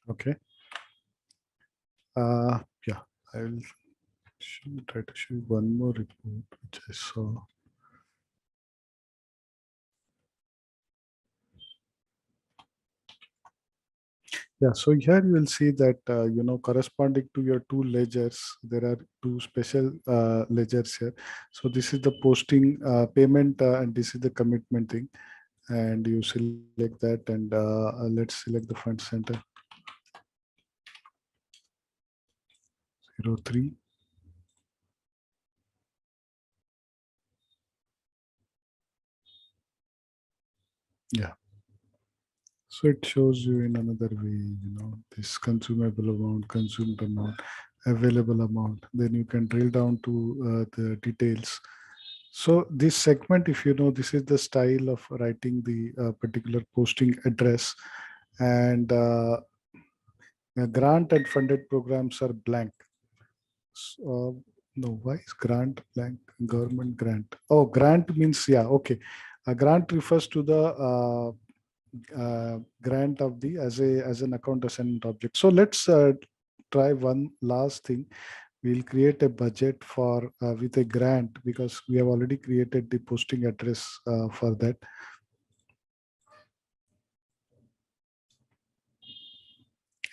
Okay. Yeah, I will try to show you one more report which I saw. Yeah, so here you will see that, corresponding to your two ledgers, there are two special ledgers here. So this is the posting payment and this is the commitment thing. And you select that and let's select the fund center 03. Yeah. So it shows you in another way, this consumable amount, consumed amount, available amount. Then you can drill down to the details. So this segment, if you know, this is the style of writing the particular posting address, and grant and funded programs are blank. No, why is grant blank? Government grant. Oh, grant means, yeah, okay. A grant refers to the grant of the as an account assignment object. So let's try one last thing. We'll create a budget for with a grant because we have already created the posting address for that.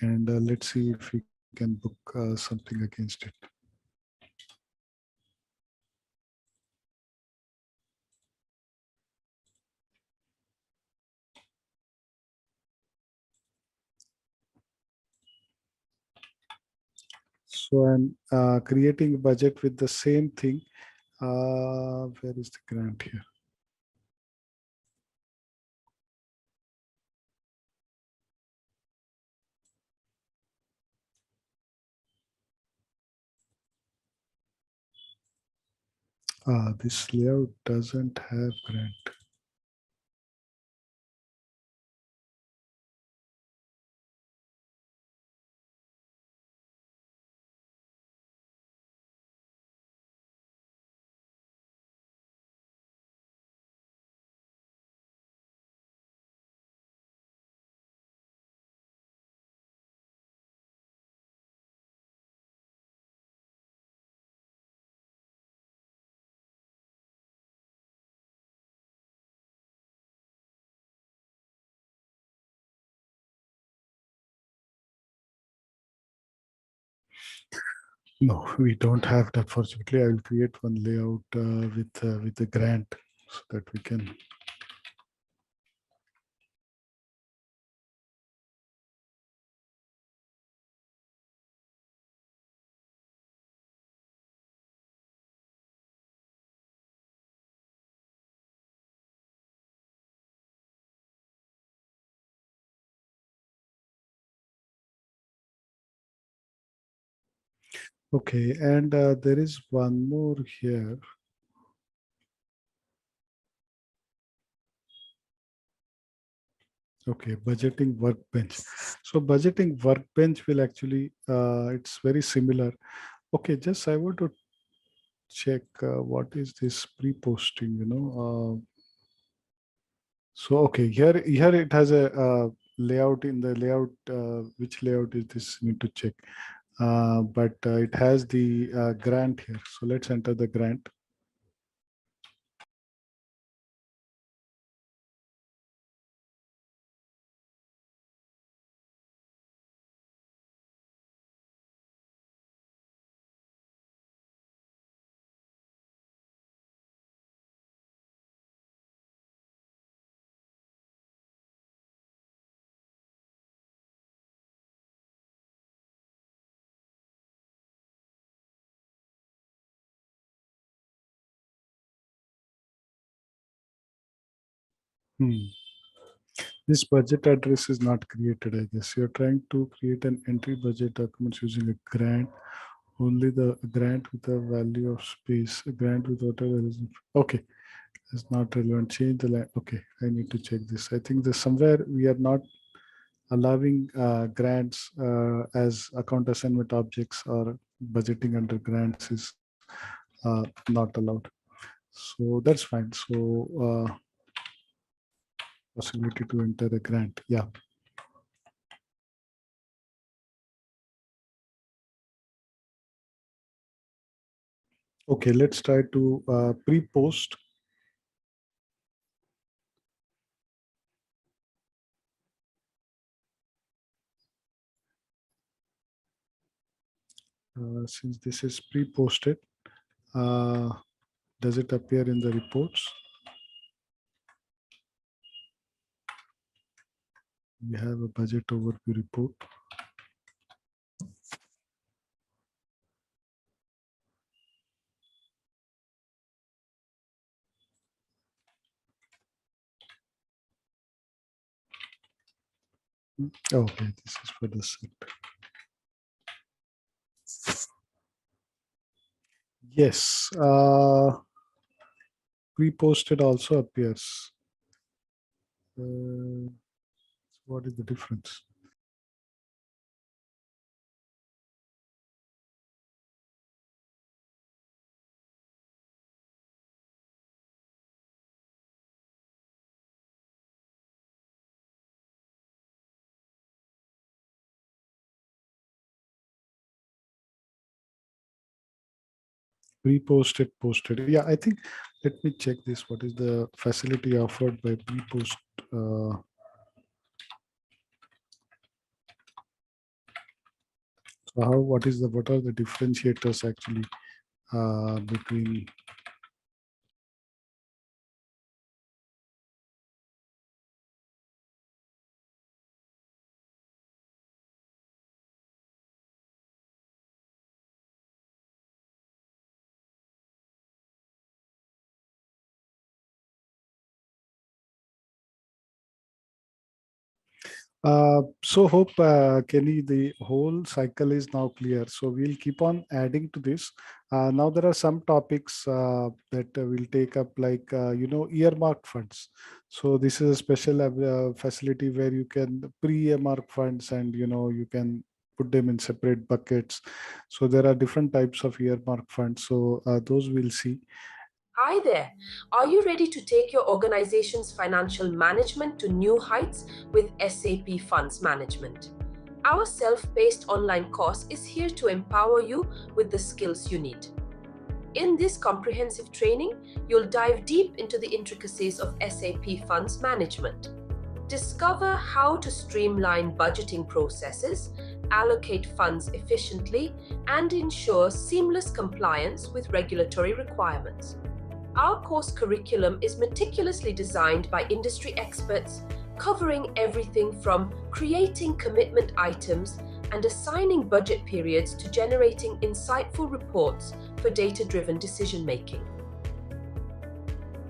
And let's see if we can book something against it. So I'm creating a budget with the same thing. Where is the grant here? This layout doesn't have grant. No, we don't have that. Fortunately, I will create one layout with a grant so that we can. Okay, and there is one more here. Okay, budgeting workbench. So budgeting workbench will actually, it's very similar. Okay, just I want to check what is this pre-posting, So, okay, here it has a layout. In the layout, which layout is this? Need to check. But it has the grant here. So let's enter the grant. Hmm. This budget address is not created, I guess. You're trying to create an entry budget document using a grant. Only the grant with a value of space, a grant with whatever is. Okay, it's not relevant. Change the line. Okay, I need to check this. I think there's somewhere we are not allowing grants as account assignment objects, or budgeting under grants is not allowed. So that's fine. So possibility to enter a grant. Yeah. Okay, let's try to pre-post. Since this is pre-posted, does it appear in the reports? We have a budget overview report. Okay, this is for the sector. Yes, pre-posted also appears. What is the difference? Pre-posted, posted. Yeah, I think, let me check this. What is the facility offered by pre-post? So how, what are the differentiators actually between? So hope, Kenny, the whole cycle is now clear. So we'll keep on adding to this. Now there are some topics that we'll take up, like, earmarked funds. So this is a special facility where you can pre-earmark funds, and, you can put them in separate buckets. So there are different types of earmarked funds. So those we'll see. Hi there. Are you ready to take your organization's financial management to new heights with SAP Funds Management? Our self-paced online course is here to empower you with the skills you need. In this comprehensive training, you'll dive deep into the intricacies of SAP Funds Management. Discover how to streamline budgeting processes, allocate funds efficiently, and ensure seamless compliance with regulatory requirements. Our course curriculum is meticulously designed by industry experts, covering everything from creating commitment items and assigning budget periods to generating insightful reports for data-driven decision-making.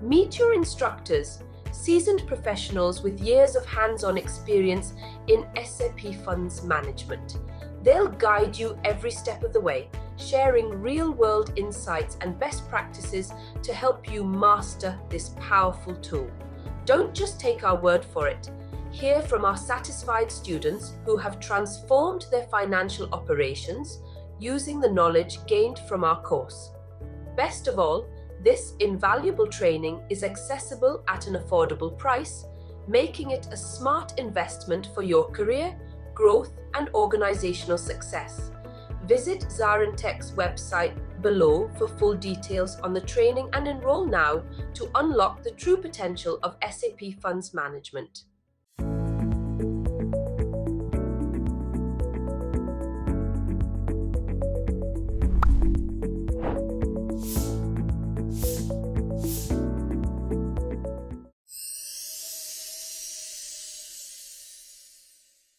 Meet your instructors, seasoned professionals with years of hands-on experience in SAP Funds Management. They'll guide you every step of the way, sharing real-world insights and best practices to help you master this powerful tool. Don't just take our word for it. Hear from our satisfied students who have transformed their financial operations using the knowledge gained from our course. Best of all, this invaluable training is accessible at an affordable price, making it a smart investment for your career, growth, and organizational success. Visit ZaranTech's website below for full details on the training and enroll now to unlock the true potential of SAP Funds Management.